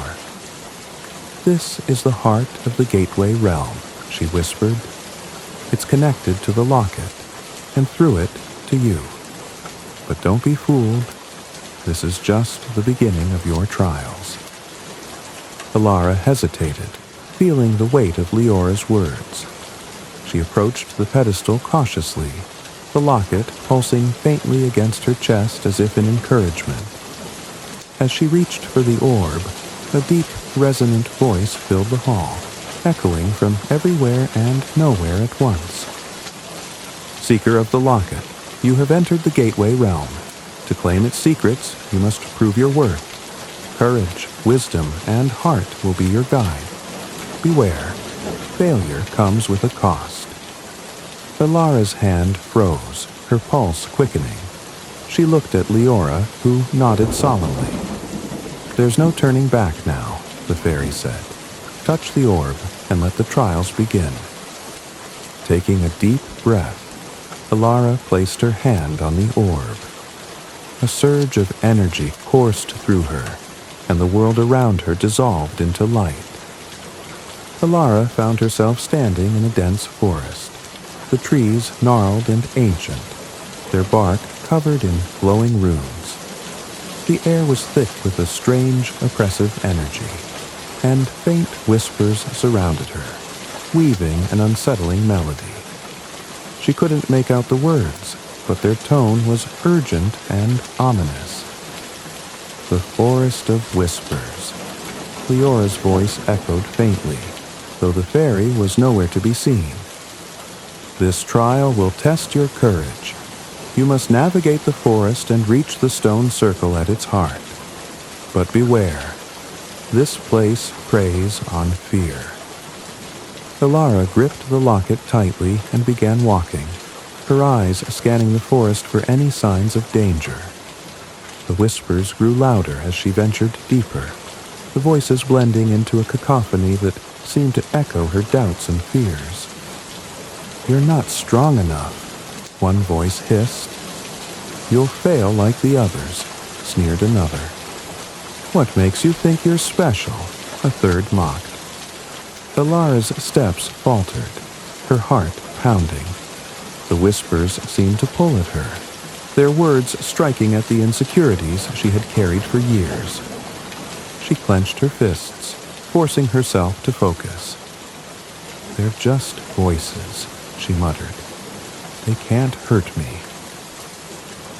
"This is the heart of the Gateway Realm," she whispered. "It's connected to the locket. and threw it to you. But don't be fooled. This is just the beginning of your trials. Alara hesitated, feeling the weight of Leora's words. She approached the pedestal cautiously, the locket pulsing faintly against her chest as if in encouragement. As she reached for the orb, a deep, resonant voice filled the hall, echoing from everywhere and nowhere at once. Seeker of the locket, you have entered the gateway realm. To claim its secrets, you must prove your worth. Courage, wisdom, and heart will be your guide. Beware, failure comes with a cost. Alara's hand froze, her pulse quickening. She looked at Leora, who nodded solemnly. There's no turning back now, the fairy said. Touch the orb and let the trials begin. Taking a deep breath, Alara placed her hand on the orb. A surge of energy coursed through her, and the world around her dissolved into light. Alara found herself standing in a dense forest, the trees gnarled and ancient, their bark covered in glowing runes. The air was thick with a strange, oppressive energy, and faint whispers surrounded her, weaving an unsettling melody. She couldn't make out the words, but their tone was urgent and ominous. The Forest of Whispers. Leora's voice echoed faintly, though the fairy was nowhere to be seen. This trial will test your courage. You must navigate the forest and reach the stone circle at its heart. But beware. This place preys on fear. Alara gripped the locket tightly and began walking, her eyes scanning the forest for any signs of danger. The whispers grew louder as she ventured deeper, the voices blending into a cacophony that seemed to echo her doubts and fears. You're not strong enough, one voice hissed. You'll fail like the others, sneered another. What makes you think you're special? A third mocked. Alara's steps faltered, her heart pounding. The whispers seemed to pull at her, their words striking at the insecurities she had carried for years. She clenched her fists, forcing herself to focus. They're just voices, she muttered. They can't hurt me.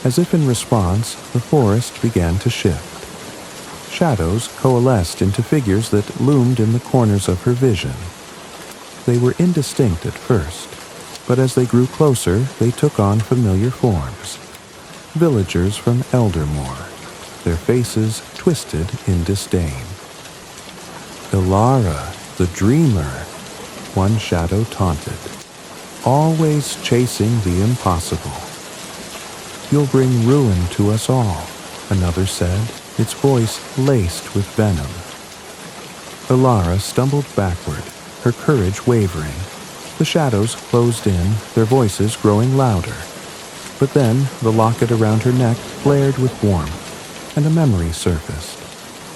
As if in response, the forest began to shift. Shadows coalesced into figures that loomed in the corners of her vision. They were indistinct at first, but as they grew closer, they took on familiar forms. Villagers from Eldermoor, their faces twisted in disdain. Alara, the dreamer, one shadow taunted. Always chasing the impossible. You'll bring ruin to us all, another said, its voice laced with venom. Alara stumbled backward, her courage wavering. The shadows closed in, their voices growing louder. But then the locket around her neck flared with warmth, and a memory surfaced.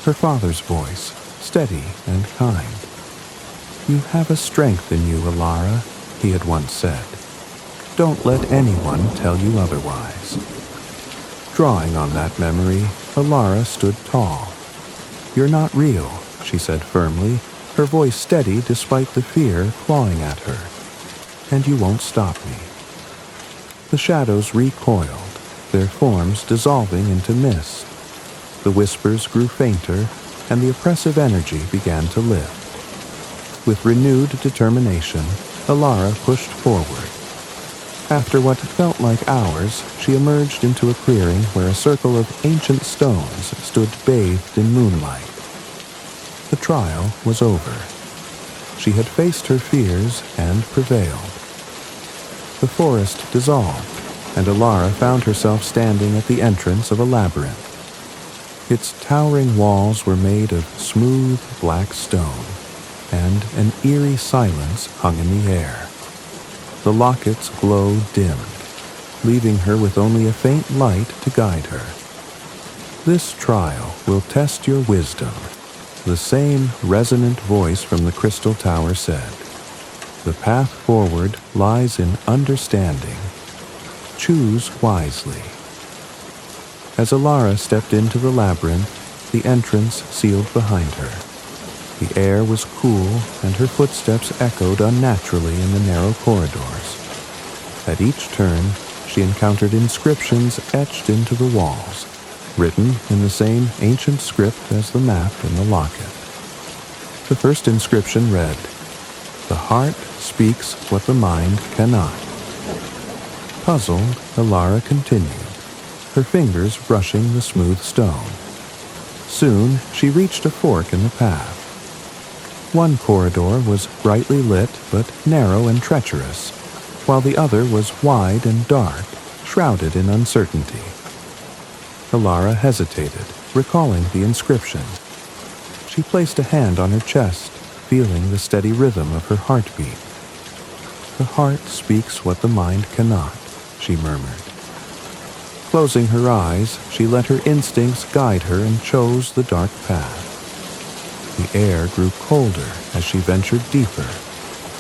Her father's voice, steady and kind. You have a strength in you, Alara, he had once said. Don't let anyone tell you otherwise. Drawing on that memory, Alara stood tall. You're not real, she said firmly, her voice steady despite the fear clawing at her. And you won't stop me. The shadows recoiled, their forms dissolving into mist. The whispers grew fainter, and the oppressive energy began to lift. With renewed determination, Alara pushed forward. After what felt like hours, she emerged into a clearing where a circle of ancient stones stood bathed in moonlight. The trial was over. She had faced her fears and prevailed. The forest dissolved, and Alara found herself standing at the entrance of a labyrinth. Its towering walls were made of smooth black stone, and an eerie silence hung in the air. The locket's glow dimmed, leaving her with only a faint light to guide her. This trial will test your wisdom, the same resonant voice from the crystal tower said. The path forward lies in understanding. choose wisely. As Alara stepped into the labyrinth, the entrance sealed behind her. The air was cool, and her footsteps echoed unnaturally in the narrow corridors. At each turn, she encountered inscriptions etched into the walls, written in the same ancient script as the map in the locket. The first inscription read, "The heart speaks what the mind cannot." Puzzled, Alara continued, her fingers brushing the smooth stone. Soon, she reached a fork in the path. One corridor was brightly lit but narrow and treacherous, while the other was wide and dark, shrouded in uncertainty. Alara hesitated, recalling the inscription. She placed a hand on her chest, feeling the steady rhythm of her heartbeat. "The heart speaks what the mind cannot," she murmured. Closing her eyes, she let her instincts guide her and chose the dark path. The air grew colder as she ventured deeper,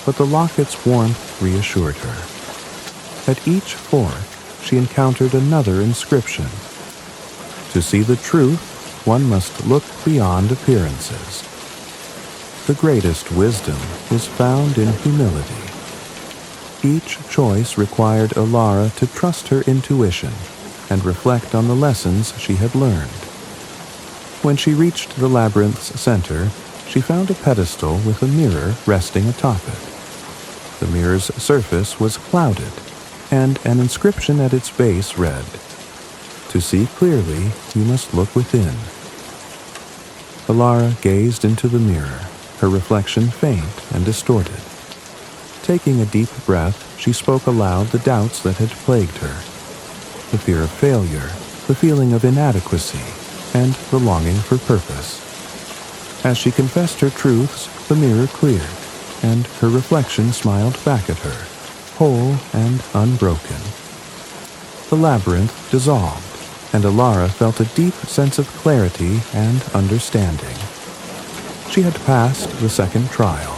but the locket's warmth reassured her. At each fork, she encountered another inscription. "To see the truth, one must look beyond appearances." The greatest wisdom is found in humility. Each choice required Alara to trust her intuition and reflect on the lessons she had learned. When she reached the labyrinth's center, she found a pedestal with a mirror resting atop it. The mirror's surface was clouded, and an inscription at its base read, "To see clearly, you must look within." Alara gazed into the mirror, her reflection faint and distorted. Taking a deep breath, she spoke aloud the doubts that had plagued her. The fear of failure, the feeling of inadequacy, and the longing for purpose. As she confessed her truths, the mirror cleared, and her reflection smiled back at her, whole and unbroken. The labyrinth dissolved, and Alara felt a deep sense of clarity and understanding. She had passed the second trial.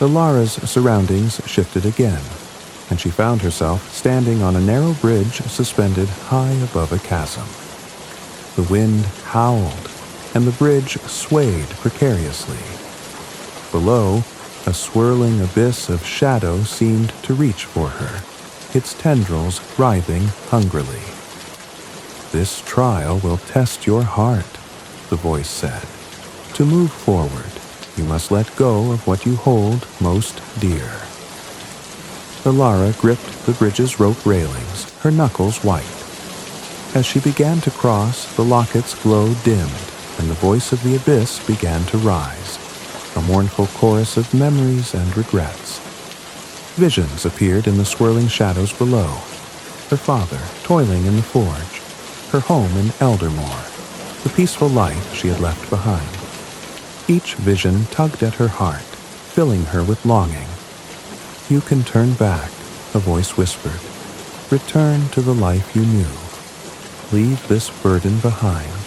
Alara's surroundings shifted again, and she found herself standing on a narrow bridge suspended high above a chasm. The wind howled, and the bridge swayed precariously. Below, a swirling abyss of shadow seemed to reach for her, its tendrils writhing hungrily. "This trial will test your heart," the voice said. "To move forward, you must let go of what you hold most dear." Alara gripped the bridge's rope railings, her knuckles white. As she began to cross, the locket's glow dimmed, and the voice of the abyss began to rise, a mournful chorus of memories and regrets. Visions appeared in the swirling shadows below. Her father, toiling in the forge, her home in Eldermore, the peaceful life she had left behind. Each vision tugged at her heart, filling her with longing. "You can turn back," a voice whispered. "Return to the life you knew. Leave this burden behind."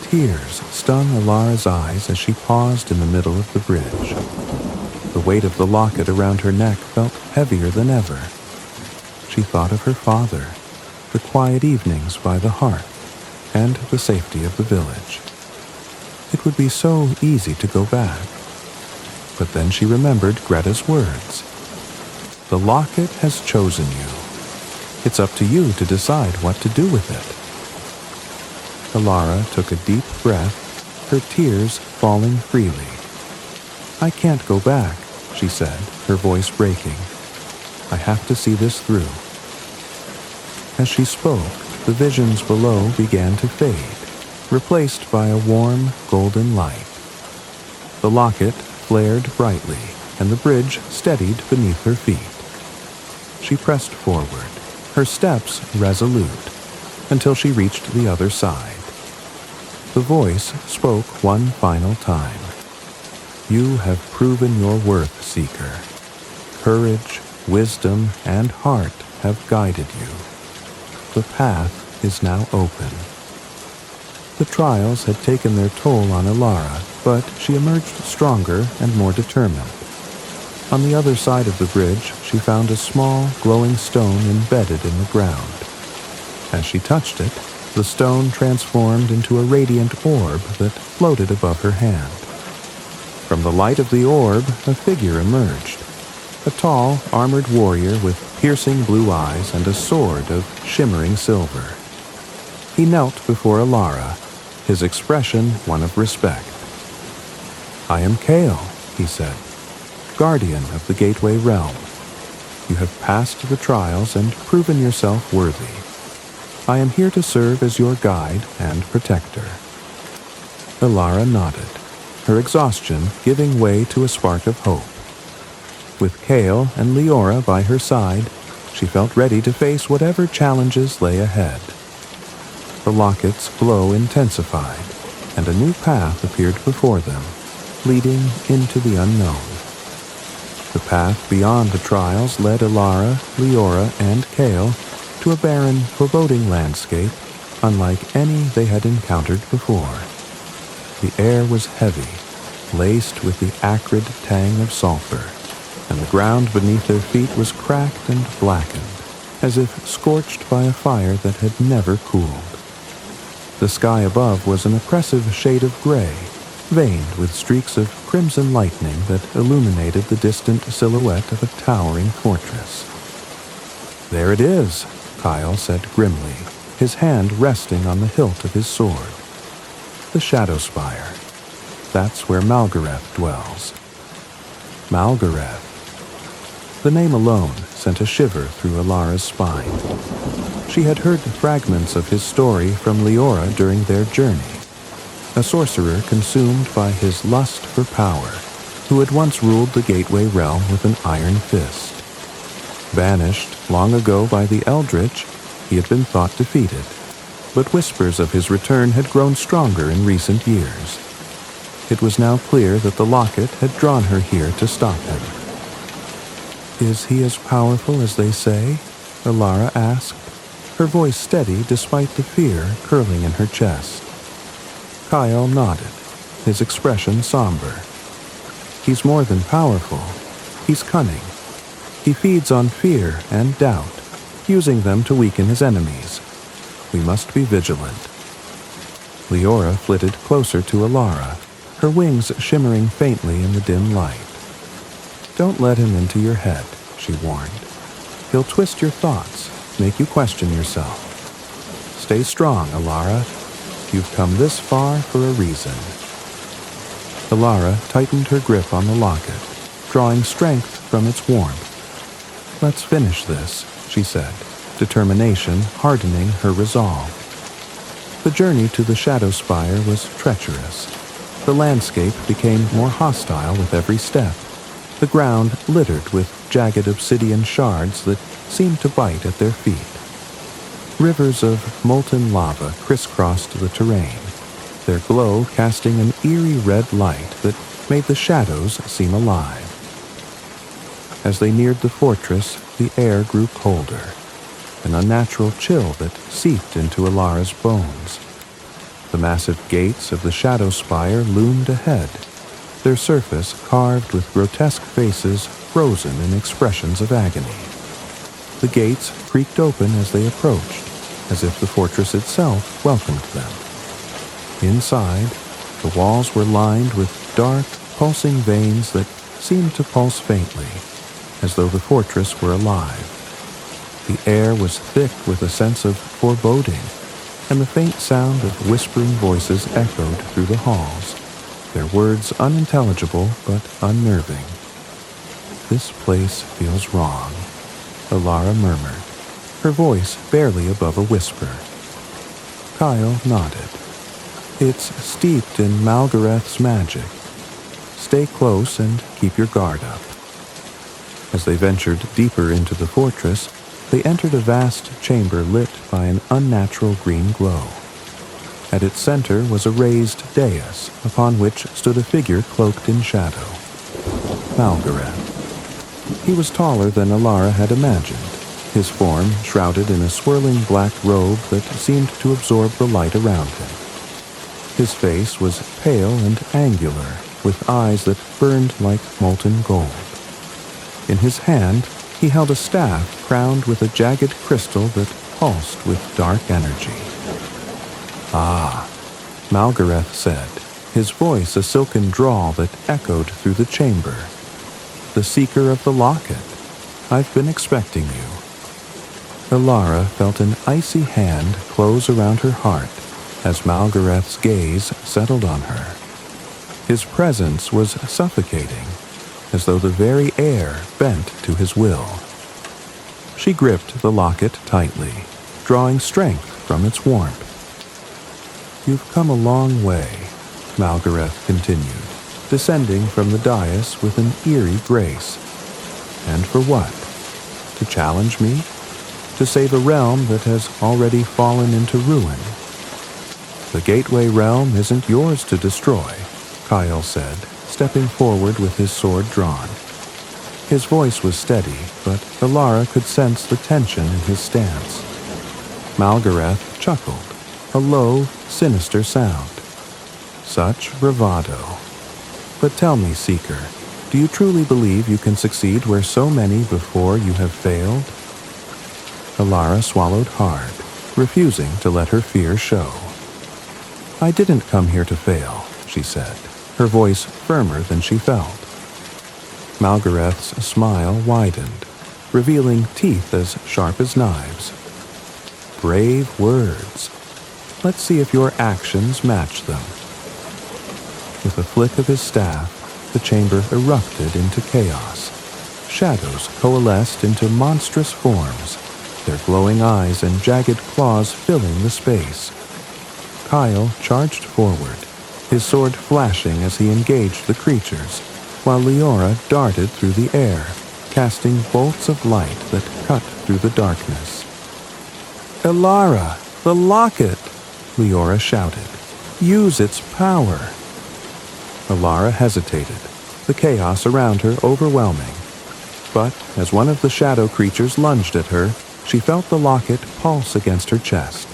Tears stung Alara's eyes as she paused in the middle of the bridge. The weight of the locket around her neck felt heavier than ever. She thought of her father, the quiet evenings by the hearth, and the safety of the village. It would be so easy to go back. But then she remembered Greta's words. "The locket has chosen you. It's up to you to decide what to do with it." Alara took a deep breath, her tears falling freely. "I can't go back," she said, her voice breaking. "I have to see this through." As she spoke, the visions below began to fade, replaced by a warm, golden light. The locket flared brightly, and the bridge steadied beneath her feet. She pressed forward, her steps resolute, until she reached the other side. The voice spoke one final time. "You have proven your worth, Seeker. Courage, wisdom, and heart have guided you. The path is now open." The trials had taken their toll on Alara, but she emerged stronger and more determined. On the other side of the bridge, she found a small, glowing stone embedded in the ground. As she touched it, the stone transformed into a radiant orb that floated above her hand. From the light of the orb, a figure emerged. A tall, armored warrior with piercing blue eyes and a sword of shimmering silver. He knelt before Alara, his expression one of respect. "I am Kale," he said, "guardian of the Gateway Realm. You have passed the trials and proven yourself worthy. I am here to serve as your guide and protector." Alara nodded, her exhaustion giving way to a spark of hope. With Kale and Leora by her side, she felt ready to face whatever challenges lay ahead. The locket's glow intensified, and a new path appeared before them, leading into the unknown. The path beyond the trials led Alara, Leora, and Kale to a barren, foreboding landscape unlike any they had encountered before. The air was heavy, laced with the acrid tang of sulfur, and the ground beneath their feet was cracked and blackened, as if scorched by a fire that had never cooled. The sky above was an oppressive shade of gray, veined with streaks of crimson lightning that illuminated the distant silhouette of a towering fortress. "There it is," Kyle said grimly, his hand resting on the hilt of his sword. "The Shadow Spire. That's where Malgareth dwells." Malgareth. The name alone sent a shiver through Alara's spine. She had heard fragments of his story from Leora during their journey, a sorcerer consumed by his lust for power, who had once ruled the Gateway Realm with an iron fist. Banished long ago by the Eldritch, he had been thought defeated, but whispers of his return had grown stronger in recent years. It was now clear that the locket had drawn her here to stop him. "Is he as powerful as they say?" Alara asked, her voice steady despite the fear curling in her chest. Kyle nodded, his expression somber. "He's more than powerful. He's cunning. He feeds on fear and doubt, using them to weaken his enemies. We must be vigilant." Leora flitted closer to Alara, her wings shimmering faintly in the dim light. "Don't let him into your head," she warned. "He'll twist your thoughts, make you question yourself. Stay strong, Alara. You've come this far for a reason." Alara tightened her grip on the locket, drawing strength from its warmth. "Let's finish this," she said, determination hardening her resolve. The journey to the Shadow Spire was treacherous. The landscape became more hostile with every step, the ground littered with jagged obsidian shards that seemed to bite at their feet. Rivers of molten lava crisscrossed the terrain, their glow casting an eerie red light that made the shadows seem alive. As they neared the fortress, the air grew colder, an unnatural chill that seeped into Alara's bones. The massive gates of the Shadow Spire loomed ahead, their surface carved with grotesque faces frozen in expressions of agony. The gates creaked open as they approached, as if the fortress itself welcomed them. Inside, the walls were lined with dark, pulsing veins that seemed to pulse faintly, as though the fortress were alive. The air was thick with a sense of foreboding, and the faint sound of whispering voices echoed through the halls, their words unintelligible but unnerving. "This place feels wrong," Alara murmured, her voice barely above a whisper. Kyle nodded. "It's steeped in Malgareth's magic. Stay close and keep your guard up." As they ventured deeper into the fortress, they entered a vast chamber lit by an unnatural green glow. At its center was a raised dais, upon which stood a figure cloaked in shadow. Malgareth. He was taller than Alara had imagined, his form shrouded in a swirling black robe that seemed to absorb the light around him. His face was pale and angular, with eyes that burned like molten gold. In his hand, he held a staff crowned with a jagged crystal that pulsed with dark energy. "Ah," Malgareth said, his voice a silken drawl that echoed through the chamber. "The seeker of the locket. I've been expecting you." Elara felt an icy hand close around her heart as Malgareth's gaze settled on her. His presence was suffocating, as though the very air bent to his will. She gripped the locket tightly, drawing strength from its warmth. "You've come a long way," Malgareth continued, descending from the dais with an eerie grace. "And for what? To challenge me? To save a realm that has already fallen into ruin?" "The Gateway realm isn't yours to destroy," Kyle said, stepping forward with his sword drawn. His voice was steady, but Elara could sense the tension in his stance. Malgareth chuckled, a low, sinister sound. "Such bravado. But tell me, Seeker, do you truly believe you can succeed where so many before you have failed?" Elara swallowed hard, refusing to let her fear show. "I didn't come here to fail," she said, her voice firmer than she felt. Malgareth's smile widened, revealing teeth as sharp as knives. "Brave words. Let's see if your actions match them." With a flick of his staff, the chamber erupted into chaos. Shadows coalesced into monstrous forms, their glowing eyes and jagged claws filling the space. Kyle charged forward, his sword flashing as he engaged the creatures, while Leora darted through the air, casting bolts of light that cut through the darkness. "Elara, the locket!" Leora shouted. "Use its power!" Elara hesitated, the chaos around her overwhelming. But as one of the shadow creatures lunged at her, she felt the locket pulse against her chest,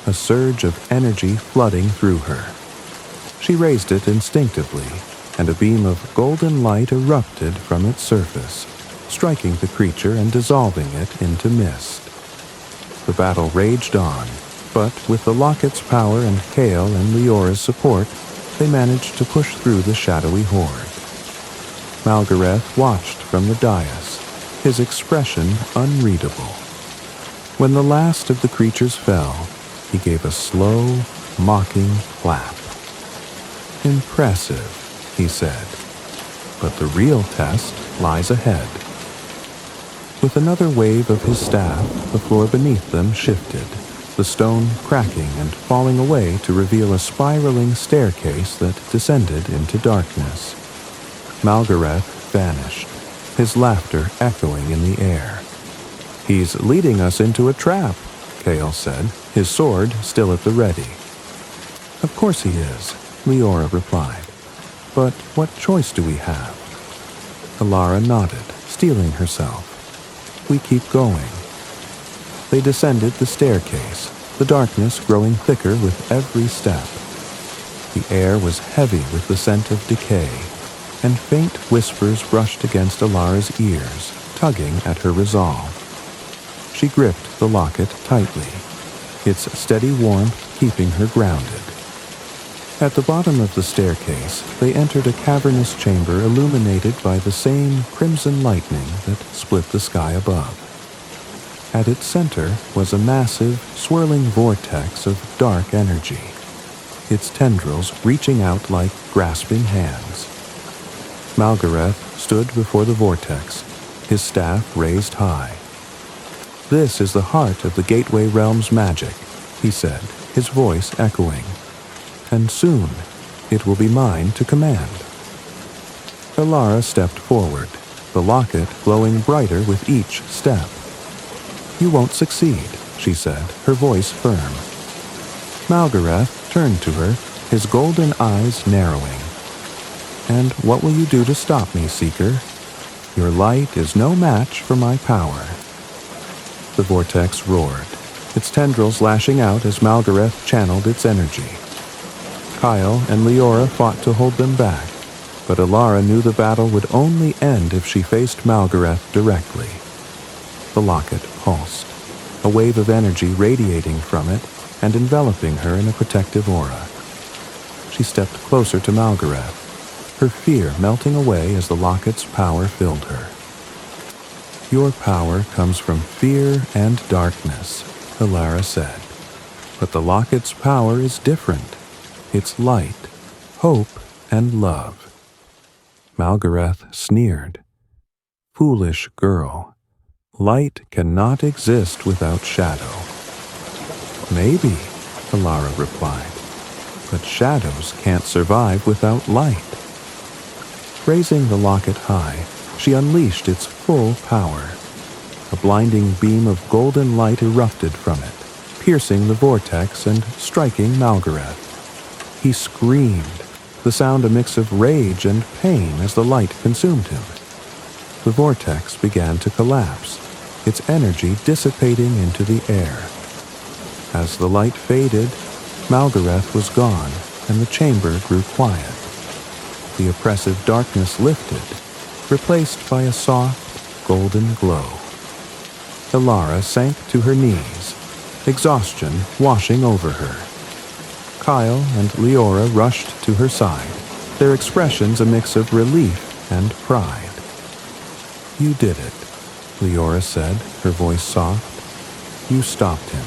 a surge of energy flooding through her. She raised it instinctively, and a beam of golden light erupted from its surface, striking the creature and dissolving it into mist. The battle raged on, but with the locket's power and Kale and Leora's support, they managed to push through the shadowy horde. Malgareth watched from the dais, his expression unreadable. When the last of the creatures fell, he gave a slow, mocking clap. "Impressive," he said, "but the real test lies ahead." With another wave of his staff, the floor beneath them shifted, the stone cracking and falling away to reveal a spiraling staircase that descended into darkness. Malgareth vanished, his laughter echoing in the air. "He's leading us into a trap," Kale said, his sword still at the ready. "Of course he is," Leora replied. "But what choice do we have?" Elara nodded, steeling herself. "We keep going." They descended the staircase, the darkness growing thicker with every step. The air was heavy with the scent of decay, and faint whispers brushed against Alara's ears, tugging at her resolve. She gripped the locket tightly, its steady warmth keeping her grounded. At the bottom of the staircase, they entered a cavernous chamber illuminated by the same crimson lightning that split the sky above. At its center was a massive, swirling vortex of dark energy, its tendrils reaching out like grasping hands. Malgareth stood before the vortex, his staff raised high. "This is the heart of the Gateway Realm's magic," he said, his voice echoing. "And soon, it will be mine to command." Elara stepped forward, the locket glowing brighter with each step. "You won't succeed," she said, her voice firm. Malgareth turned to her, his golden eyes narrowing. "And what will you do to stop me, Seeker? Your light is no match for my power." The vortex roared, its tendrils lashing out as Malgareth channeled its energy. Kyle and Leora fought to hold them back, but Alara knew the battle would only end if she faced Malgareth directly. The locket pulsed, a wave of energy radiating from it and enveloping her in a protective aura. She stepped closer to Malgareth, her fear melting away as the locket's power filled her. "Your power comes from fear and darkness," Alara said. "But the locket's power is different. It's light, hope, and love." Malgareth sneered. "Foolish girl. Light cannot exist without shadow." "Maybe," Alara replied, "but shadows can't survive without light." Raising the locket high, she unleashed its full power. A blinding beam of golden light erupted from it, piercing the vortex and striking Malgareth. He screamed, the sound a mix of rage and pain as the light consumed him. The vortex began to collapse, its energy dissipating into the air. As the light faded, Malgareth was gone, and the chamber grew quiet. The oppressive darkness lifted, replaced by a soft, golden glow. Alara sank to her knees, exhaustion washing over her. Kyle and Leora rushed to her side, their expressions a mix of relief and pride. "You did it," Leora said, her voice soft. "You stopped him."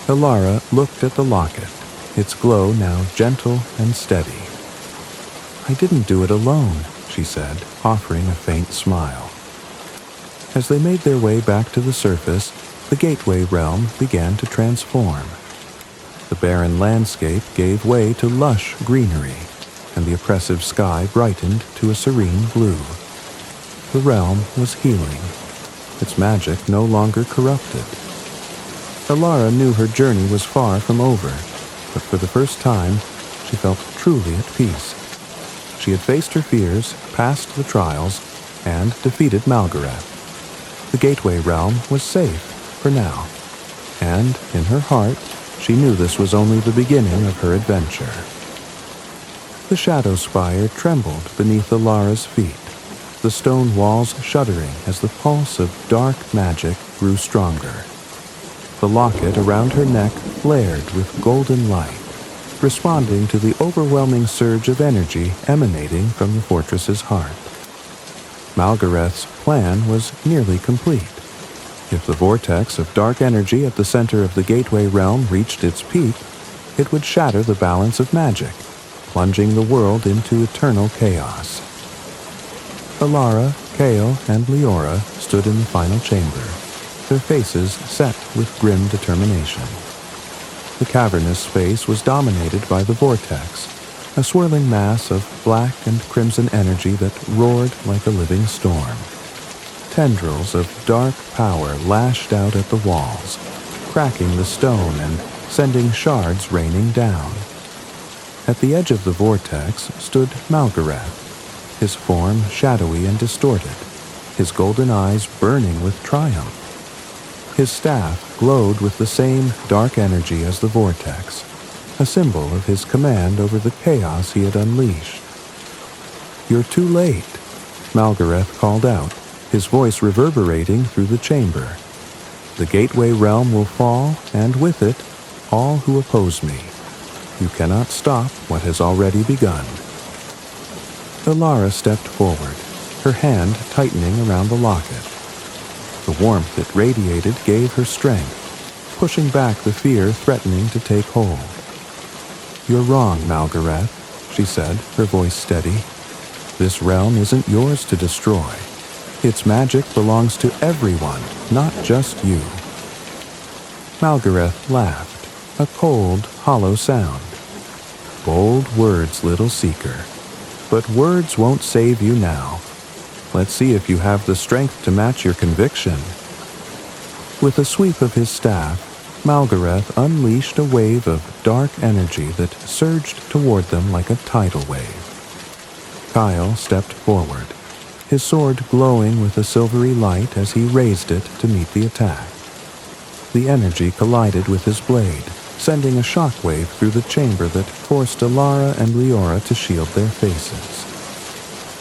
Alara looked at the locket, its glow now gentle and steady. "I didn't do it alone," she said, offering a faint smile. As they made their way back to the surface, the gateway realm began to transform. The barren landscape gave way to lush greenery, and the oppressive sky brightened to a serene blue. The realm was healing, its magic no longer corrupted. Alara knew her journey was far from over, but for the first time, she felt truly at peace. She had faced her fears, passed the trials, and defeated Malgareth. The gateway realm was safe, for now, and in her heart, she knew this was only the beginning of her adventure. The shadow spire trembled beneath Alara's feet, the stone walls shuddering as the pulse of dark magic grew stronger. The locket around her neck flared with golden light, responding to the overwhelming surge of energy emanating from the fortress's heart. Malgareth's plan was nearly complete. If the vortex of dark energy at the center of the gateway realm reached its peak, it would shatter the balance of magic, plunging the world into eternal chaos. Alara, Kale, and Leora stood in the final chamber, their faces set with grim determination. The cavernous space was dominated by the vortex, a swirling mass of black and crimson energy that roared like a living storm. Tendrils of dark power lashed out at the walls, cracking the stone and sending shards raining down. At the edge of the vortex stood Malgareth, his form shadowy and distorted, his golden eyes burning with triumph. His staff glowed with the same dark energy as the vortex, a symbol of his command over the chaos he had unleashed. "You're too late," Malgareth called out, his voice reverberating through the chamber. "The gateway realm will fall, and with it, all who oppose me. You cannot stop what has already begun." Alara stepped forward, her hand tightening around the locket. The warmth it radiated gave her strength, pushing back the fear threatening to take hold. "You're wrong, Malgareth," she said, her voice steady. "This realm isn't yours to destroy. Its magic belongs to everyone, not just you." Malgareth laughed, a cold, hollow sound. "Bold words, little seeker. But words won't save you now. Let's see if you have the strength to match your conviction." With a sweep of his staff, Malgareth unleashed a wave of dark energy that surged toward them like a tidal wave. Kyle stepped forward, his sword glowing with a silvery light as he raised it to meet the attack. The energy collided with his blade, sending a shockwave through the chamber that forced Alara and Leora to shield their faces.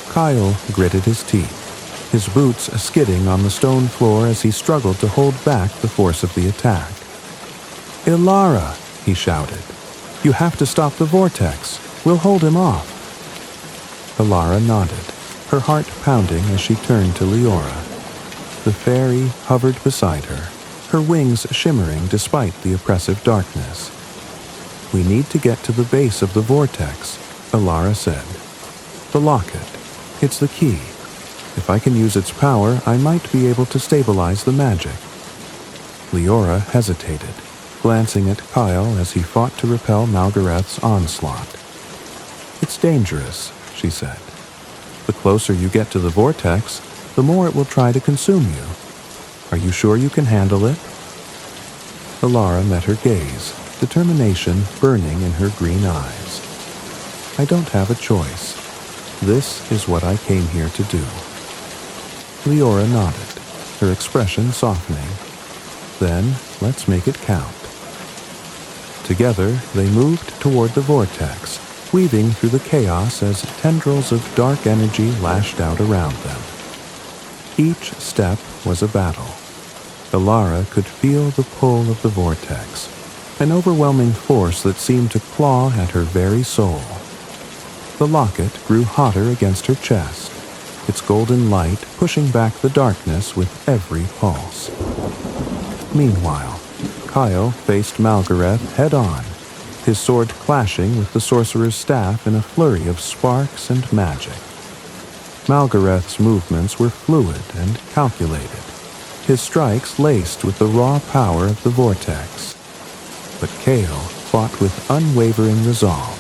Kyle gritted his teeth, his boots skidding on the stone floor as he struggled to hold back the force of the attack. "Ilara!" he shouted. "You have to stop the vortex. We'll hold him off." Alara nodded, her heart pounding as she turned to Leora. The fairy hovered beside her wings shimmering despite the oppressive darkness. "We need to get to the base of the vortex," Alara said. "The locket. It's the key. If I can use its power, I might be able to stabilize the magic." Leora hesitated, glancing at Kyle as he fought to repel Malgareth's onslaught. "It's dangerous," she said. "The closer you get to the vortex, the more it will try to consume you. Are you sure you can handle it?" Alara met her gaze, determination burning in her green eyes. "I don't have a choice. This is what I came here to do." Leora nodded, her expression softening. "Then, let's make it count." Together, they moved toward the vortex, weaving through the chaos as tendrils of dark energy lashed out around them. Each step was a battle. Alara could feel the pull of the vortex, an overwhelming force that seemed to claw at her very soul. The locket grew hotter against her chest, its golden light pushing back the darkness with every pulse. Meanwhile, Kyle faced Malgareth head-on, his sword clashing with the sorcerer's staff in a flurry of sparks and magic. Malgareth's movements were fluid and calculated, his strikes laced with the raw power of the vortex. But Kale fought with unwavering resolve,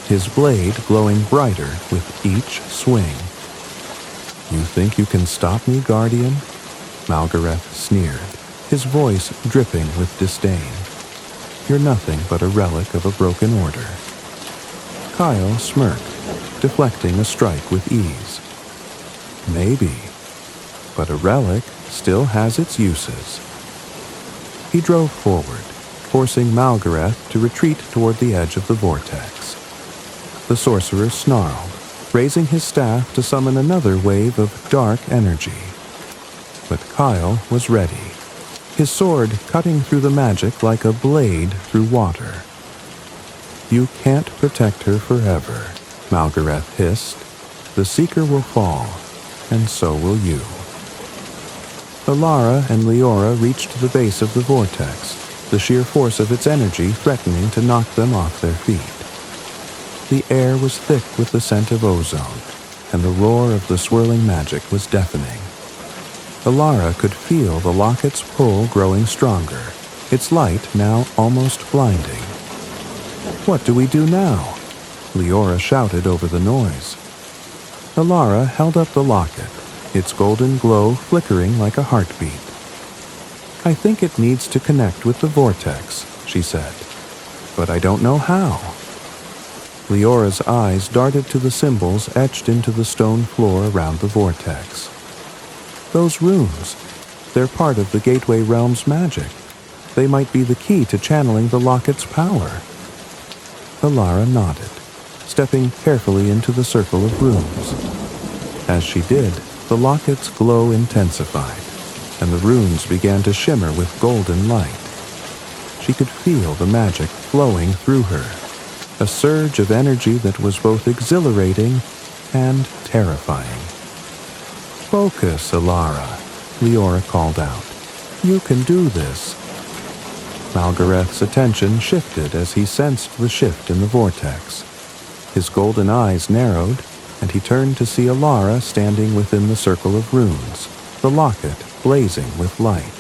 his blade glowing brighter with each swing. "You think you can stop me, Guardian?" Malgareth sneered, his voice dripping with disdain. "You're nothing but a relic of a broken order." Kyle smirked, deflecting a strike with ease. "Maybe, but a relic still has its uses." He drove forward, forcing Malgareth to retreat toward the edge of the vortex. The sorcerer snarled, raising his staff to summon another wave of dark energy. But Kyle was ready, his sword cutting through the magic like a blade through water. "You can't protect her forever," Malgareth hissed. "The Seeker will fall, and so will you." Alara and Leora reached the base of the vortex, the sheer force of its energy threatening to knock them off their feet. The air was thick with the scent of ozone, and the roar of the swirling magic was deafening. Alara could feel the locket's pull growing stronger, its light now almost blinding. "What do we do now?" Leora shouted over the noise. Alara held up the locket, its golden glow flickering like a heartbeat. "I think it needs to connect with the vortex," she said, "but I don't know how." Leora's eyes darted to the symbols etched into the stone floor around the vortex. "Those runes, they're part of the Gateway Realm's magic. They might be the key to channeling the locket's power." Alara nodded, stepping carefully into the circle of runes. As she did, the locket's glow intensified, and the runes began to shimmer with golden light. She could feel the magic flowing through her, a surge of energy that was both exhilarating and terrifying. "Focus, Alara," Leora called out. "You can do this." Malgareth's attention shifted as he sensed the shift in the vortex. His golden eyes narrowed, and he turned to see Alara standing within the circle of runes, the locket blazing with light.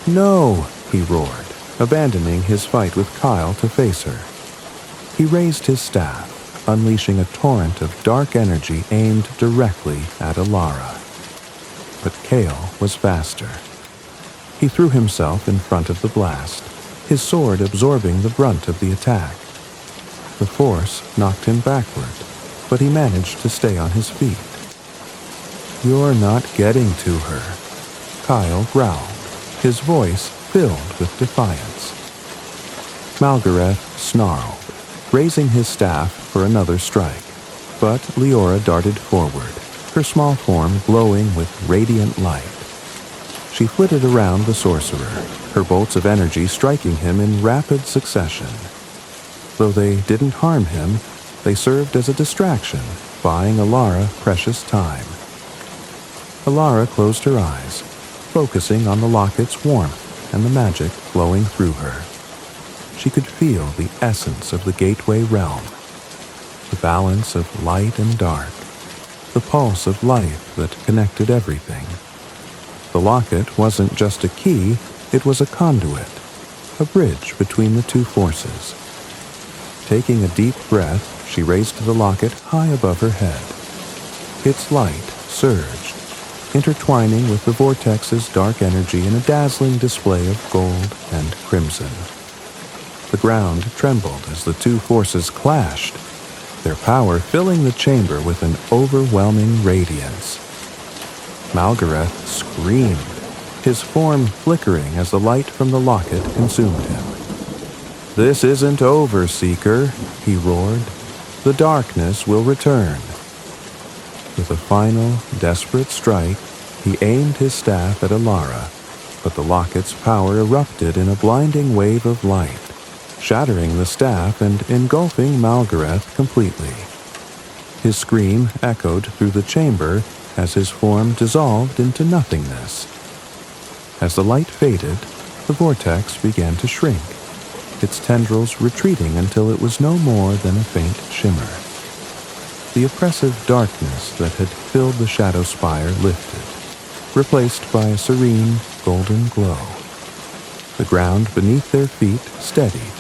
"No!" he roared, abandoning his fight with Kyle to face her. He raised his staff, unleashing a torrent of dark energy aimed directly at Alara. But Kale was faster. He threw himself in front of the blast, his sword absorbing the brunt of the attack. The force knocked him backward, but he managed to stay on his feet. "You're not getting to her," Kyle growled, his voice filled with defiance. Malgareth snarled, raising his staff for another strike, but Leora darted forward, her small form glowing with radiant light. She flitted around the sorcerer, her bolts of energy striking him in rapid succession. Though they didn't harm him, they served as a distraction, buying Alara precious time. Alara closed her eyes, focusing on the locket's warmth and the magic flowing through her. She could feel the essence of the gateway realm, the balance of light and dark, the pulse of life that connected everything. The locket wasn't just a key, it was a conduit, a bridge between the two forces. Taking a deep breath, she raised the locket high above her head. Its light surged, intertwining with the vortex's dark energy in a dazzling display of gold and crimson. The ground trembled as the two forces clashed, their power filling the chamber with an overwhelming radiance. Malgareth screamed, his form flickering as the light from the locket consumed him. "This isn't over, Seeker," he roared. "The darkness will return." With a final, desperate strike, he aimed his staff at Alara, but the locket's power erupted in a blinding wave of light, shattering the staff and engulfing Malgareth completely. His scream echoed through the chamber as his form dissolved into nothingness. As the light faded, the vortex began to shrink, its tendrils retreating until it was no more than a faint shimmer. The oppressive darkness that had filled the shadow spire lifted, replaced by a serene, golden glow. The ground beneath their feet steadied,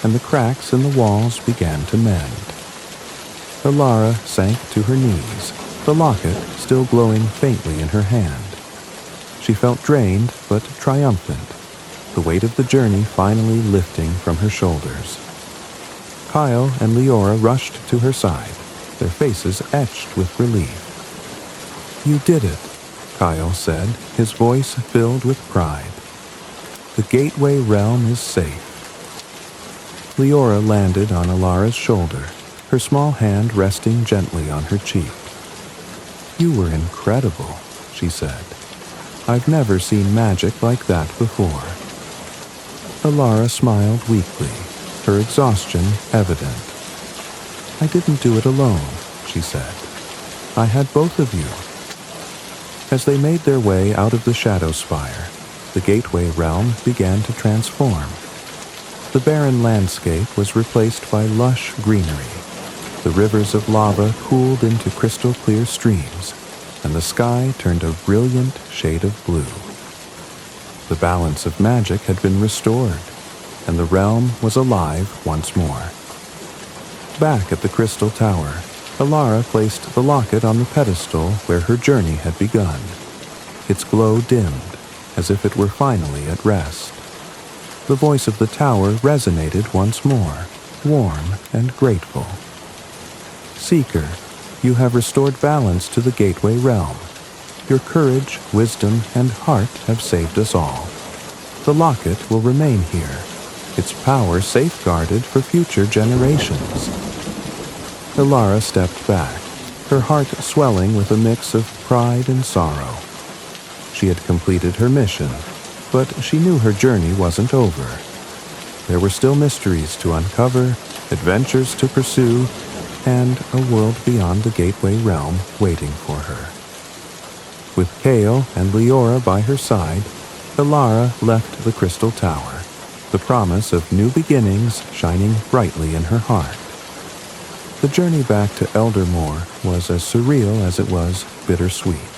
and the cracks in the walls began to mend. Alara sank to her knees, the locket still glowing faintly in her hand. She felt drained but triumphant, the weight of the journey finally lifting from her shoulders. Kyle and Leora rushed to her side, their faces etched with relief. "You did it," Kyle said, his voice filled with pride. "The gateway realm is safe." Leora landed on Alara's shoulder, her small hand resting gently on her cheek. "You were incredible," she said. "I've never seen magic like that before." Alara smiled weakly, her exhaustion evident. "I didn't do it alone," she said. "I had both of you." As they made their way out of the Shadow Spire, the gateway realm began to transform. The barren landscape was replaced by lush greenery. The rivers of lava cooled into crystal-clear streams, and the sky turned a brilliant shade of blue. The balance of magic had been restored, and the realm was alive once more. Back at the Crystal Tower, Alara placed the locket on the pedestal where her journey had begun. Its glow dimmed, as if it were finally at rest. The voice of the tower resonated once more, warm and grateful. "Seeker, you have restored balance to the gateway realm. Your courage, wisdom, and heart have saved us all. The locket will remain here, its power safeguarded for future generations." Alara stepped back, her heart swelling with a mix of pride and sorrow. She had completed her mission, but she knew her journey wasn't over. There were still mysteries to uncover, adventures to pursue, and a world beyond the gateway realm waiting for her. With Kale and Leora by her side, Alara left the Crystal Tower, the promise of new beginnings shining brightly in her heart. The journey back to Eldermoor was as surreal as it was bittersweet.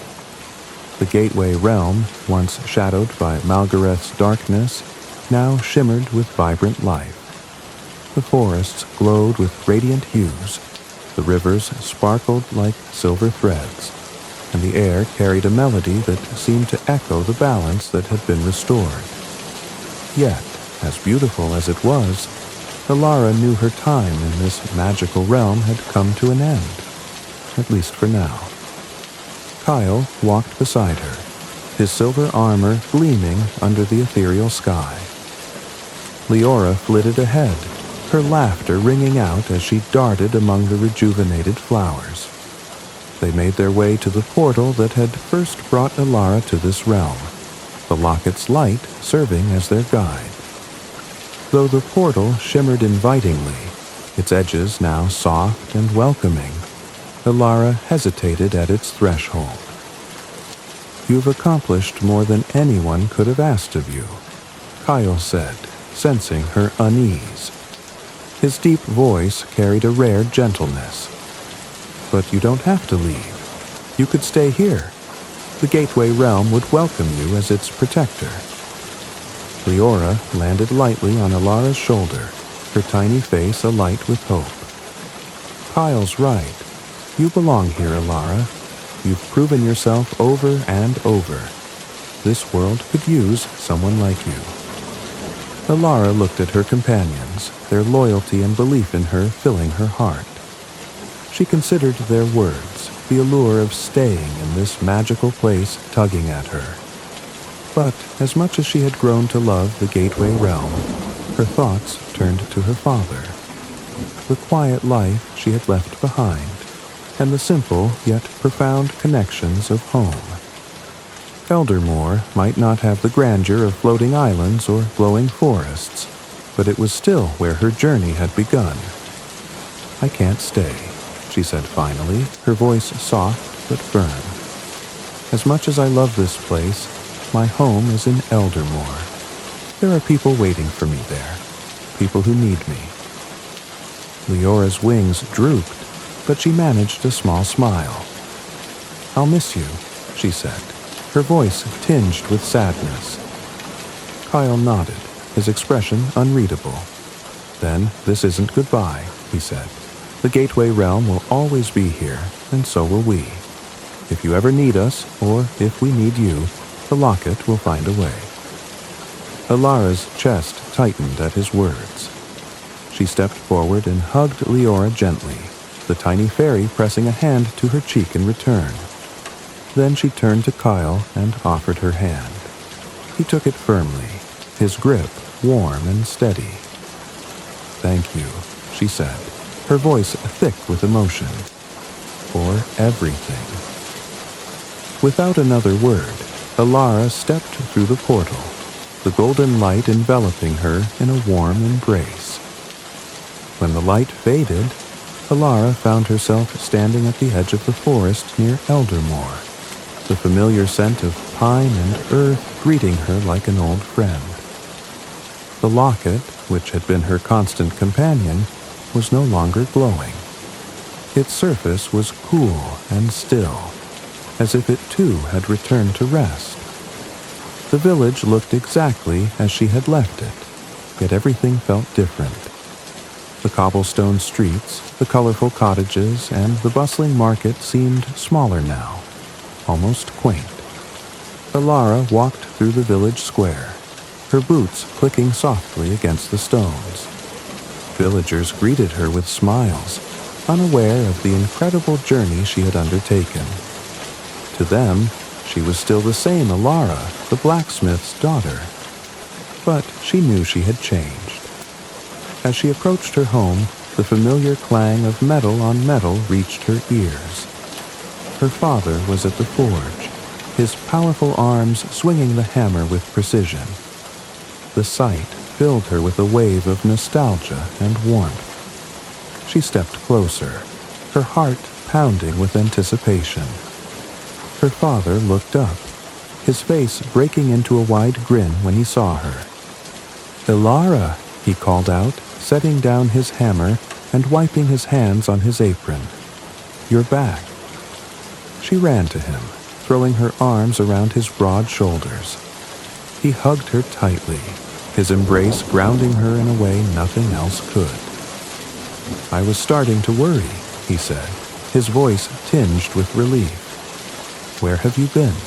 The gateway realm, once shadowed by Malgareth's darkness, now shimmered with vibrant life. The forests glowed with radiant hues, the rivers sparkled like silver threads, and the air carried a melody that seemed to echo the balance that had been restored. Yet, as beautiful as it was, Alara knew her time in this magical realm had come to an end, at least for now. Kyle walked beside her, his silver armor gleaming under the ethereal sky. Leora flitted ahead, her laughter ringing out as she darted among the rejuvenated flowers. They made their way to the portal that had first brought Elara to this realm, the locket's light serving as their guide. Though the portal shimmered invitingly, its edges now soft and welcoming, Elara hesitated at its threshold. "You've accomplished more than anyone could have asked of you," Kyle said, sensing her unease. His deep voice carried a rare gentleness. "But you don't have to leave. You could stay here. The Gateway Realm would welcome you as its protector." Leora landed lightly on Elara's shoulder, her tiny face alight with hope. "Kyle's right. You belong here, Elara. You've proven yourself over and over. This world could use someone like you." Elara looked at her companions, their loyalty and belief in her filling her heart. She considered their words, the allure of staying in this magical place tugging at her. But as much as she had grown to love the Gateway Realm, her thoughts turned to her father, the quiet life she had left behind, and the simple yet profound connections of home. Eldermoor might not have the grandeur of floating islands or glowing forests, but it was still where her journey had begun. "I can't stay," she said finally, her voice soft but firm. "As much as I love this place, my home is in Eldermoor. There are people waiting for me there, people who need me." Leora's wings drooped, but she managed a small smile. "I'll miss you," she said, her voice tinged with sadness. Kyle nodded, his expression unreadable. "Then this isn't goodbye," he said. "The Gateway Realm will always be here, and so will we. If you ever need us, or if we need you, the locket will find a way." Elara's chest tightened at his words. She stepped forward and hugged Leora gently, the tiny fairy pressing a hand to her cheek in return. Then she turned to Kyle and offered her hand. He took it firmly, his grip warm and steady. "Thank you," she said, her voice thick with emotion. "For everything." Without another word, Elara stepped through the portal, the golden light enveloping her in a warm embrace. When the light faded, Elara found herself standing at the edge of the forest near Eldermoor, the familiar scent of pine and earth greeting her like an old friend. The locket, which had been her constant companion, was no longer glowing. Its surface was cool and still, as if it too had returned to rest. The village looked exactly as she had left it, yet everything felt different. The cobblestone streets, the colorful cottages, and the bustling market seemed smaller now, almost quaint. Elara walked through the village square, her boots clicking softly against the stones. Villagers greeted her with smiles, unaware of the incredible journey she had undertaken. To them, she was still the same Elara, the blacksmith's daughter. But she knew she had changed. As she approached her home, the familiar clang of metal on metal reached her ears. Her father was at the forge, his powerful arms swinging the hammer with precision. The sight filled her with a wave of nostalgia and warmth. She stepped closer, her heart pounding with anticipation. Her father looked up, his face breaking into a wide grin when he saw her. "Elara," he called out, setting down his hammer and wiping his hands on his apron. "You're back." She ran to him, throwing her arms around his broad shoulders. He hugged her tightly, his embrace grounding her in a way nothing else could. "I was starting to worry," he said, his voice tinged with relief. "Where have you been?"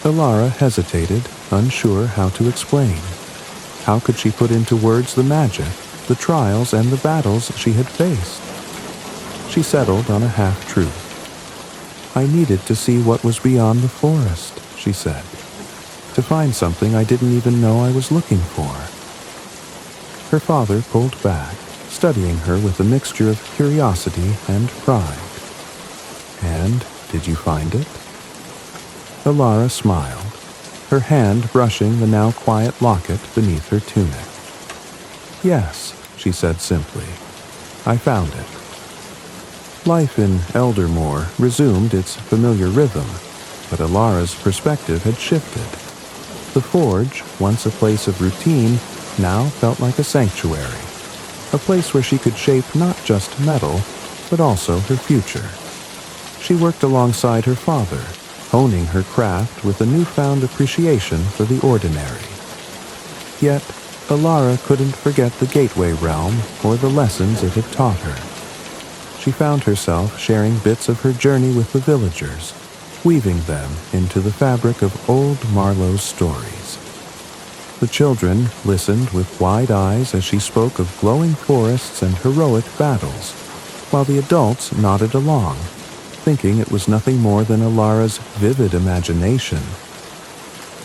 Elara hesitated, unsure how to explain. How could she put into words the magic, the trials, and the battles she had faced? She settled on a half-truth. "I needed to see what was beyond the forest," she said. "To find something I didn't even know I was looking for. Her father pulled back, studying her with a mixture of curiosity and pride. "And did you find it?" Alara smiled, her hand brushing the now quiet locket beneath her tunic. "Yes," she said simply, "I found it." Life in Eldermoor resumed its familiar rhythm, but Alara's perspective had shifted. The forge, once a place of routine, now felt like a sanctuary, a place where she could shape not just metal, but also her future. She worked alongside her father, honing her craft with a newfound appreciation for the ordinary. Yet, Alara couldn't forget the Gateway Realm or the lessons it had taught her. She found herself sharing bits of her journey with the villagers, weaving them into the fabric of old Marlowe's stories. The children listened with wide eyes as she spoke of glowing forests and heroic battles, while the adults nodded along, thinking it was nothing more than Alara's vivid imagination.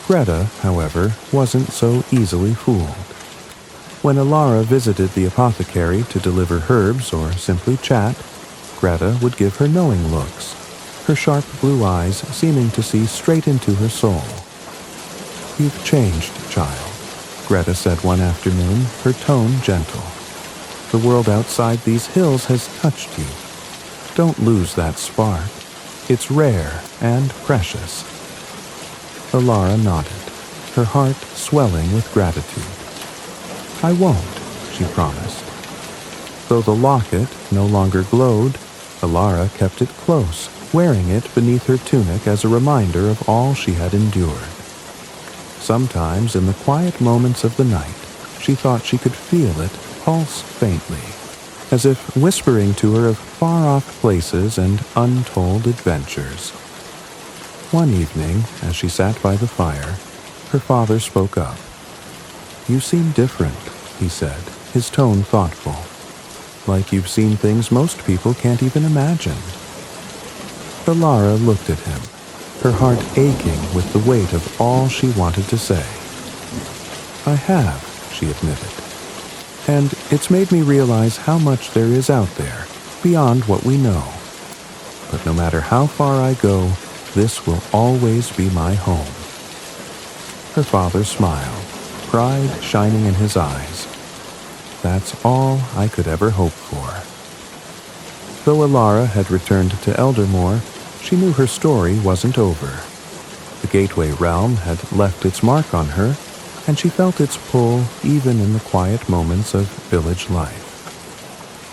Greta, however, wasn't so easily fooled. When Alara visited the apothecary to deliver herbs or simply chat, Greta would give her knowing looks, her sharp blue eyes seeming to see straight into her soul. "You've changed, child," Greta said one afternoon, her tone gentle. "The world outside these hills has touched you. Don't lose that spark. It's rare and precious." Alara nodded, her heart swelling with gratitude. "I won't," she promised. Though the locket no longer glowed, Alara kept it close, wearing it beneath her tunic as a reminder of all she had endured. Sometimes, in the quiet moments of the night, she thought she could feel it pulse faintly, as if whispering to her of far-off places and untold adventures. One evening, as she sat by the fire, her father spoke up. "You seem different," he said, his tone thoughtful. "Like you've seen things most people can't even imagine." Alara looked at him, her heart aching with the weight of all she wanted to say. "I have," she admitted. "And it's made me realize how much there is out there, beyond what we know. But no matter how far I go, this will always be my home." Her father smiled, pride shining in his eyes. "That's all I could ever hope for." Though Alara had returned to Eldermoor, she knew her story wasn't over. The Gateway Realm had left its mark on her, and she felt its pull even in the quiet moments of village life.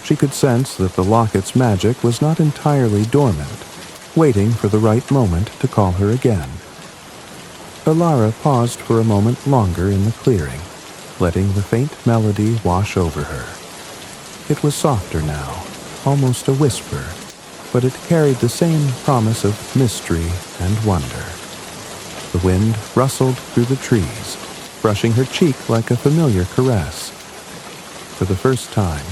She could sense that the locket's magic was not entirely dormant, waiting for the right moment to call her again. Alara paused for a moment longer in the clearing, letting the faint melody wash over her. It was softer now, almost a whisper, but it carried the same promise of mystery and wonder. The wind rustled through the trees, brushing her cheek like a familiar caress. For the first time,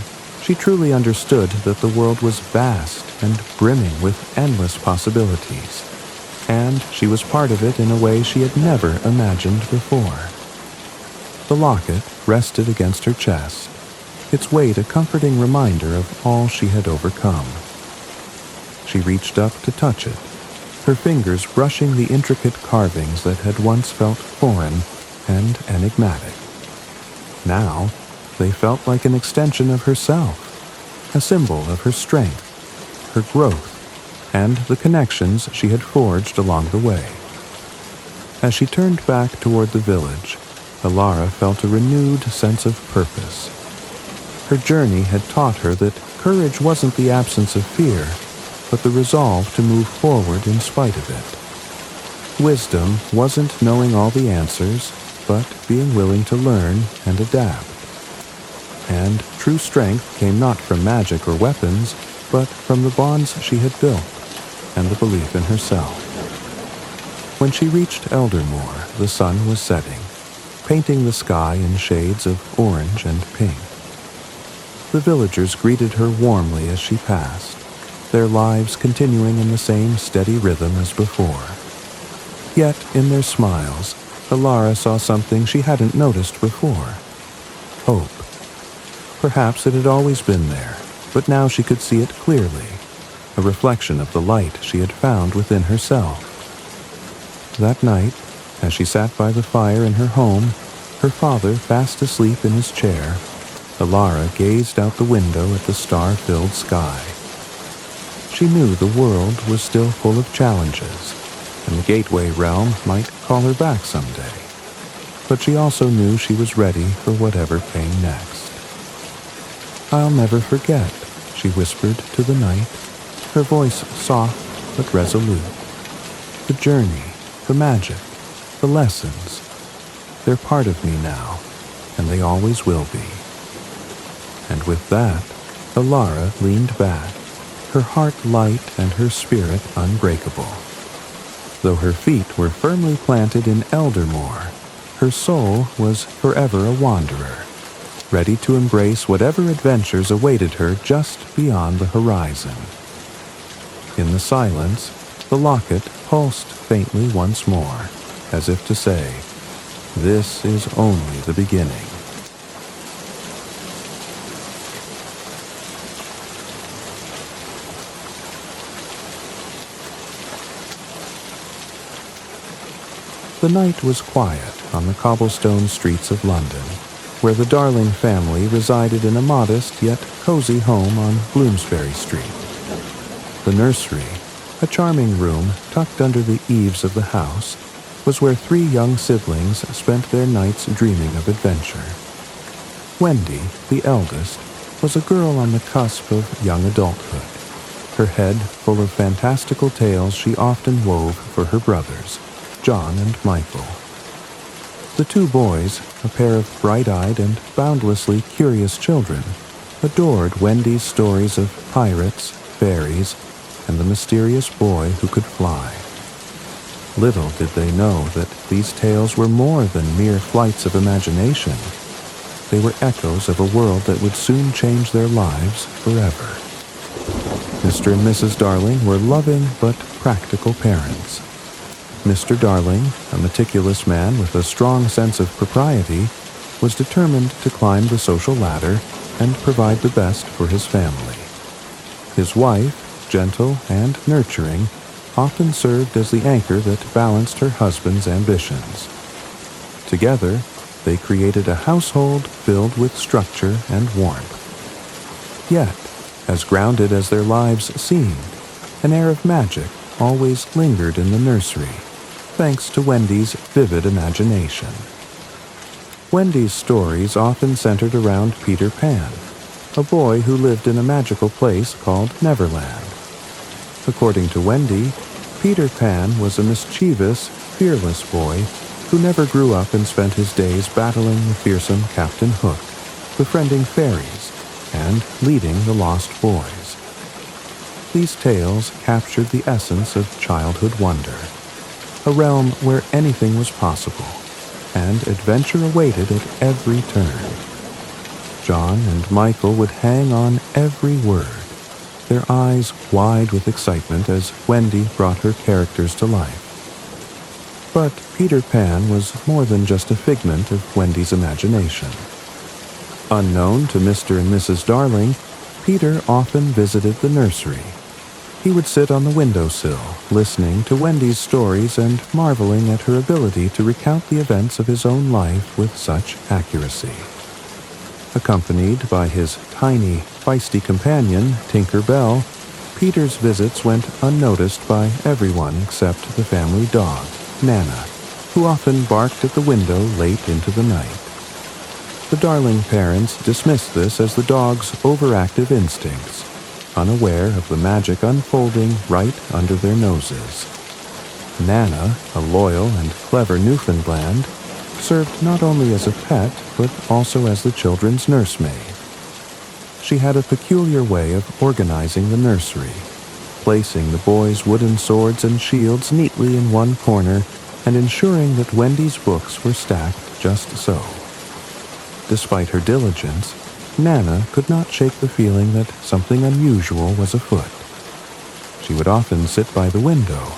she truly understood that the world was vast and brimming with endless possibilities, and she was part of it in a way she had never imagined before. The locket rested against her chest, its weight a comforting reminder of all she had overcome. She reached up to touch it, her fingers brushing the intricate carvings that had once felt foreign and enigmatic. Now, they felt like an extension of herself, a symbol of her strength, her growth, and the connections she had forged along the way. As she turned back toward the village, Alara felt a renewed sense of purpose. Her journey had taught her that courage wasn't the absence of fear, but the resolve to move forward in spite of it. Wisdom wasn't knowing all the answers, but being willing to learn and adapt. And true strength came not from magic or weapons, but from the bonds she had built and the belief in herself. When she reached Eldermoor, the sun was setting, painting the sky in shades of orange and pink. The villagers greeted her warmly as she passed, their lives continuing in the same steady rhythm as before. Yet, in their smiles, Alara saw something she hadn't noticed before: hope, Perhaps it had always been there, but now she could see it clearly, a reflection of the light she had found within herself. That night, as she sat by the fire in her home, her father fast asleep in his chair, Alara gazed out the window at the star-filled sky. She knew the world was still full of challenges, and the Gateway realm might call her back someday. But she also knew she was ready for whatever came next. "I'll never forget," she whispered to the night, her voice soft but resolute. "The journey, the magic, the lessons, they're part of me now, and they always will be." And with that, Alara leaned back, her heart light and her spirit unbreakable. Though her feet were firmly planted in Eldermoor, her soul was forever a wanderer, ready to embrace whatever adventures awaited her just beyond the horizon. In the silence, the locket pulsed faintly once more, as if to say, "This is only the beginning." The night was quiet on the cobblestone streets of London, where the Darling family resided in a modest yet cozy home on Bloomsbury Street. The nursery, a charming room tucked under the eaves of the house, was where 3 young siblings spent their nights dreaming of adventure. Wendy, the eldest, was a girl on the cusp of young adulthood, her head full of fantastical tales she often wove for her brothers, John and Michael. The 2 boys, a pair of bright-eyed and boundlessly curious children, adored Wendy's stories of pirates, fairies, and the mysterious boy who could fly. Little did they know that these tales were more than mere flights of imagination. They were echoes of a world that would soon change their lives forever. Mr. and Mrs. Darling were loving but practical parents. Mr. Darling, a meticulous man with a strong sense of propriety, was determined to climb the social ladder and provide the best for his family. His wife, gentle and nurturing, often served as the anchor that balanced her husband's ambitions. Together, they created a household filled with structure and warmth. Yet, as grounded as their lives seemed, an air of magic always lingered in the nursery, thanks to Wendy's vivid imagination. Wendy's stories often centered around Peter Pan, a boy who lived in a magical place called Neverland. According to Wendy, Peter Pan was a mischievous, fearless boy who never grew up and spent his days battling the fearsome Captain Hook, befriending fairies, and leading the lost boys. These tales captured the essence of childhood wonder, a realm where anything was possible, and adventure awaited at every turn. John and Michael would hang on every word, their eyes wide with excitement as Wendy brought her characters to life. But Peter Pan was more than just a figment of Wendy's imagination. Unknown to Mr. and Mrs. Darling, Peter often visited the nursery. He would sit on the windowsill, listening to Wendy's stories and marveling at her ability to recount the events of his own life with such accuracy. Accompanied by his tiny, feisty companion, Tinker Bell, Peter's visits went unnoticed by everyone except the family dog, Nana, who often barked at the window late into the night. The Darling parents dismissed this as the dog's overactive instincts, unaware of the magic unfolding right under their noses. Nana, a loyal and clever Newfoundland, served not only as a pet, but also as the children's nursemaid. She had a peculiar way of organizing the nursery, placing the boys' wooden swords and shields neatly in one corner and ensuring that Wendy's books were stacked just so. Despite her diligence, Nana could not shake the feeling that something unusual was afoot. She would often sit by the window,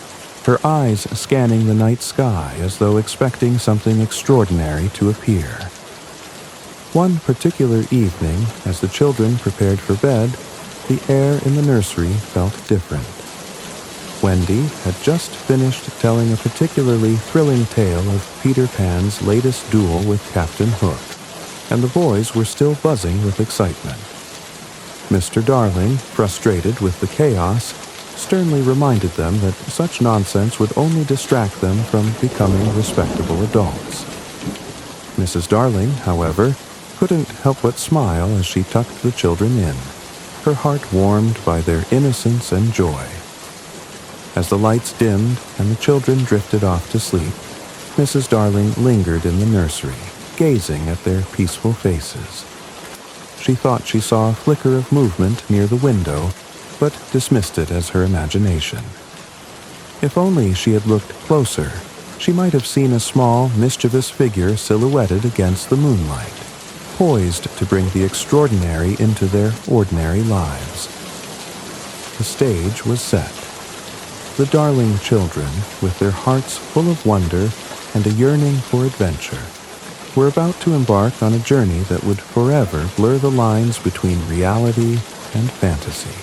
her eyes scanning the night sky as though expecting something extraordinary to appear. One particular evening, as the children prepared for bed, the air in the nursery felt different. Wendy had just finished telling a particularly thrilling tale of Peter Pan's latest duel with Captain Hook, and the boys were still buzzing with excitement. Mr. Darling, frustrated with the chaos, sternly reminded them that such nonsense would only distract them from becoming respectable adults. Mrs. Darling, however, couldn't help but smile as she tucked the children in, her heart warmed by their innocence and joy. As the lights dimmed and the children drifted off to sleep, Mrs. Darling lingered in the nursery, gazing at their peaceful faces. She thought she saw a flicker of movement near the window, but dismissed it as her imagination. If only she had looked closer, she might have seen a small, mischievous figure silhouetted against the moonlight, poised to bring the extraordinary into their ordinary lives. The stage was set. The Darling children, with their hearts full of wonder and a yearning for adventure, were about to embark on a journey that would forever blur the lines between reality and fantasy.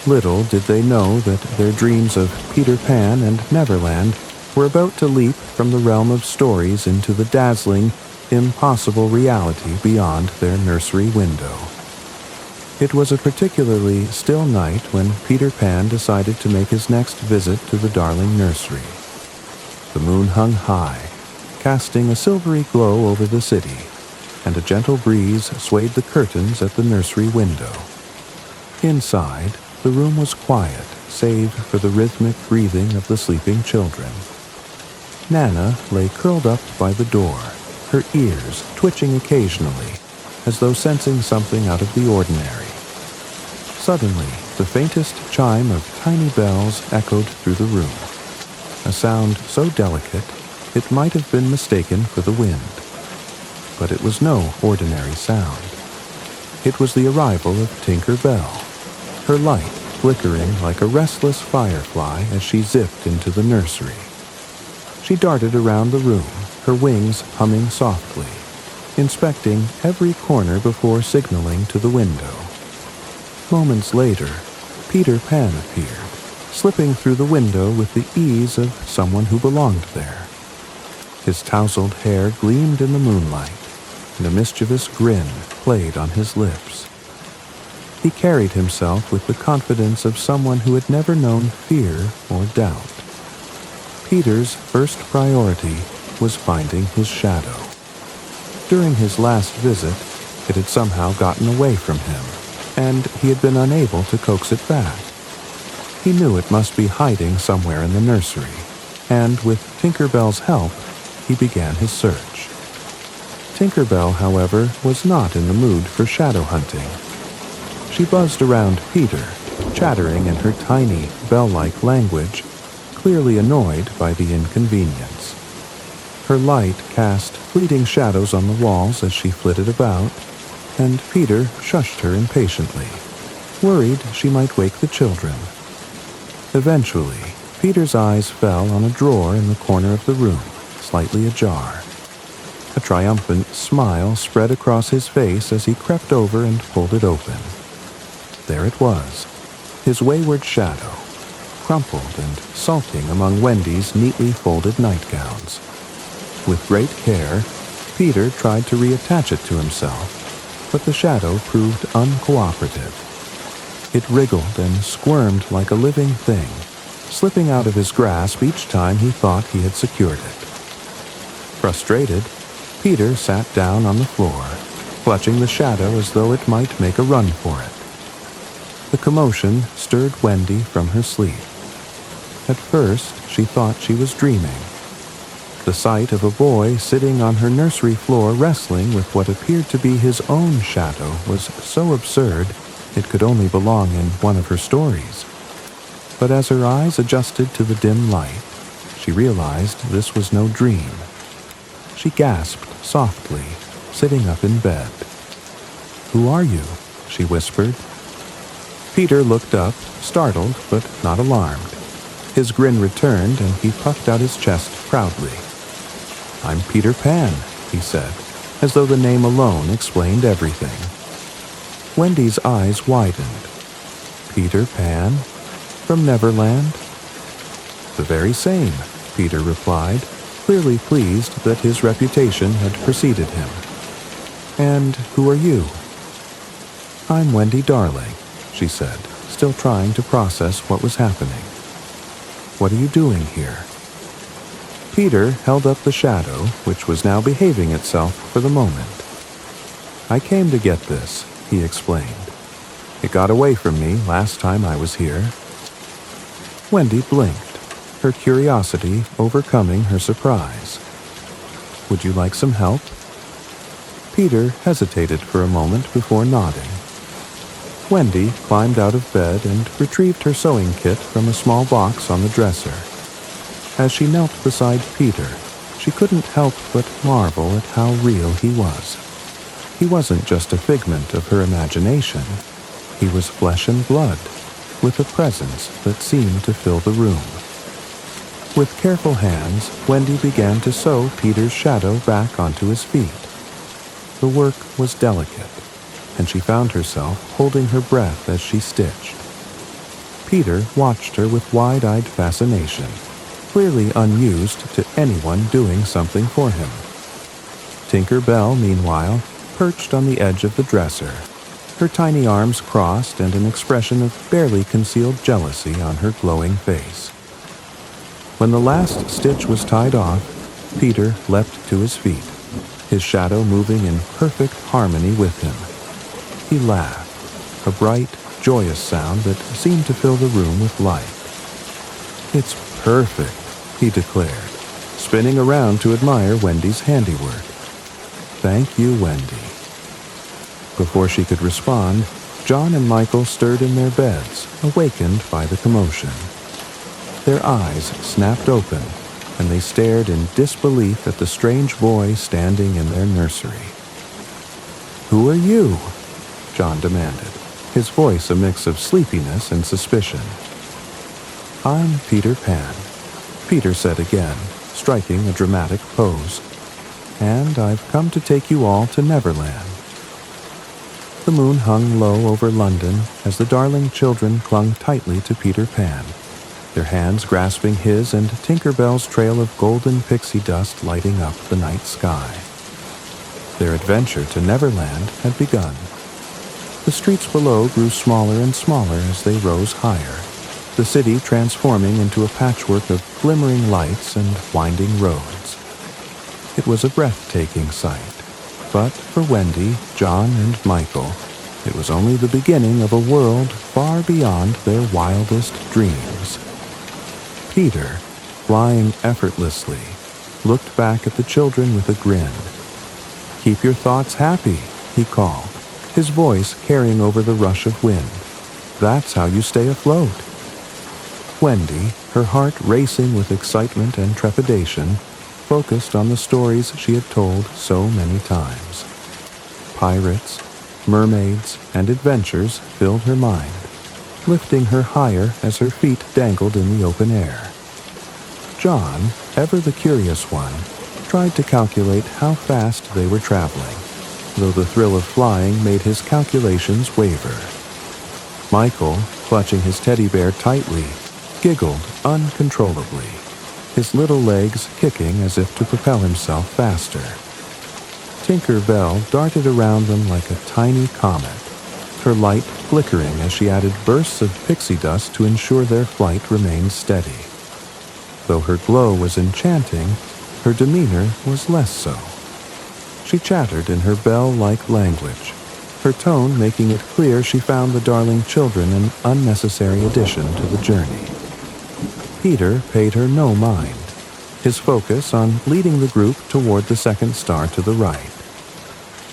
Little did they know that their dreams of Peter Pan and Neverland were about to leap from the realm of stories into the dazzling, impossible reality beyond their nursery window. It was a particularly still night when Peter Pan decided to make his next visit to the Darling nursery. The moon hung high, casting a silvery glow over the city, and a gentle breeze swayed the curtains at the nursery window. Inside, the room was quiet, save for the rhythmic breathing of the sleeping children. Nana lay curled up by the door, her ears twitching occasionally, as though sensing something out of the ordinary. Suddenly, the faintest chime of tiny bells echoed through the room, a sound so delicate it might have been mistaken for the wind. But it was no ordinary sound. It was the arrival of Tinker Bell, her light flickering like a restless firefly as she zipped into the nursery. She darted around the room, her wings humming softly, inspecting every corner before signaling to the window. Moments later, Peter Pan appeared, slipping through the window with the ease of someone who belonged there. His tousled hair gleamed in the moonlight, and a mischievous grin played on his lips. He carried himself with the confidence of someone who had never known fear or doubt. Peter's first priority was finding his shadow. During his last visit, it had somehow gotten away from him, and he had been unable to coax it back. He knew it must be hiding somewhere in the nursery, and with Tinker Bell's help, he began his search. Tinker Bell, however, was not in the mood for shadow hunting. She buzzed around Peter, chattering in her tiny, bell-like language, clearly annoyed by the inconvenience. Her light cast fleeting shadows on the walls as she flitted about, and Peter shushed her impatiently, worried she might wake the children. Eventually, Peter's eyes fell on a drawer in the corner of the room, slightly ajar. A triumphant smile spread across his face as he crept over and pulled it open. There it was, his wayward shadow, crumpled and sulking among Wendy's neatly folded nightgowns. With great care, Peter tried to reattach it to himself, but the shadow proved uncooperative. It wriggled and squirmed like a living thing, slipping out of his grasp each time he thought he had secured it. Frustrated, Peter sat down on the floor, clutching the shadow as though it might make a run for it. The commotion stirred Wendy from her sleep. At first, she thought she was dreaming. The sight of a boy sitting on her nursery floor wrestling with what appeared to be his own shadow was so absurd it could only belong in one of her stories. But as her eyes adjusted to the dim light, she realized this was no dream. She gasped softly, sitting up in bed. "Who are you?" she whispered. Peter looked up, startled but not alarmed. His grin returned and he puffed out his chest proudly. "I'm Peter Pan," he said, as though the name alone explained everything. Wendy's eyes widened. Peter Pan? From Neverland? The very same, Peter replied, clearly pleased that his reputation had preceded him. And who are you? I'm Wendy Darling, she said, still trying to process what was happening. What are you doing here? Peter held up the shadow, which was now behaving itself for the moment. I came to get this, he explained. It got away from me last time I was here. Wendy blinked, her curiosity overcoming her surprise. Would you like some help? Peter hesitated for a moment before nodding. Wendy climbed out of bed and retrieved her sewing kit from a small box on the dresser. As she knelt beside Peter, she couldn't help but marvel at how real he was. He wasn't just a figment of her imagination. He was flesh and blood, with a presence that seemed to fill the room. With careful hands, Wendy began to sew Peter's shadow back onto his feet. The work was delicate, and she found herself holding her breath as she stitched. Peter watched her with wide-eyed fascination, clearly unused to anyone doing something for him. Tinker Bell, meanwhile, perched on the edge of the dresser, her tiny arms crossed and an expression of barely concealed jealousy on her glowing face. When the last stitch was tied off, Peter leapt to his feet, his shadow moving in perfect harmony with him. He laughed, a bright, joyous sound that seemed to fill the room with light. It's perfect, he declared, spinning around to admire Wendy's handiwork. Thank you, Wendy. Before she could respond, John and Michael stirred in their beds, awakened by the commotion. Their eyes snapped open, and they stared in disbelief at the strange boy standing in their nursery. Who are you? John demanded, his voice a mix of sleepiness and suspicion. I'm Peter Pan, Peter said again, striking a dramatic pose. And I've come to take you all to Neverland. The moon hung low over London as the darling children clung tightly to Peter Pan, their hands grasping his and Tinker Bell's trail of golden pixie dust lighting up the night sky. Their adventure to Neverland had begun. The streets below grew smaller and smaller as they rose higher, the city transforming into a patchwork of glimmering lights and winding roads. It was a breathtaking sight, but for Wendy, John, and Michael, it was only the beginning of a world far beyond their wildest dreams. Peter, flying effortlessly, looked back at the children with a grin. Keep your thoughts happy, he called, his voice carrying over the rush of wind. That's how you stay afloat. Wendy, her heart racing with excitement and trepidation, focused on the stories she had told so many times. Pirates, mermaids, and adventures filled her mind, lifting her higher as her feet dangled in the open air. John, ever the curious one, tried to calculate how fast they were traveling, though the thrill of flying made his calculations waver. Michael, clutching his teddy bear tightly, giggled uncontrollably, his little legs kicking as if to propel himself faster. Tinker Bell darted around them like a tiny comet, her light flickering as she added bursts of pixie dust to ensure their flight remained steady. Though her glow was enchanting, her demeanor was less so. She chattered in her bell-like language, her tone making it clear she found the darling children an unnecessary addition to the journey. Peter paid her no mind, his focus on leading the group toward the second star to the right.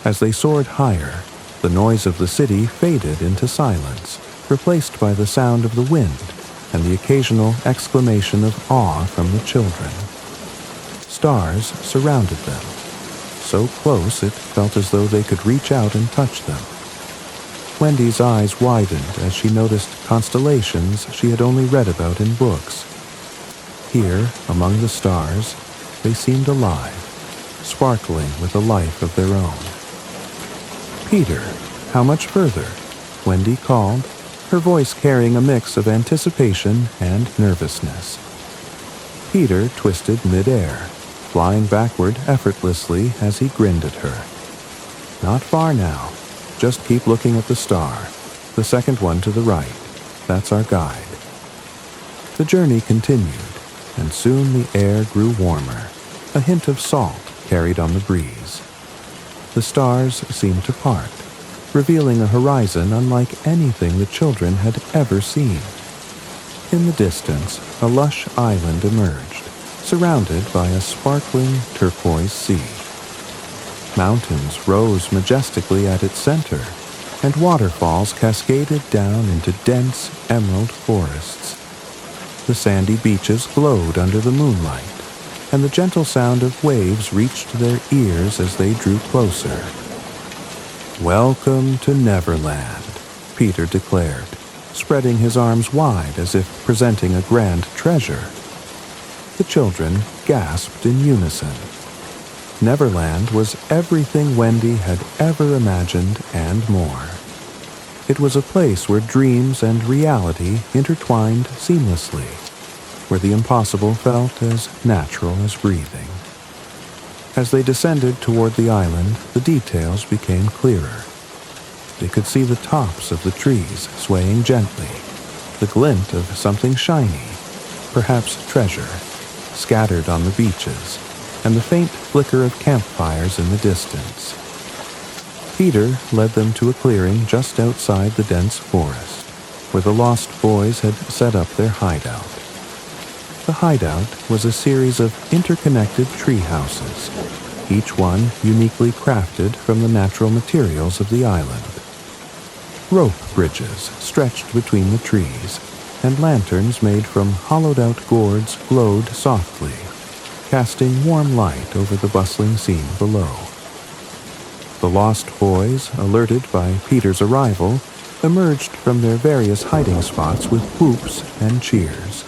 As they soared higher, the noise of the city faded into silence, replaced by the sound of the wind and the occasional exclamation of awe from the children. Stars surrounded them, so close it felt as though they could reach out and touch them. Wendy's eyes widened as she noticed constellations she had only read about in books. Here, among the stars, they seemed alive, sparkling with a life of their own. "Peter, how much further?" Wendy called, her voice carrying a mix of anticipation and nervousness. Peter twisted mid-air, flying backward effortlessly as he grinned at her. "Not far now. Just keep looking at the star, the second one to the right. That's our guide." The journey continued, and soon the air grew warmer, a hint of salt carried on the breeze. The stars seemed to part, revealing a horizon unlike anything the children had ever seen. In the distance, a lush island emerged, surrounded by a sparkling turquoise sea. Mountains rose majestically at its center, and waterfalls cascaded down into dense emerald forests. The sandy beaches glowed under the moonlight, and the gentle sound of waves reached their ears as they drew closer. "Welcome to Neverland," Peter declared, spreading his arms wide as if presenting a grand treasure. The children gasped in unison. Neverland was everything Wendy had ever imagined and more. It was a place where dreams and reality intertwined seamlessly, where the impossible felt as natural as breathing. As they descended toward the island, the details became clearer. They could see the tops of the trees swaying gently, the glint of something shiny, perhaps treasure, scattered on the beaches, and the faint flicker of campfires in the distance. Peter led them to a clearing just outside the dense forest, where the lost boys had set up their hideout. The hideout was a series of interconnected tree houses, each one uniquely crafted from the natural materials of the island. Rope bridges stretched between the trees, and lanterns made from hollowed-out gourds glowed softly, casting warm light over the bustling scene below. The lost boys, alerted by Peter's arrival, emerged from their various hiding spots with whoops and cheers.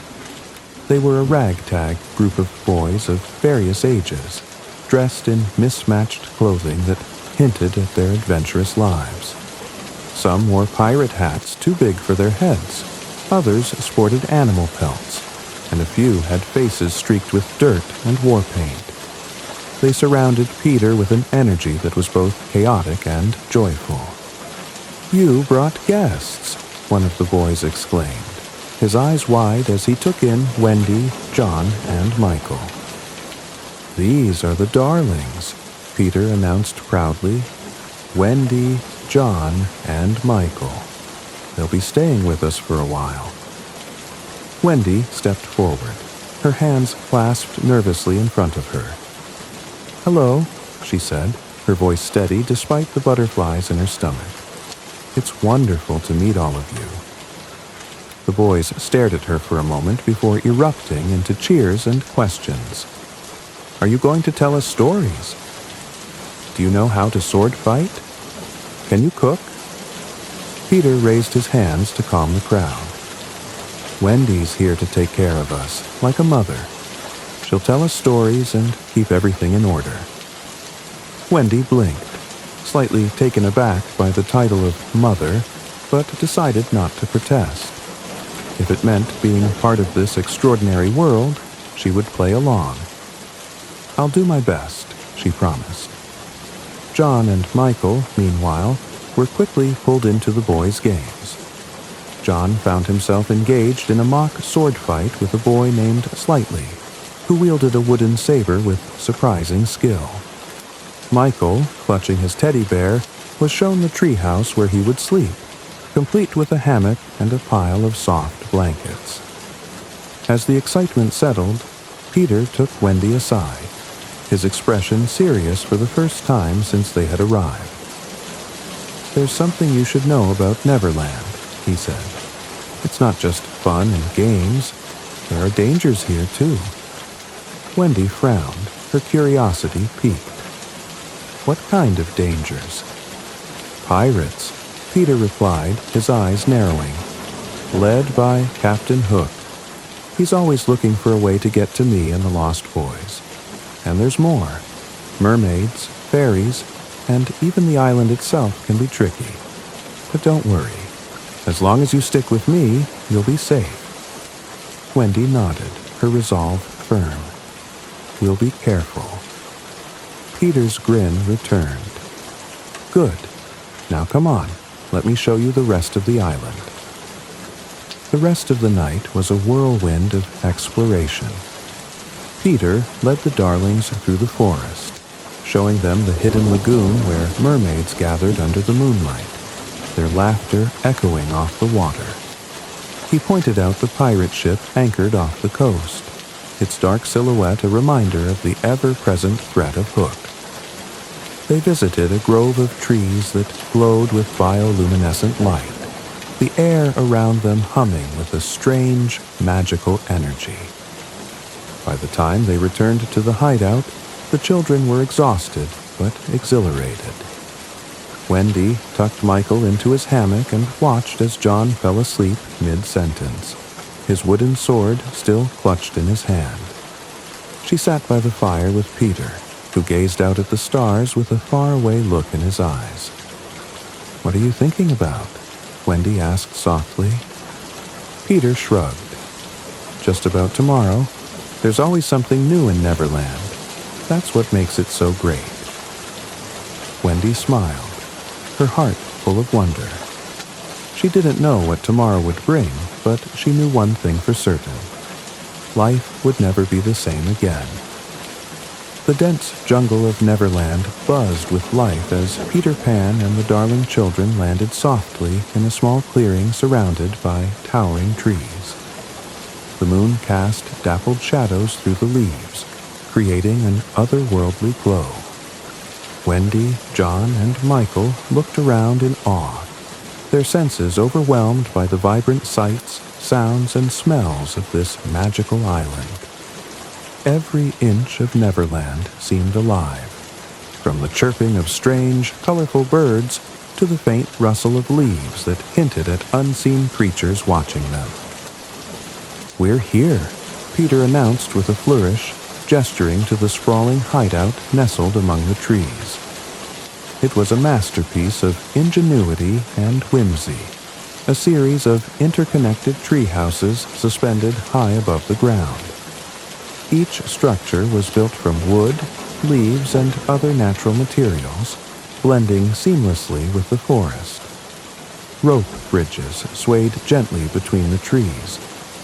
They were a ragtag group of boys of various ages, dressed in mismatched clothing that hinted at their adventurous lives. Some wore pirate hats too big for their heads, others sported animal pelts, and a few had faces streaked with dirt and war paint. They surrounded Peter with an energy that was both chaotic and joyful. "You brought guests," one of the boys exclaimed, his eyes wide as he took in Wendy, John, and Michael. "These are the darlings," Peter announced proudly. "Wendy, John, and Michael. They'll be staying with us for a while." Wendy stepped forward, her hands clasped nervously in front of her. "Hello," she said, her voice steady despite the butterflies in her stomach. "It's wonderful to meet all of you." The boys stared at her for a moment before erupting into cheers and questions. "Are you going to tell us stories? Do you know how to sword fight? Can you cook?" Peter raised his hands to calm the crowd. "Wendy's here to take care of us, like a mother. She'll tell us stories and keep everything in order." Wendy blinked, slightly taken aback by the title of mother, but decided not to protest. If it meant being part of this extraordinary world, she would play along. "I'll do my best," she promised. John and Michael, meanwhile, were quickly pulled into the boys' games. John found himself engaged in a mock sword fight with a boy named Slightly, who wielded a wooden saber with surprising skill. Michael, clutching his teddy bear, was shown the treehouse where he would sleep, complete with a hammock and a pile of soft blankets. As the excitement settled, Peter took Wendy aside, his expression serious for the first time since they had arrived. "There's something you should know about Neverland," he said. "It's not just fun and games. There are dangers here, too." Wendy frowned, her curiosity piqued. "What kind of dangers?" "Pirates," Peter replied, his eyes narrowing. "Led by Captain Hook. He's always looking for a way to get to me and the Lost Boys. And there's more. Mermaids, fairies, and even the island itself can be tricky. But don't worry. As long as you stick with me, you'll be safe." Wendy nodded, her resolve firm. "We'll be careful." Peter's grin returned. "Good. Now come on. Let me show you the rest of the island." The rest of the night was a whirlwind of exploration. Peter led the darlings through the forest, showing them the hidden lagoon where mermaids gathered under the moonlight, their laughter echoing off the water. He pointed out the pirate ship anchored off the coast, its dark silhouette a reminder of the ever-present threat of Hook. They visited a grove of trees that glowed with bioluminescent light, the air around them humming with a strange, magical energy. By the time they returned to the hideout, the children were exhausted but exhilarated. Wendy tucked Michael into his hammock and watched as John fell asleep mid-sentence, his wooden sword still clutched in his hand. She sat by the fire with Peter, who gazed out at the stars with a faraway look in his eyes. "What are you thinking about?" Wendy asked softly. Peter shrugged. "Just about tomorrow. There's always something new in Neverland. That's what makes it so great." Wendy smiled, her heart full of wonder. She didn't know what tomorrow would bring, but she knew one thing for certain. Life would never be the same again. The dense jungle of Neverland buzzed with life as Peter Pan and the darling children landed softly in a small clearing surrounded by towering trees. The moon cast dappled shadows through the leaves, creating an otherworldly glow. Wendy, John, and Michael looked around in awe, their senses overwhelmed by the vibrant sights, sounds, and smells of this magical island. Every inch of Neverland seemed alive, from the chirping of strange, colorful birds to the faint rustle of leaves that hinted at unseen creatures watching them. "We're here," Peter announced with a flourish, gesturing to the sprawling hideout nestled among the trees. It was a masterpiece of ingenuity and whimsy, a series of interconnected tree houses suspended high above the ground. Each structure was built from wood, leaves, and other natural materials, blending seamlessly with the forest. Rope bridges swayed gently between the trees,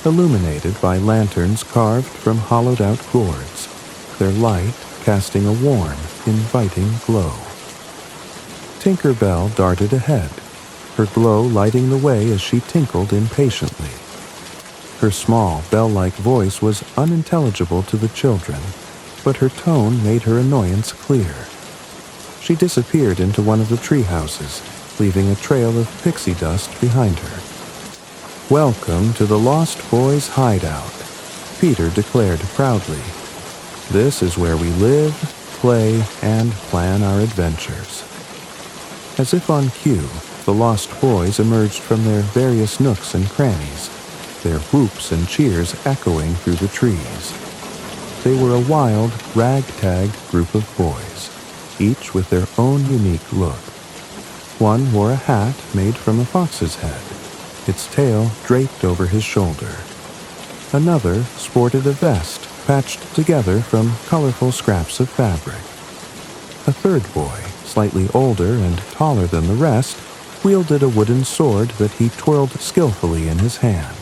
illuminated by lanterns carved from hollowed-out gourds, their light casting a warm, inviting glow. Tinker Bell darted ahead, her glow lighting the way as she tinkled impatiently. Her small, bell-like voice was unintelligible to the children, but her tone made her annoyance clear. She disappeared into one of the tree houses, leaving a trail of pixie dust behind her. "Welcome to the Lost Boys' hideout," Peter declared proudly. "This is where we live, play, and plan our adventures." As if on cue, the Lost Boys emerged from their various nooks and crannies, their whoops and cheers echoing through the trees. They were a wild, ragtag group of boys, each with their own unique look. One wore a hat made from a fox's head, its tail draped over his shoulder. Another sported a vest patched together from colorful scraps of fabric. A third boy, slightly older and taller than the rest, wielded a wooden sword that he twirled skillfully in his hand.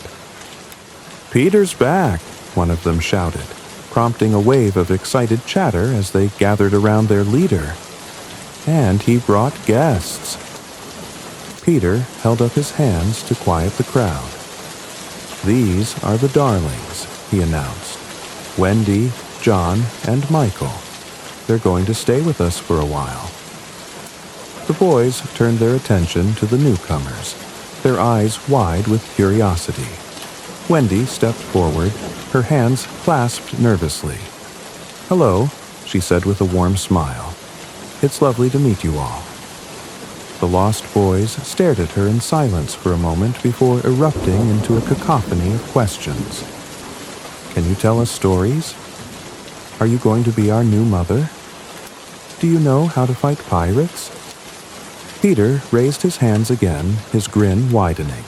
"Peter's back," one of them shouted, prompting a wave of excited chatter as they gathered around their leader. "And he brought guests." Peter held up his hands to quiet the crowd. "These are the darlings," he announced. "Wendy, John, and Michael. They're going to stay with us for a while." The boys turned their attention to the newcomers, their eyes wide with curiosity. Wendy stepped forward, her hands clasped nervously. "Hello," she said with a warm smile. "It's lovely to meet you all." The Lost Boys stared at her in silence for a moment before erupting into a cacophony of questions. "Can you tell us stories? Are you going to be our new mother?" Do you know how to fight pirates?" Peter raised his hands again, his grin widening.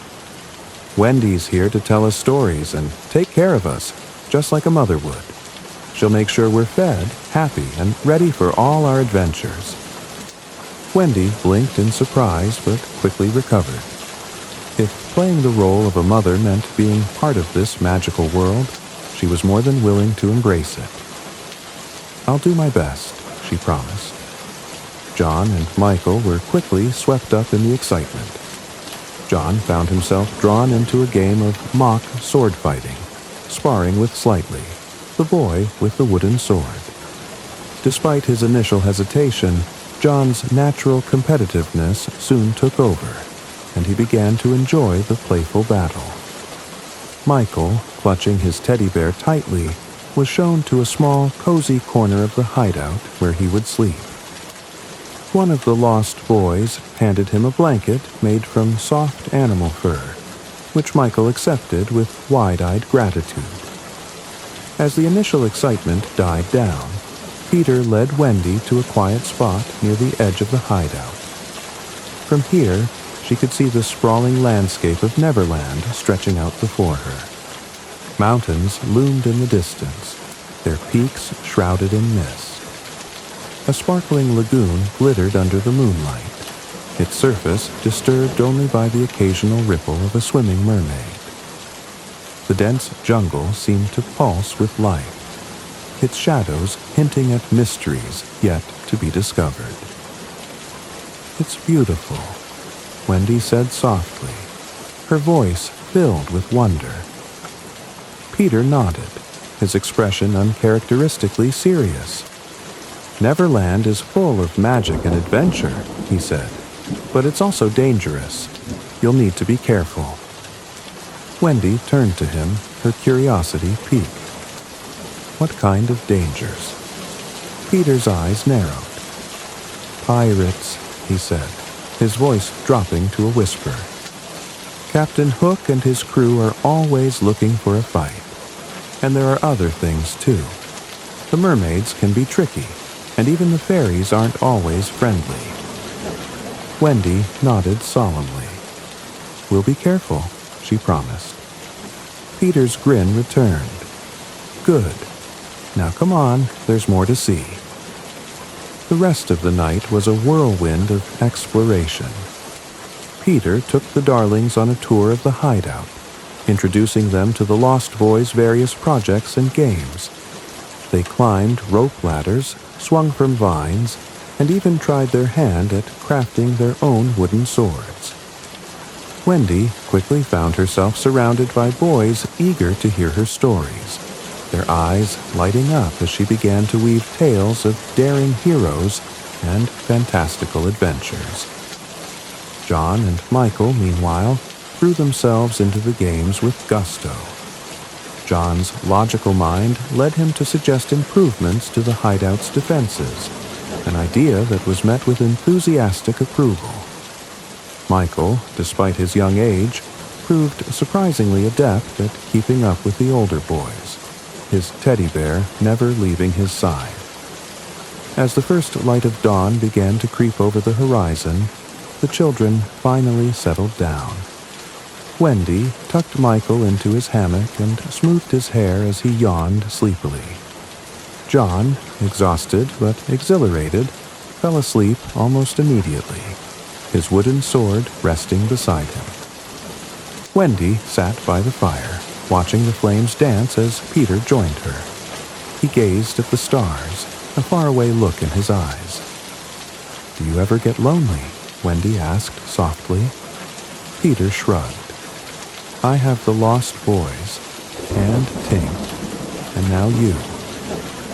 "Wendy's here to tell us stories and take care of us, just like a mother would. She'll make sure we're fed, happy, and ready for all our adventures." Wendy blinked in surprise but quickly recovered. If playing the role of a mother meant being part of this magical world, she was more than willing to embrace it. "I'll do my best," she promised. John and Michael were quickly swept up in the excitement. John found himself drawn into a game of mock sword fighting, sparring with Slightly, the boy with the wooden sword. Despite his initial hesitation, John's natural competitiveness soon took over, and he began to enjoy the playful battle. Michael, clutching his teddy bear tightly, was shown to a small, cozy corner of the hideout where he would sleep. One of the lost boys handed him a blanket made from soft animal fur, which Michael accepted with wide-eyed gratitude. As the initial excitement died down, Peter led Wendy to a quiet spot near the edge of the hideout. From here, she could see the sprawling landscape of Neverland stretching out before her. Mountains loomed in the distance, their peaks shrouded in mist. A sparkling lagoon glittered under the moonlight, its surface disturbed only by the occasional ripple of a swimming mermaid. The dense jungle seemed to pulse with life, its shadows hinting at mysteries yet to be discovered. "It's beautiful," Wendy said softly, her voice filled with wonder. Peter nodded, his expression uncharacteristically serious. "Neverland is full of magic and adventure," he said, "but it's also dangerous. You'll need to be careful." Wendy turned to him, her curiosity piqued. "What kind of dangers?" Peter's eyes narrowed. "Pirates," he said, his voice dropping to a whisper. "Captain Hook and his crew are always looking for a fight. And there are other things, too. The mermaids can be tricky, and even the fairies aren't always friendly." Wendy nodded solemnly. "We'll be careful," she promised. Peter's grin returned. "Good. Now come on, there's more to see." The rest of the night was a whirlwind of exploration. Peter took the darlings on a tour of the hideout, introducing them to the Lost Boys' various projects and games. They climbed rope ladders, swung from vines, and even tried their hand at crafting their own wooden swords. Wendy quickly found herself surrounded by boys eager to hear her stories, their eyes lighting up as she began to weave tales of daring heroes and fantastical adventures. John and Michael, meanwhile, threw themselves into the games with gusto. John's logical mind led him to suggest improvements to the hideout's defenses, an idea that was met with enthusiastic approval. Michael, despite his young age, proved surprisingly adept at keeping up with the older boys, his teddy bear never leaving his side. As the first light of dawn began to creep over the horizon, the children finally settled down. Wendy tucked Michael into his hammock and smoothed his hair as he yawned sleepily. John, exhausted but exhilarated, fell asleep almost immediately, his wooden sword resting beside him. Wendy sat by the fire, watching the flames dance as Peter joined her. He gazed at the stars, a faraway look in his eyes. "Do you ever get lonely?" Wendy asked softly. Peter shrugged. "I have the Lost Boys, and Tink, and now you.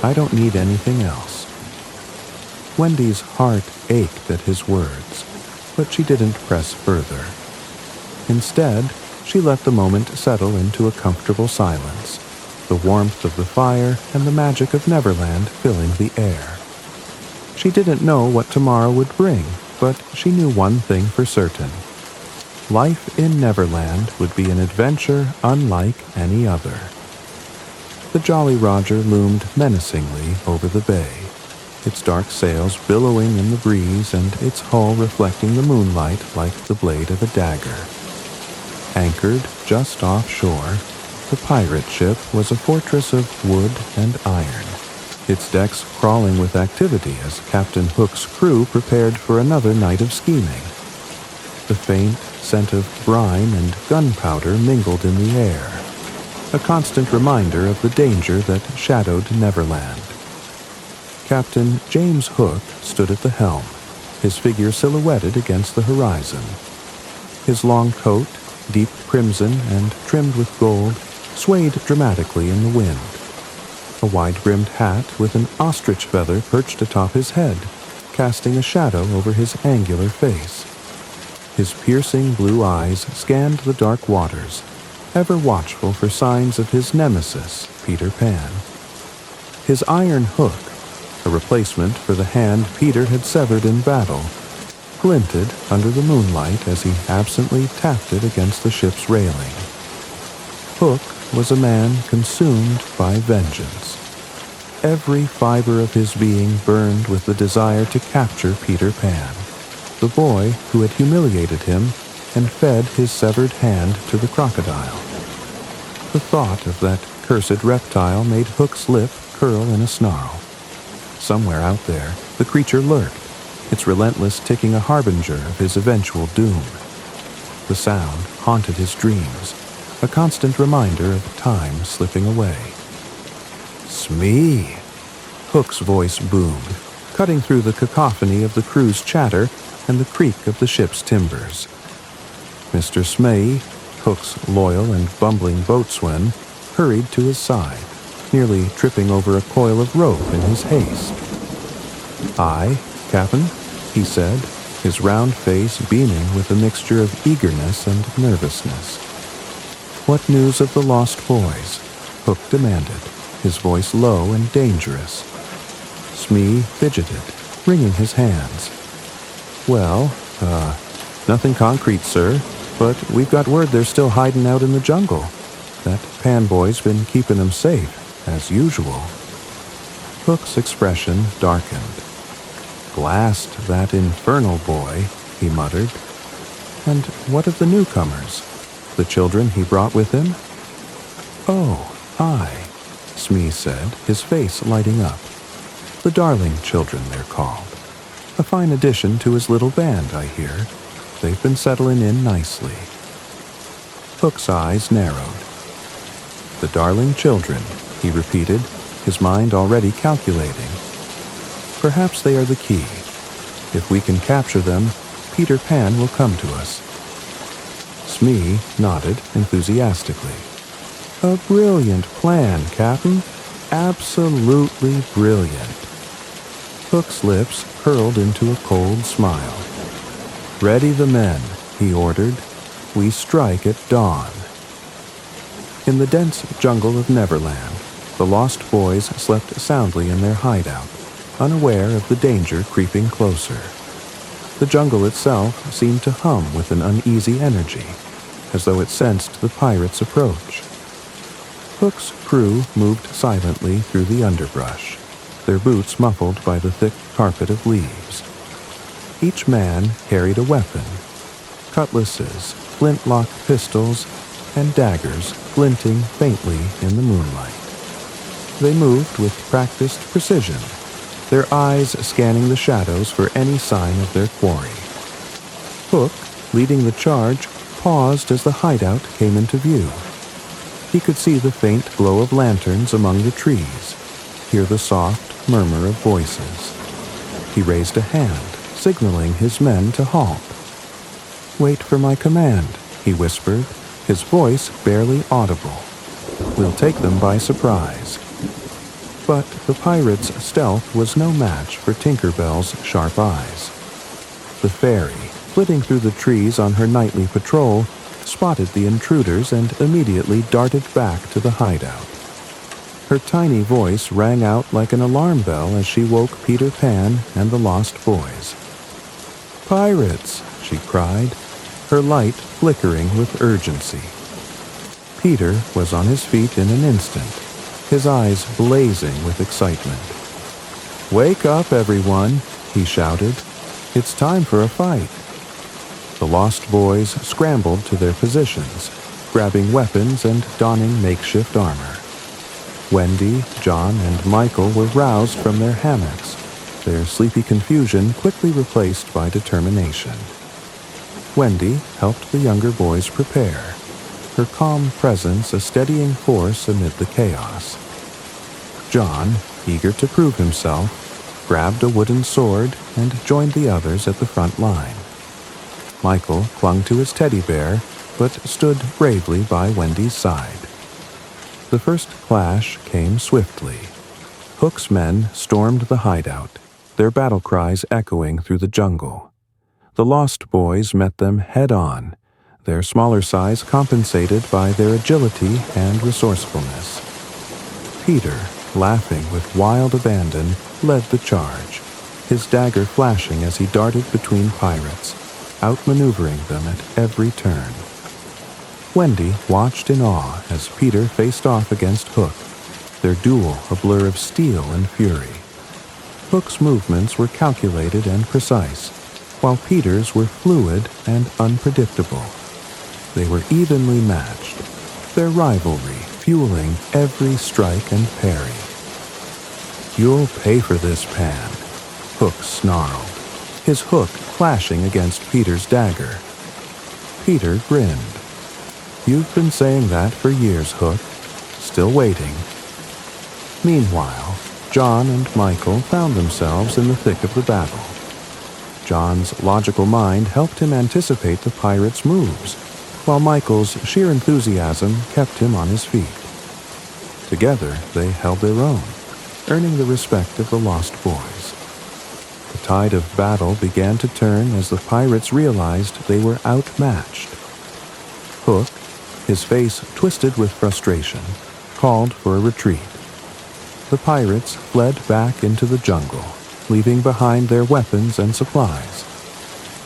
I don't need anything else." Wendy's heart ached at his words, but she didn't press further. Instead, she let the moment settle into a comfortable silence, the warmth of the fire and the magic of Neverland filling the air. She didn't know what tomorrow would bring, but she knew one thing for certain. Life in Neverland would be an adventure unlike any other. The Jolly Roger loomed menacingly over the bay, its dark sails billowing in the breeze and its hull reflecting the moonlight like the blade of a dagger. Anchored just offshore, the pirate ship was a fortress of wood and iron, its decks crawling with activity as Captain Hook's crew prepared for another night of scheming. The faint scent of brine and gunpowder mingled in the air, a constant reminder of the danger that shadowed Neverland. Captain James Hook stood at the helm, his figure silhouetted against the horizon. His long coat, deep crimson and trimmed with gold, swayed dramatically in the wind. A wide-brimmed hat with an ostrich feather perched atop his head, casting a shadow over his angular face. His piercing blue eyes scanned the dark waters, ever watchful for signs of his nemesis, Peter Pan. His iron hook, a replacement for the hand Peter had severed in battle, glinted under the moonlight as he absently tapped it against the ship's railing. Hook was a man consumed by vengeance. Every fiber of his being burned with the desire to capture Peter Pan, the boy who had humiliated him and fed his severed hand to the crocodile. The thought of that cursed reptile made Hook's lip curl in a snarl. Somewhere out there, the creature lurked, its relentless ticking a harbinger of his eventual doom. The sound haunted his dreams, a constant reminder of time slipping away. "Smee!" Hook's voice boomed, cutting through the cacophony of the crew's chatter and the creak of the ship's timbers. Mr. Smee, Hook's loyal and bumbling boatswain, hurried to his side, nearly tripping over a coil of rope in his haste. "Aye, Cap'n," he said, his round face beaming with a mixture of eagerness and nervousness. "What news of the lost boys?" Hook demanded, his voice low and dangerous. Smee fidgeted, wringing his hands. "Well, nothing concrete, sir, but we've got word they're still hiding out in the jungle. That Pan boy's been keeping them safe, as usual." Hook's expression darkened. "Blast that infernal boy," he muttered. "And what of the newcomers? The children he brought with him?" "Oh, aye," Smee said, his face lighting up. "The darling children, they're called. A fine addition to his little band, I hear. They've been settling in nicely." Hook's eyes narrowed. "The darling children," he repeated, his mind already calculating. "Perhaps they are the key. If we can capture them, Peter Pan will come to us." Smee nodded enthusiastically. "A brilliant plan, Captain. Absolutely brilliant." Hook's lips curled into a cold smile. "Ready the men," he ordered. "We strike at dawn." In the dense jungle of Neverland, the lost boys slept soundly in their hideout, unaware of the danger creeping closer. The jungle itself seemed to hum with an uneasy energy, as though it sensed the pirates' approach. Hook's crew moved silently through the underbrush, their boots muffled by the thick carpet of leaves. Each man carried a weapon, cutlasses, flintlock pistols, and daggers glinting faintly in the moonlight. They moved with practiced precision, their eyes scanning the shadows for any sign of their quarry. Hook, leading the charge, paused as the hideout came into view. He could see the faint glow of lanterns among the trees, hear the soft murmur of voices. He raised a hand, signaling his men to halt. "Wait for my command," he whispered, his voice barely audible. "We'll take them by surprise." But the pirates' stealth was no match for Tinker Bell's sharp eyes. The fairy, flitting through the trees on her nightly patrol, spotted the intruders and immediately darted back to the hideout. Her tiny voice rang out like an alarm bell as she woke Peter Pan and the lost boys. "Pirates!" she cried, her light flickering with urgency. Peter was on his feet in an instant, his eyes blazing with excitement. "Wake up, everyone," he shouted. "It's time for a fight." The lost boys scrambled to their positions, grabbing weapons and donning makeshift armor. Wendy, John, and Michael were roused from their hammocks, their sleepy confusion quickly replaced by determination. Wendy helped the younger boys prepare, her calm presence a steadying force amid the chaos. John, eager to prove himself, grabbed a wooden sword and joined the others at the front line. Michael clung to his teddy bear, but stood bravely by Wendy's side. The first clash came swiftly. Hook's men stormed the hideout, their battle cries echoing through the jungle. The Lost Boys met them head-on, their smaller size compensated by their agility and resourcefulness. Peter, laughing with wild abandon, led the charge, his dagger flashing as he darted between pirates, outmaneuvering them at every turn. Wendy watched in awe as Peter faced off against Hook, their duel a blur of steel and fury. Hook's movements were calculated and precise, while Peter's were fluid and unpredictable. They were evenly matched, their rivalry fueling every strike and parry. "You'll pay for this, Pan," Hook snarled, his hook clashing against Peter's dagger. Peter grinned. "You've been saying that for years, Hook. Still waiting." Meanwhile, John and Michael found themselves in the thick of the battle. John's logical mind helped him anticipate the pirates' moves, while Michael's sheer enthusiasm kept him on his feet. Together, they held their own, earning the respect of the Lost Boys. The tide of battle began to turn as the pirates realized they were outmatched. Hook, his face twisted with frustration, called for a retreat. The pirates fled back into the jungle, leaving behind their weapons and supplies.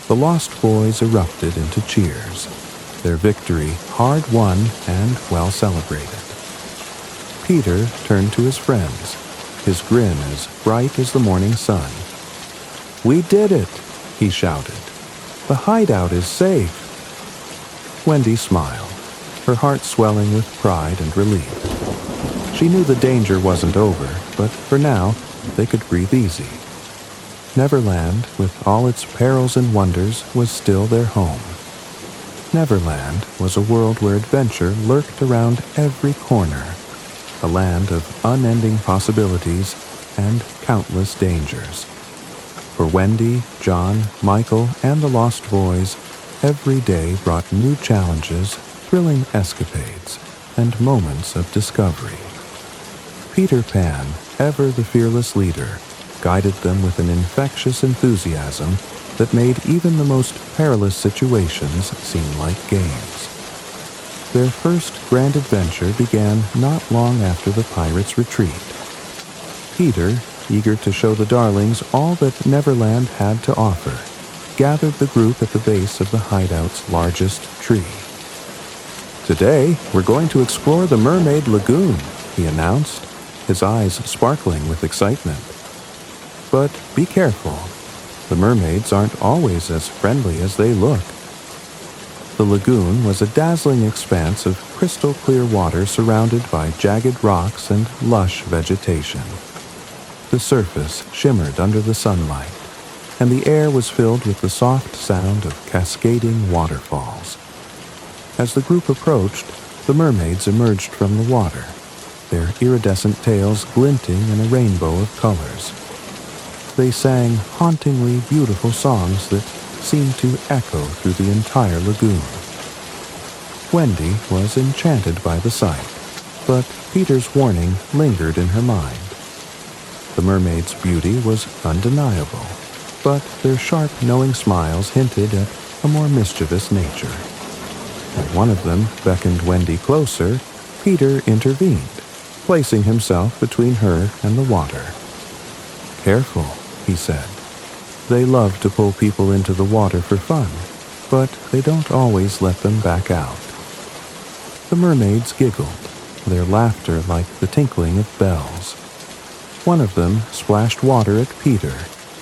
The Lost Boys erupted into cheers, their victory hard-won and well celebrated. Peter turned to his friends, his grin as bright as the morning sun. "We did it!" he shouted. "The hideout is safe." Wendy smiled, her heart swelling with pride and relief. She knew the danger wasn't over, but for now, they could breathe easy. Neverland, with all its perils and wonders, was still their home. Neverland was a world where adventure lurked around every corner, a land of unending possibilities and countless dangers. For Wendy, John, Michael, and the Lost Boys, every day brought new challenges, thrilling escapades, and moments of discovery. Peter Pan, ever the fearless leader, guided them with an infectious enthusiasm that made even the most perilous situations seem like games. Their first grand adventure began not long after the pirates' retreat. Peter, eager to show the darlings all that Neverland had to offer, gathered the group at the base of the hideout's largest tree. "Today, we're going to explore the Mermaid Lagoon," he announced, his eyes sparkling with excitement. "But be careful. The mermaids aren't always as friendly as they look." The lagoon was a dazzling expanse of crystal-clear water surrounded by jagged rocks and lush vegetation. The surface shimmered under the sunlight, and the air was filled with the soft sound of cascading waterfalls. As the group approached, the mermaids emerged from the water, their iridescent tails glinting in a rainbow of colors. They sang hauntingly beautiful songs that seemed to echo through the entire lagoon. Wendy was enchanted by the sight, but Peter's warning lingered in her mind. The mermaids' beauty was undeniable, but their sharp, knowing smiles hinted at a more mischievous nature. When one of them beckoned Wendy closer, Peter intervened, placing himself between her and the water. "Careful," he said. "They love to pull people into the water for fun, but they don't always let them back out." The mermaids giggled, their laughter like the tinkling of bells. One of them splashed water at Peter,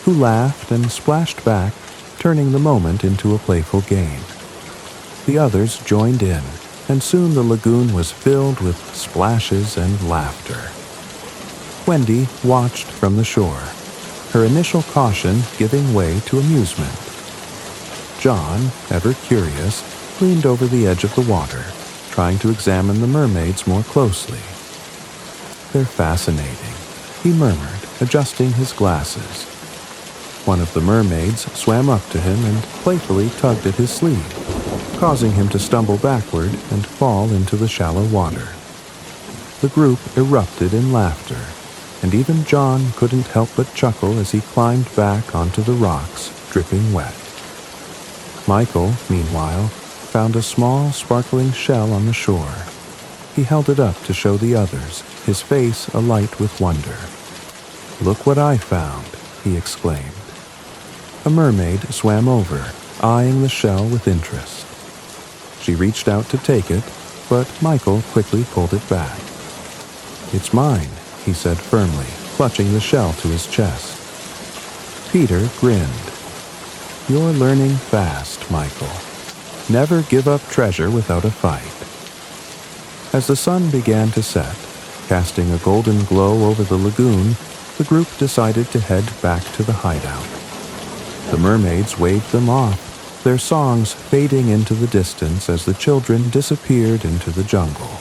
who laughed and splashed back, turning the moment into a playful game. The others joined in, and soon the lagoon was filled with splashes and laughter. Wendy watched from the shore, her initial caution giving way to amusement. John, ever curious, leaned over the edge of the water, trying to examine the mermaids more closely. "They're fascinating," he murmured, adjusting his glasses. One of the mermaids swam up to him and playfully tugged at his sleeve, causing him to stumble backward and fall into the shallow water. The group erupted in laughter, and even John couldn't help but chuckle as he climbed back onto the rocks, dripping wet. Michael, meanwhile, found a small, sparkling shell on the shore. He held it up to show the others, his face alight with wonder. "Look what I found," he exclaimed. A mermaid swam over, eyeing the shell with interest. She reached out to take it, but Michael quickly pulled it back. "It's mine," he said firmly, clutching the shell to his chest. Peter grinned. "You're learning fast, Michael. Never give up treasure without a fight." As the sun began to set, casting a golden glow over the lagoon, the group decided to head back to the hideout. The mermaids waved them off, their songs fading into the distance as the children disappeared into the jungle.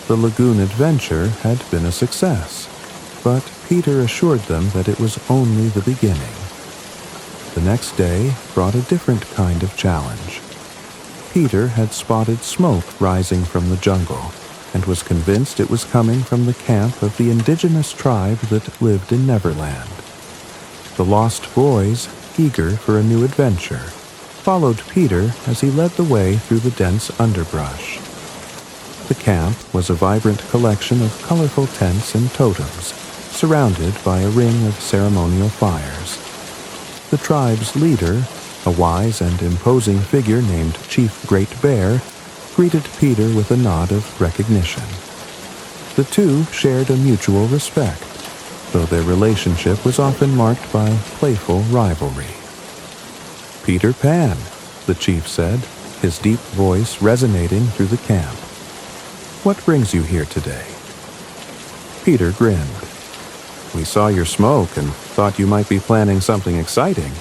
The lagoon adventure had been a success, but Peter assured them that it was only the beginning. The next day brought a different kind of challenge. Peter had spotted smoke rising from the jungle and was convinced it was coming from the camp of the indigenous tribe that lived in Neverland. The lost boys, eager for a new adventure, followed Peter as he led the way through the dense underbrush. The camp was a vibrant collection of colorful tents and totems, surrounded by a ring of ceremonial fires. The tribe's leader, a wise and imposing figure named Chief Great Bear, greeted Peter with a nod of recognition. The two shared a mutual respect, though their relationship was often marked by playful rivalry. "Peter Pan," the chief said, his deep voice resonating through the camp. "What brings you here today?" Peter grinned. "We saw your smoke and thought you might be planning something exciting.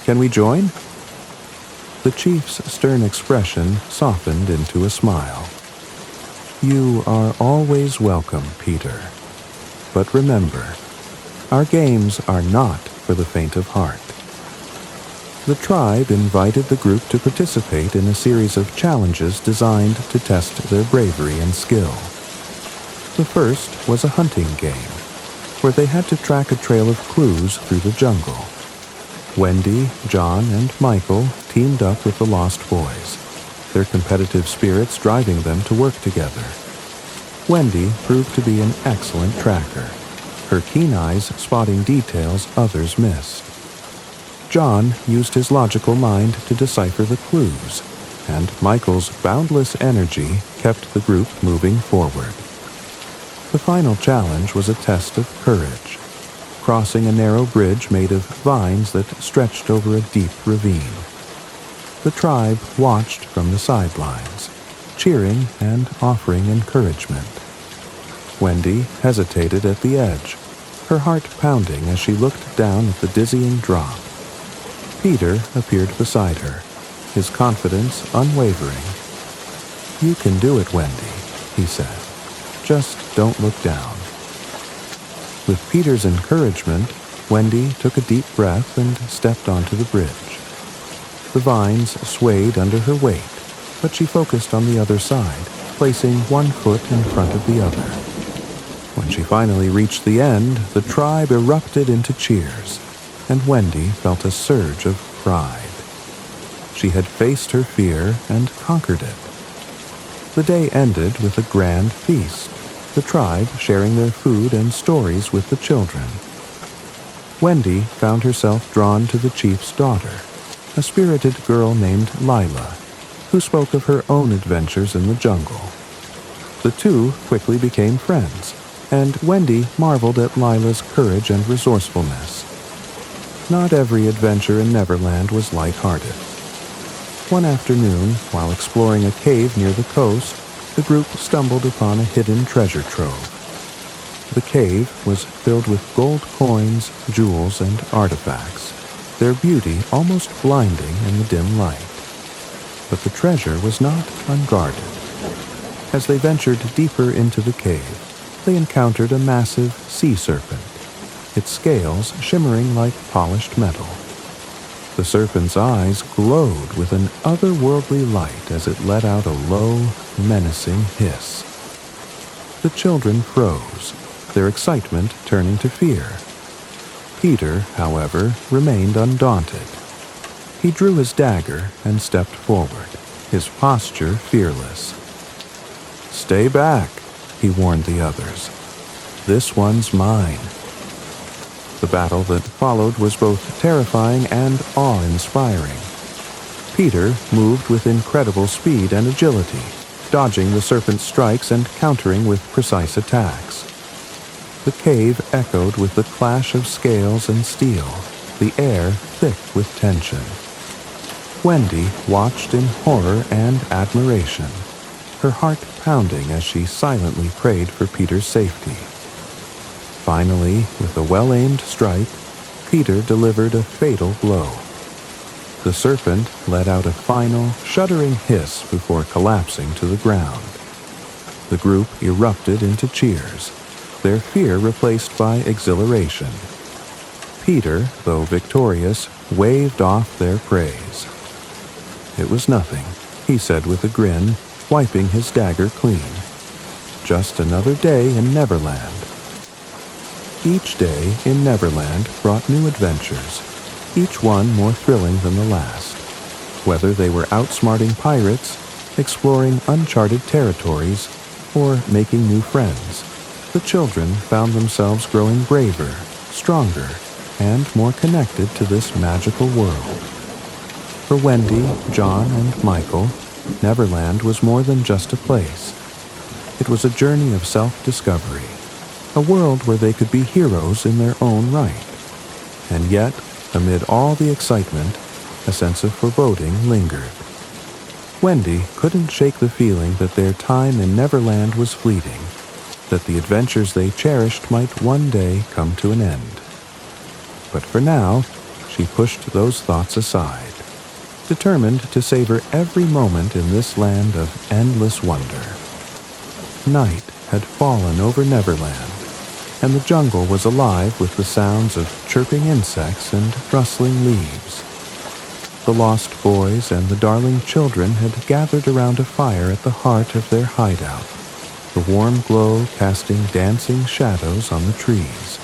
Can we join?" The chief's stern expression softened into a smile. "You are always welcome, Peter. But remember, our games are not for the faint of heart." The tribe invited the group to participate in a series of challenges designed to test their bravery and skill. The first was a hunting game, where they had to track a trail of clues through the jungle. Wendy, John, and Michael teamed up with the Lost Boys, their competitive spirits driving them to work together. Wendy proved to be an excellent tracker, her keen eyes spotting details others missed. John used his logical mind to decipher the clues, and Michael's boundless energy kept the group moving forward. The final challenge was a test of courage, crossing a narrow bridge made of vines that stretched over a deep ravine. The tribe watched from the sidelines, cheering and offering encouragement. Wendy hesitated at the edge, her heart pounding as she looked down at the dizzying drop. Peter appeared beside her, his confidence unwavering. "You can do it, Wendy," he said. "Just don't look down." With Peter's encouragement, Wendy took a deep breath and stepped onto the bridge. The vines swayed under her weight, but she focused on the other side, placing one foot in front of the other. When she finally reached the end, the tribe erupted into cheers, and Wendy felt a surge of pride. She had faced her fear and conquered it. The day ended with a grand feast, the tribe sharing their food and stories with the children. Wendy found herself drawn to the chief's daughter, a spirited girl named Lila, who spoke of her own adventures in the jungle. The two quickly became friends, and Wendy marveled at Lila's courage and resourcefulness. Not every adventure in Neverland was light-hearted. One afternoon, while exploring a cave near the coast, the group stumbled upon a hidden treasure trove. The cave was filled with gold coins, jewels, and artifacts, their beauty almost blinding in the dim light. But the treasure was not unguarded. As they ventured deeper into the cave, they encountered a massive sea serpent, its scales shimmering like polished metal. The serpent's eyes glowed with an otherworldly light as it let out a low, menacing hiss. The children froze, their excitement turning to fear. Peter, however, remained undaunted. He drew his dagger and stepped forward, his posture fearless. "Stay back," he warned the others. "This one's mine." The battle that followed was both terrifying and awe-inspiring. Peter moved with incredible speed and agility, dodging the serpent's strikes and countering with precise attacks. The cave echoed with the clash of scales and steel, the air thick with tension. Wendy watched in horror and admiration, her heart pounding as she silently prayed for Peter's safety. Finally, with a well-aimed strike, Peter delivered a fatal blow. The serpent let out a final, shuddering hiss before collapsing to the ground. The group erupted into cheers, their fear replaced by exhilaration. Peter, though victorious, waved off their praise. "It was nothing," he said with a grin, wiping his dagger clean. "Just another day in Neverland." Each day in Neverland brought new adventures, each one more thrilling than the last. Whether they were outsmarting pirates, exploring uncharted territories, or making new friends, the children found themselves growing braver, stronger, and more connected to this magical world. For Wendy, John, and Michael, Neverland was more than just a place. It was a journey of self-discovery, a world where they could be heroes in their own right. And yet, amid all the excitement, a sense of foreboding lingered. Wendy couldn't shake the feeling that their time in Neverland was fleeting, that the adventures they cherished might one day come to an end. But for now, she pushed those thoughts aside, determined to savor every moment in this land of endless wonder. Night had fallen over Neverland, and the jungle was alive with the sounds of chirping insects and rustling leaves. The lost boys and the darling children had gathered around a fire at the heart of their hideout, the warm glow casting dancing shadows on the trees.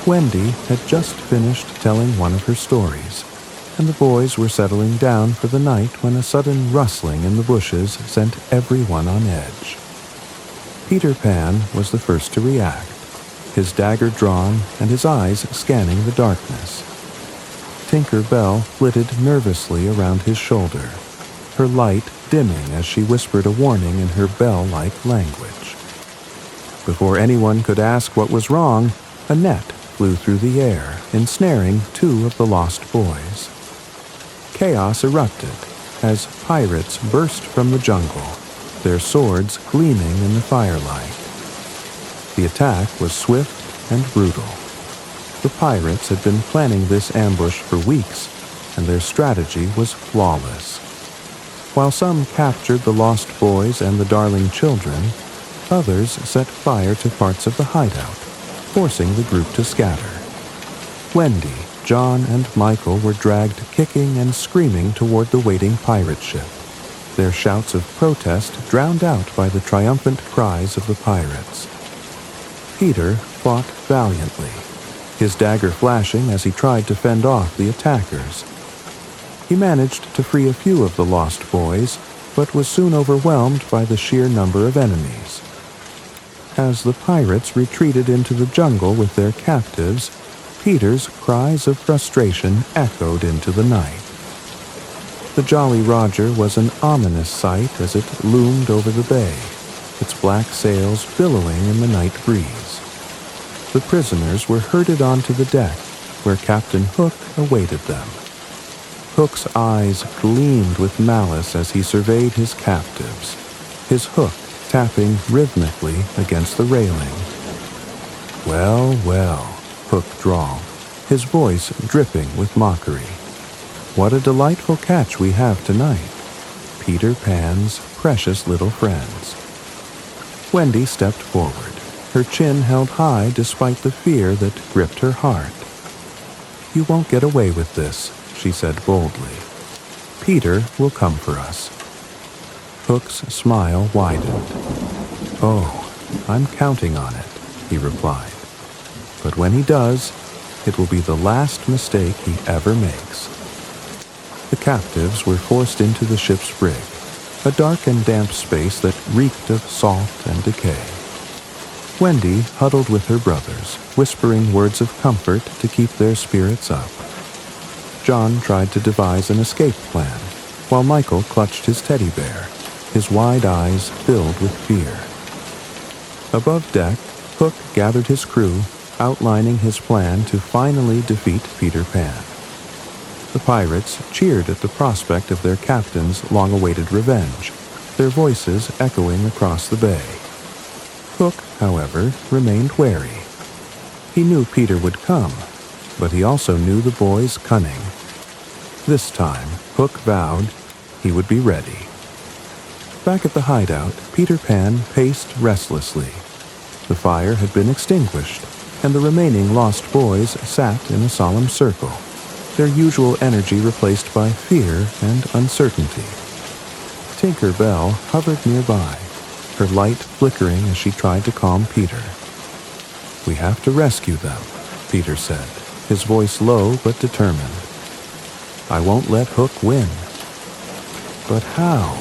Wendy had just finished telling one of her stories, and the boys were settling down for the night when a sudden rustling in the bushes sent everyone on edge. Peter Pan was the first to react, his dagger drawn and his eyes scanning the darkness. Tinker Bell flitted nervously around his shoulder, her light dimming as she whispered a warning in her bell-like language. Before anyone could ask what was wrong, a net flew through the air, ensnaring two of the lost boys. Chaos erupted as pirates burst from the jungle, their swords gleaming in the firelight. The attack was swift and brutal. The pirates had been planning this ambush for weeks, and their strategy was flawless. While some captured the lost boys and the darling children, others set fire to parts of the hideout, forcing the group to scatter. Wendy, John, and Michael were dragged kicking and screaming toward the waiting pirate ship, their shouts of protest drowned out by the triumphant cries of the pirates. Peter fought valiantly, his dagger flashing as he tried to fend off the attackers. He managed to free a few of the lost boys, but was soon overwhelmed by the sheer number of enemies. As the pirates retreated into the jungle with their captives, Peter's cries of frustration echoed into the night. The Jolly Roger was an ominous sight as it loomed over the bay, its black sails billowing in the night breeze. The prisoners were herded onto the deck, where Captain Hook awaited them. Hook's eyes gleamed with malice as he surveyed his captives, his hook tapping rhythmically against the railing. "Well, well," Hook drawled, his voice dripping with mockery. "What a delightful catch we have tonight. Peter Pan's precious little friends." Wendy stepped forward, her chin held high despite the fear that gripped her heart. "You won't get away with this," she said boldly. "Peter will come for us." Hook's smile widened. "Oh, I'm counting on it," he replied. "But when he does, it will be the last mistake he ever makes." The captives were forced into the ship's brig, a dark and damp space that reeked of salt and decay. Wendy huddled with her brothers, whispering words of comfort to keep their spirits up. John tried to devise an escape plan, while Michael clutched his teddy bear, his wide eyes filled with fear. Above deck, Hook gathered his crew, outlining his plan to finally defeat Peter Pan. The pirates cheered at the prospect of their captain's long-awaited revenge, their voices echoing across the bay. Hook, however, remained wary. He knew Peter would come, but he also knew the boy's cunning. This time, Hook vowed he would be ready. Back at the hideout, Peter Pan paced restlessly. The fire had been extinguished, and the remaining lost boys sat in a solemn circle, their usual energy replaced by fear and uncertainty. Tinker Bell hovered nearby, her light flickering as she tried to calm Peter. "We have to rescue them," Peter said, his voice low but determined. "I won't let Hook win." "But how?"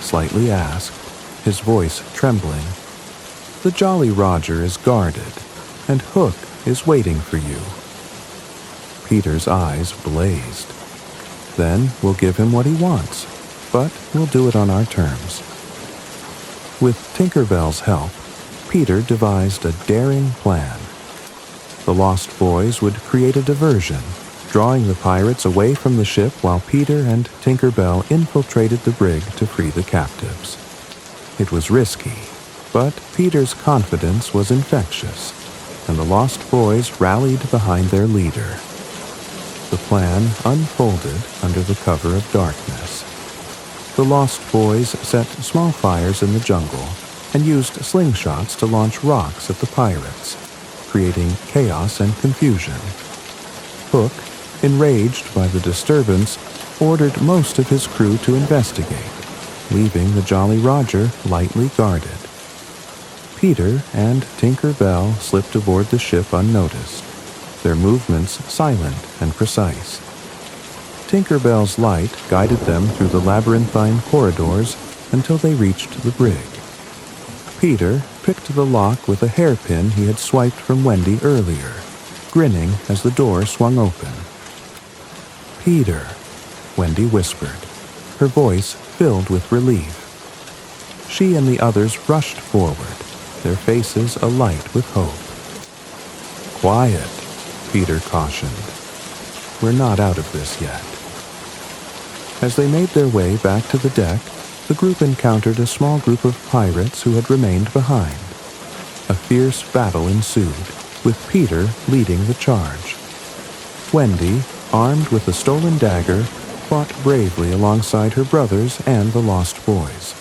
Slightly asked, his voice trembling. "The Jolly Roger is guarded, and Hook is waiting for you." Peter's eyes blazed. "Then we'll give him what he wants, but we'll do it on our terms." With Tinker Bell's help, Peter devised a daring plan. The Lost Boys would create a diversion, drawing the pirates away from the ship while Peter and Tinker Bell infiltrated the brig to free the captives. It was risky, but Peter's confidence was infectious, and the Lost Boys rallied behind their leader. The plan unfolded under the cover of darkness. The Lost Boys set small fires in the jungle and used slingshots to launch rocks at the pirates, creating chaos and confusion. Hook, enraged by the disturbance, ordered most of his crew to investigate, leaving the Jolly Roger lightly guarded. Peter and Tinker Bell slipped aboard the ship unnoticed, their movements silent and precise. Tinker Bell's light guided them through the labyrinthine corridors until they reached the brig. Peter picked the lock with a hairpin he had swiped from Wendy earlier, grinning as the door swung open. "Peter," Wendy whispered, her voice filled with relief. She and the others rushed forward, their faces alight with hope. "Quiet," Peter cautioned. "We're not out of this yet." As they made their way back to the deck, the group encountered a small group of pirates who had remained behind. A fierce battle ensued, with Peter leading the charge. Wendy, armed with a stolen dagger, fought bravely alongside her brothers and the Lost Boys.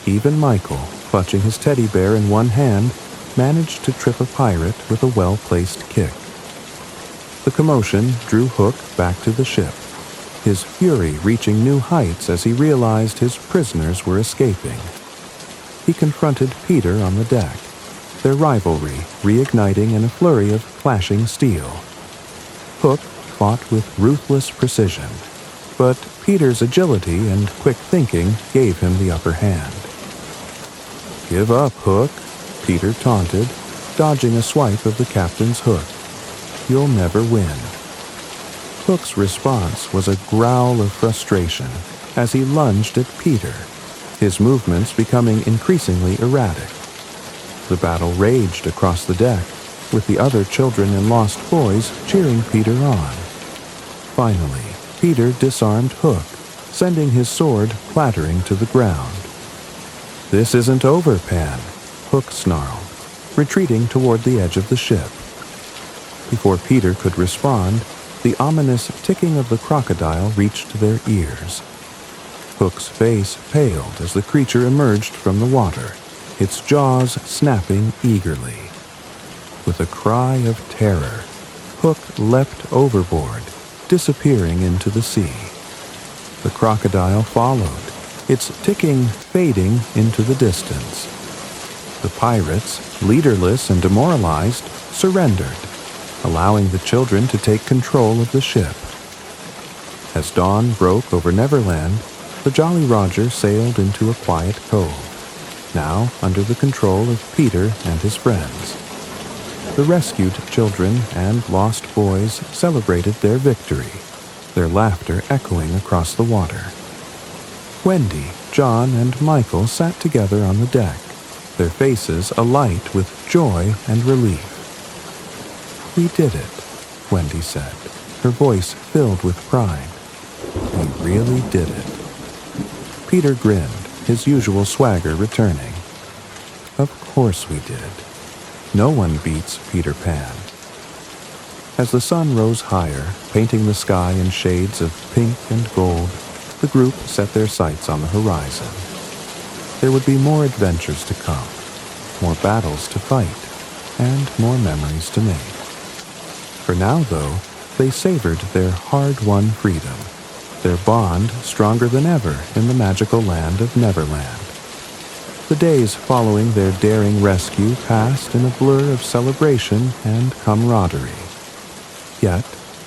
Even Michael, clutching his teddy bear in one hand, managed to trip a pirate with a well-placed kick. The commotion drew Hook back to the ship, his fury reaching new heights as he realized his prisoners were escaping. He confronted Peter on the deck, their rivalry reigniting in a flurry of clashing steel. Hook fought with ruthless precision, but Peter's agility and quick thinking gave him the upper hand. "Give up, Hook," Peter taunted, dodging a swipe of the captain's hook. "You'll never win." Hook's response was a growl of frustration as he lunged at Peter, his movements becoming increasingly erratic. The battle raged across the deck, with the other children and lost boys cheering Peter on. Finally, Peter disarmed Hook, sending his sword clattering to the ground. "This isn't over, Pan," Hook snarled, retreating toward the edge of the ship. Before Peter could respond, the ominous ticking of the crocodile reached their ears. Hook's face paled as the creature emerged from the water, its jaws snapping eagerly. With a cry of terror, Hook leapt overboard, disappearing into the sea. The crocodile followed, its ticking fading into the distance. The pirates, leaderless and demoralized, surrendered, allowing the children to take control of the ship. As dawn broke over Neverland, the Jolly Roger sailed into a quiet cove, now under the control of Peter and his friends. The rescued children and lost boys celebrated their victory, their laughter echoing across the water. Wendy, John, and Michael sat together on the deck, their faces alight with joy and relief. "We did it," Wendy said, her voice filled with pride. "We really did it." Peter grinned, his usual swagger returning. "Of course we did. No one beats Peter Pan." As the sun rose higher, painting the sky in shades of pink and gold, the group set their sights on the horizon. There would be more adventures to come, more battles to fight, and more memories to make. For now, though, they savored their hard-won freedom, their bond stronger than ever in the magical land of Neverland. The days following their daring rescue passed in a blur of celebration and camaraderie. Yet,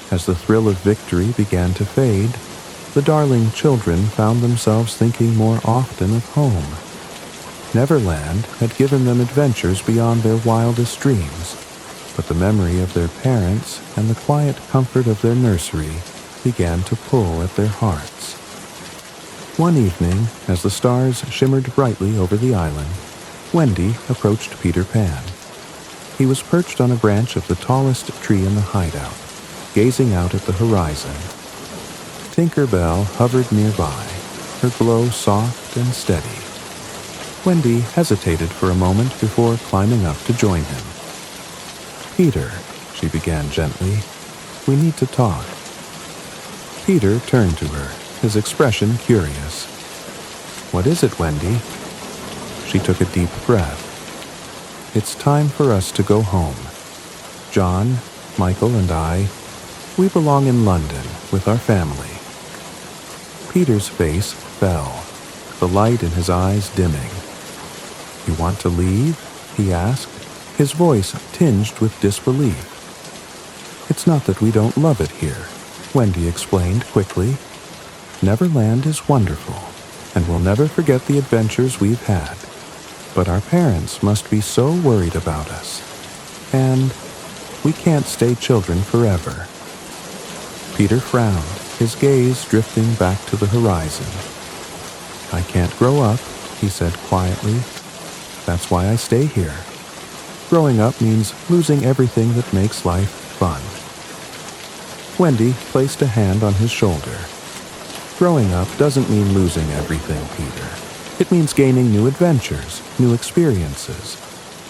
as the thrill of victory began to fade, the darling children found themselves thinking more often of home. Neverland had given them adventures beyond their wildest dreams, but the memory of their parents and the quiet comfort of their nursery began to pull at their hearts. One evening, as the stars shimmered brightly over the island, Wendy approached Peter Pan. He was perched on a branch of the tallest tree in the hideout, gazing out at the horizon. Tinker Bell hovered nearby, her glow soft and steady. Wendy hesitated for a moment before climbing up to join him. "Peter," she began gently, "we need to talk." Peter turned to her, his expression curious. "What is it, Wendy?" She took a deep breath. "It's time for us to go home. John, Michael, and I, we belong in London with our family." Peter's face fell, the light in his eyes dimming. "You want to leave?" he asked, his voice tinged with disbelief. "It's not that we don't love it here," Wendy explained quickly. "Neverland is wonderful, and we'll never forget the adventures we've had. But our parents must be so worried about us. And we can't stay children forever." Peter frowned, his gaze drifting back to the horizon. "I can't grow up," he said quietly. "That's why I stay here. Growing up means losing everything that makes life fun." Wendy placed a hand on his shoulder. "Growing up doesn't mean losing everything, Peter. It means gaining new adventures, new experiences.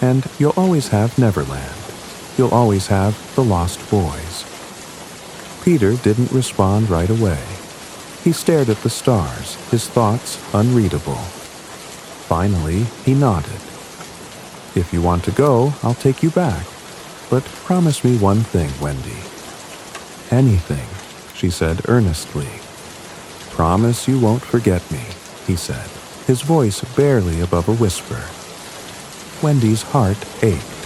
And you'll always have Neverland. You'll always have the Lost Boys." Peter didn't respond right away. He stared at the stars, his thoughts unreadable. Finally, he nodded. "If you want to go, I'll take you back. But promise me one thing, Wendy." "Anything," she said earnestly. "Promise you won't forget me," he said, his voice barely above a whisper. Wendy's heart ached.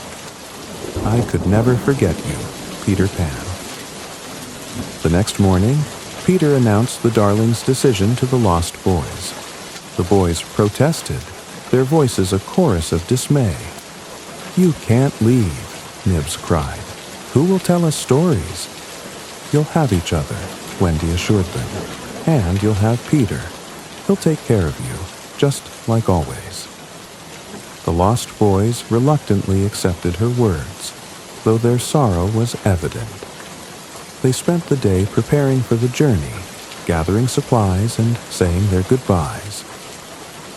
"I could never forget you, Peter Pan." The next morning, Peter announced the darling's decision to the Lost Boys. The boys protested, their voices a chorus of dismay. "You can't leave," Nibs cried. "Who will tell us stories?" "You'll have each other," Wendy assured them. "And you'll have Peter. He'll take care of you, just like always. The lost boys reluctantly accepted her words, though their sorrow was evident. They spent the day preparing for the journey, gathering supplies and saying their goodbyes.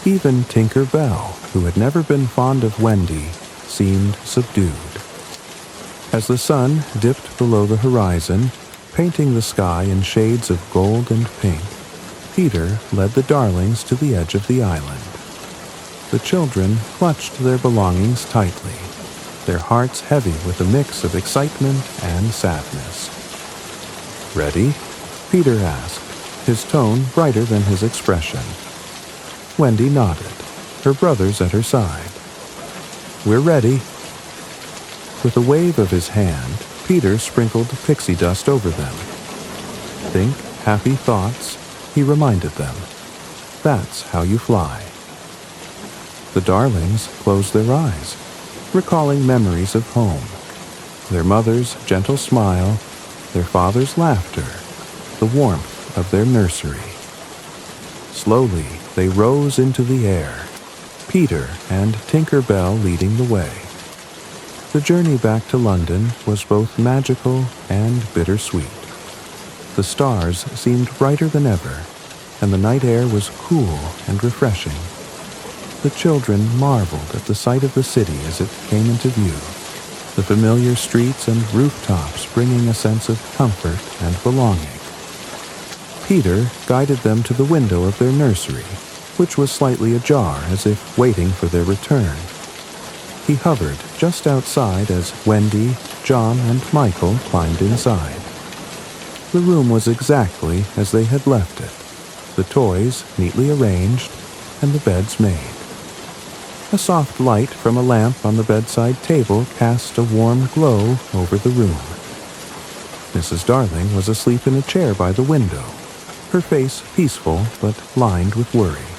Even Tinker Bell, who had never been fond of Wendy, seemed subdued. As the sun dipped below the horizon, painting the sky in shades of gold and pink, Peter led the darlings to the edge of the island. The children clutched their belongings tightly, their hearts heavy with a mix of excitement and sadness. "Ready?" Peter asked, his tone brighter than his expression. Wendy nodded, her brothers at her side. "We're ready." With a wave of his hand, Peter sprinkled pixie dust over them. "Think happy thoughts," he reminded them. "That's how you fly." The darlings closed their eyes, recalling memories of home, their mother's gentle smile, their father's laughter, the warmth of their nursery. Slowly, they rose into the air, Peter and Tinker Bell leading the way. The journey back to London was both magical and bittersweet. The stars seemed brighter than ever, and the night air was cool and refreshing. The children marveled at the sight of the city as it came into view, the familiar streets and rooftops bringing a sense of comfort and belonging. Peter guided them to the window of their nursery, which was slightly ajar as if waiting for their return. He hovered just outside as Wendy, John, and Michael climbed inside. The room was exactly as they had left it, the toys neatly arranged and the beds made. A soft light from a lamp on the bedside table cast a warm glow over the room. Mrs. Darling was asleep in a chair by the window, her face peaceful but lined with worry.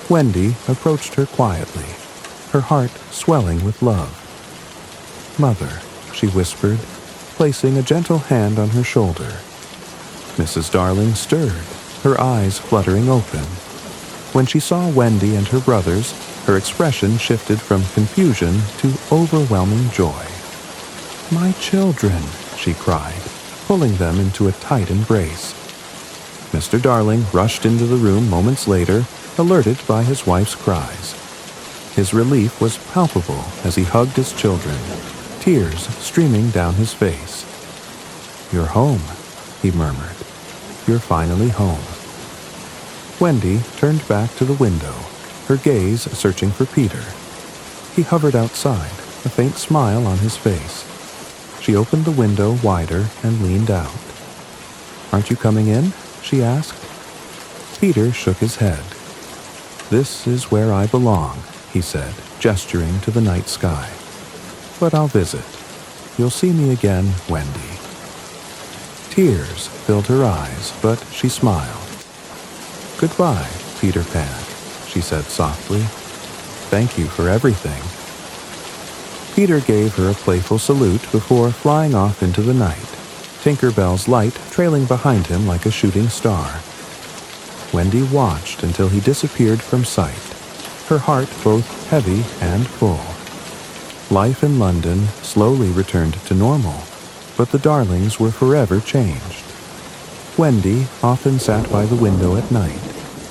Wendy approached her quietly, her heart swelling with love. "Mother," she whispered, placing a gentle hand on her shoulder. Mrs. Darling stirred, her eyes fluttering open. When she saw Wendy and her brothers, her expression shifted from confusion to overwhelming joy. "My children," she cried, pulling them into a tight embrace. Mr. Darling rushed into the room moments later, alerted by his wife's cries. His relief was palpable as he hugged his children, tears streaming down his face. "You're home," he murmured. "You're finally home." Wendy turned back to the window, her gaze searching for Peter. He hovered outside, a faint smile on his face. She opened the window wider and leaned out. "Aren't you coming in?" she asked. Peter shook his head. "This is where I belong," he said, gesturing to the night sky. "But I'll visit. You'll see me again, Wendy." Tears filled her eyes, but she smiled. "Goodbye, Peter Pan," she said softly. "Thank you for everything." Peter gave her a playful salute before flying off into the night, Tinker Bell's light trailing behind him like a shooting star. Wendy watched until he disappeared from sight, her heart both heavy and full. Life in London slowly returned to normal, but the darlings were forever changed. Wendy often sat by the window at night,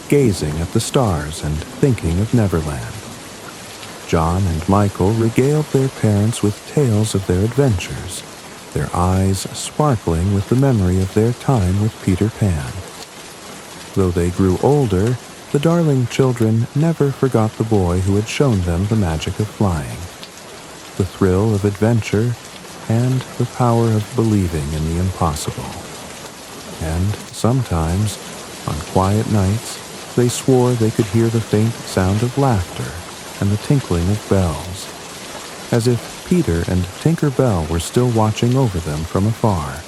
gazing at the stars and thinking of Neverland. John and Michael regaled their parents with tales of their adventures, their eyes sparkling with the memory of their time with Peter Pan. Though they grew older, the darling children never forgot the boy who had shown them the magic of flying, the thrill of adventure, and the power of believing in the impossible. And sometimes, on quiet nights, they swore they could hear the faint sound of laughter and the tinkling of bells, as if Peter and Tinker Bell were still watching over them from afar.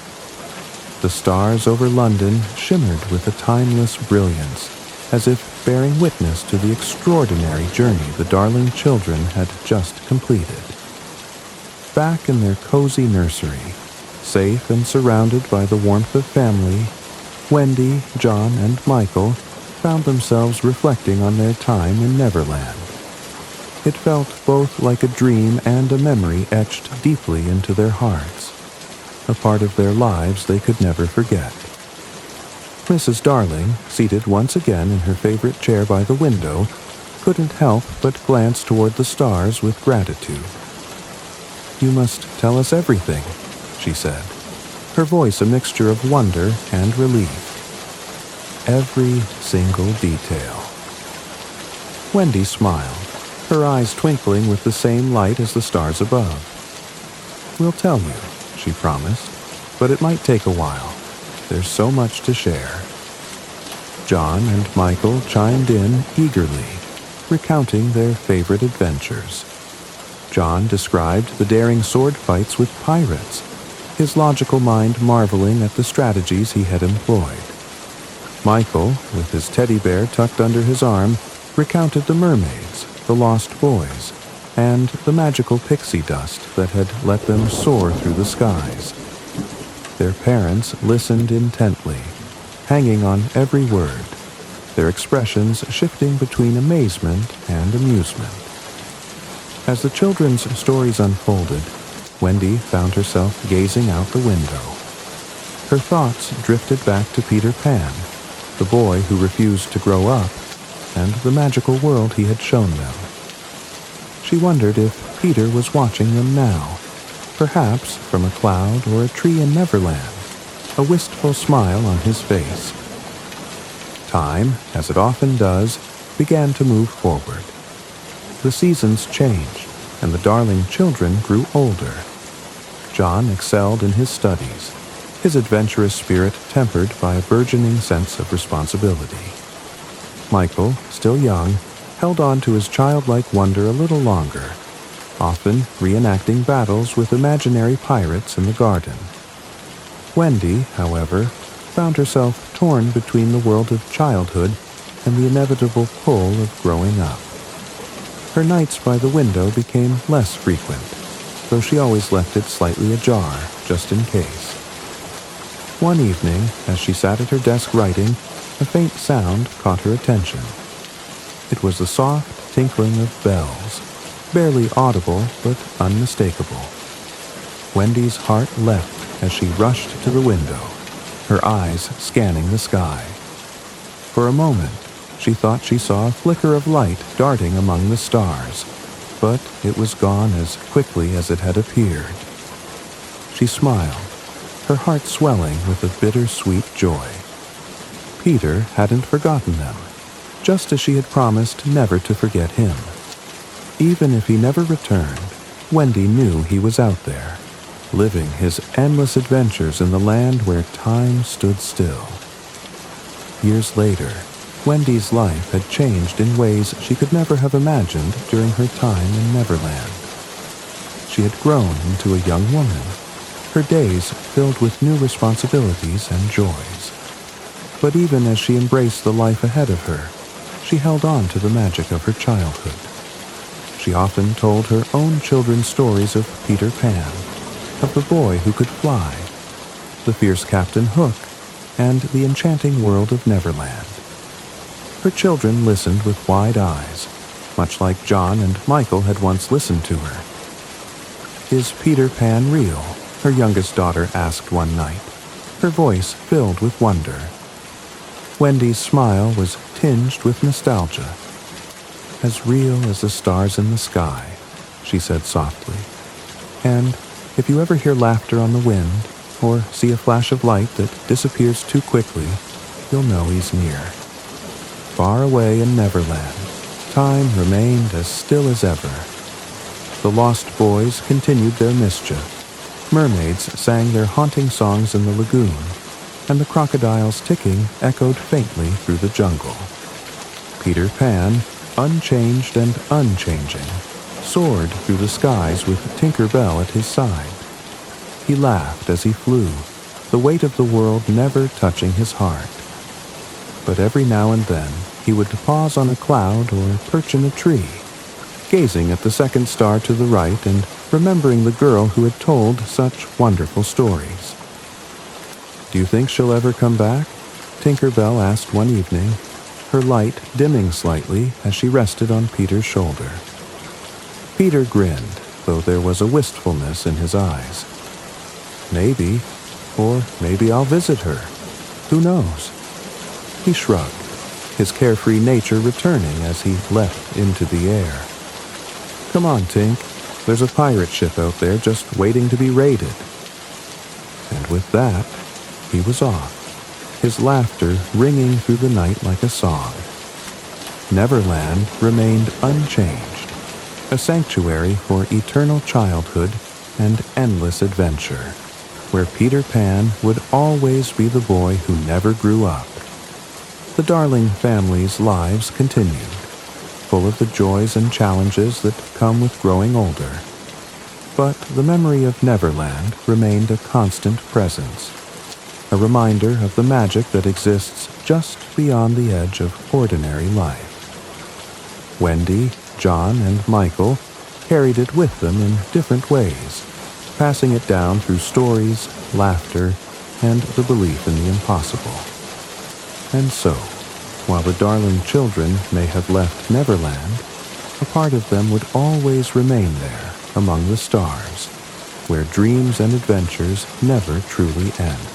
The stars over London shimmered with a timeless brilliance, as if bearing witness to the extraordinary journey the darling children had just completed. Back in their cozy nursery, safe and surrounded by the warmth of family, Wendy, John, and Michael found themselves reflecting on their time in Neverland. It felt both like a dream and a memory etched deeply into their hearts, a part of their lives they could never forget. Mrs. Darling, seated once again in her favorite chair by the window, couldn't help but glance toward the stars with gratitude. "You must tell us everything," she said, her voice a mixture of wonder and relief. "Every single detail." Wendy smiled, her eyes twinkling with the same light as the stars above. "We'll tell you," she promised, "but it might take a while. There's so much to share." John and Michael chimed in eagerly, recounting their favorite adventures. John described the daring sword fights with pirates, his logical mind marveling at the strategies he had employed. Michael, with his teddy bear tucked under his arm, recounted the mermaids, the lost boys, and the magical pixie dust that had let them soar through the skies. Their parents listened intently, hanging on every word, their expressions shifting between amazement and amusement. As the children's stories unfolded, Wendy found herself gazing out the window. Her thoughts drifted back to Peter Pan, the boy who refused to grow up, and the magical world he had shown them. She wondered if Peter was watching them now, perhaps from a cloud or a tree in Neverland, a wistful smile on his face. Time, as it often does, began to move forward. The seasons changed, and the Darling children grew older. John excelled in his studies, his adventurous spirit tempered by a burgeoning sense of responsibility. Michael, still young, held on to his childlike wonder a little longer, often reenacting battles with imaginary pirates in the garden. Wendy, however, found herself torn between the world of childhood and the inevitable pull of growing up. Her nights by the window became less frequent, though she always left it slightly ajar, just in case. One evening, as she sat at her desk writing, a faint sound caught her attention. It was the soft tinkling of bells, barely audible but unmistakable. Wendy's heart leapt as she rushed to the window, her eyes scanning the sky. For a moment, she thought she saw a flicker of light darting among the stars, but it was gone as quickly as it had appeared. She smiled, her heart swelling with a bittersweet joy. Peter hadn't forgotten them, just as she had promised never to forget him. Even if he never returned, Wendy knew he was out there, living his endless adventures in the land where time stood still. Years later, Wendy's life had changed in ways she could never have imagined during her time in Neverland. She had grown into a young woman, her days filled with new responsibilities and joys. But even as she embraced the life ahead of her, she held on to the magic of her childhood. She often told her own children's stories of Peter Pan, of the boy who could fly, the fierce Captain Hook, and the enchanting world of Neverland. Her children listened with wide eyes, much like John and Michael had once listened to her. "Is Peter Pan real?" her youngest daughter asked one night, her voice filled with wonder. Wendy's smile was tinged with nostalgia. "As real as the stars in the sky," she said softly. "And if you ever hear laughter on the wind, or see a flash of light that disappears too quickly, you'll know he's near." Far away in Neverland, time remained as still as ever. The lost boys continued their mischief. Mermaids sang their haunting songs in the lagoon, and the crocodiles' ticking echoed faintly through the jungle. Peter Pan, unchanged and unchanging, soared through the skies with Tinker Bell at his side. He laughed as he flew, the weight of the world never touching his heart. But every now and then, he would pause on a cloud or perch in a tree, gazing at the second star to the right and remembering the girl who had told such wonderful stories. "Do you think she'll ever come back?" Tinker Bell asked one evening. her light dimming slightly as she rested on Peter's shoulder. Peter grinned, though there was a wistfulness in his eyes. Maybe, or maybe I'll visit her. Who knows? He shrugged, his carefree nature returning as he leapt into the air. Come on, Tink. There's a pirate ship out there just waiting to be raided. And with that, he was off, his laughter ringing through the night like a song. Neverland remained unchanged, a sanctuary for eternal childhood and endless adventure, where Peter Pan would always be the boy who never grew up. The Darling family's lives continued, full of the joys and challenges that come with growing older. But the memory of Neverland remained a constant presence, a reminder of the magic that exists just beyond the edge of ordinary life. Wendy, John, and Michael carried it with them in different ways, passing it down through stories, laughter, and the belief in the impossible. And so, while the Darling children may have left Neverland, a part of them would always remain there among the stars, where dreams and adventures never truly end.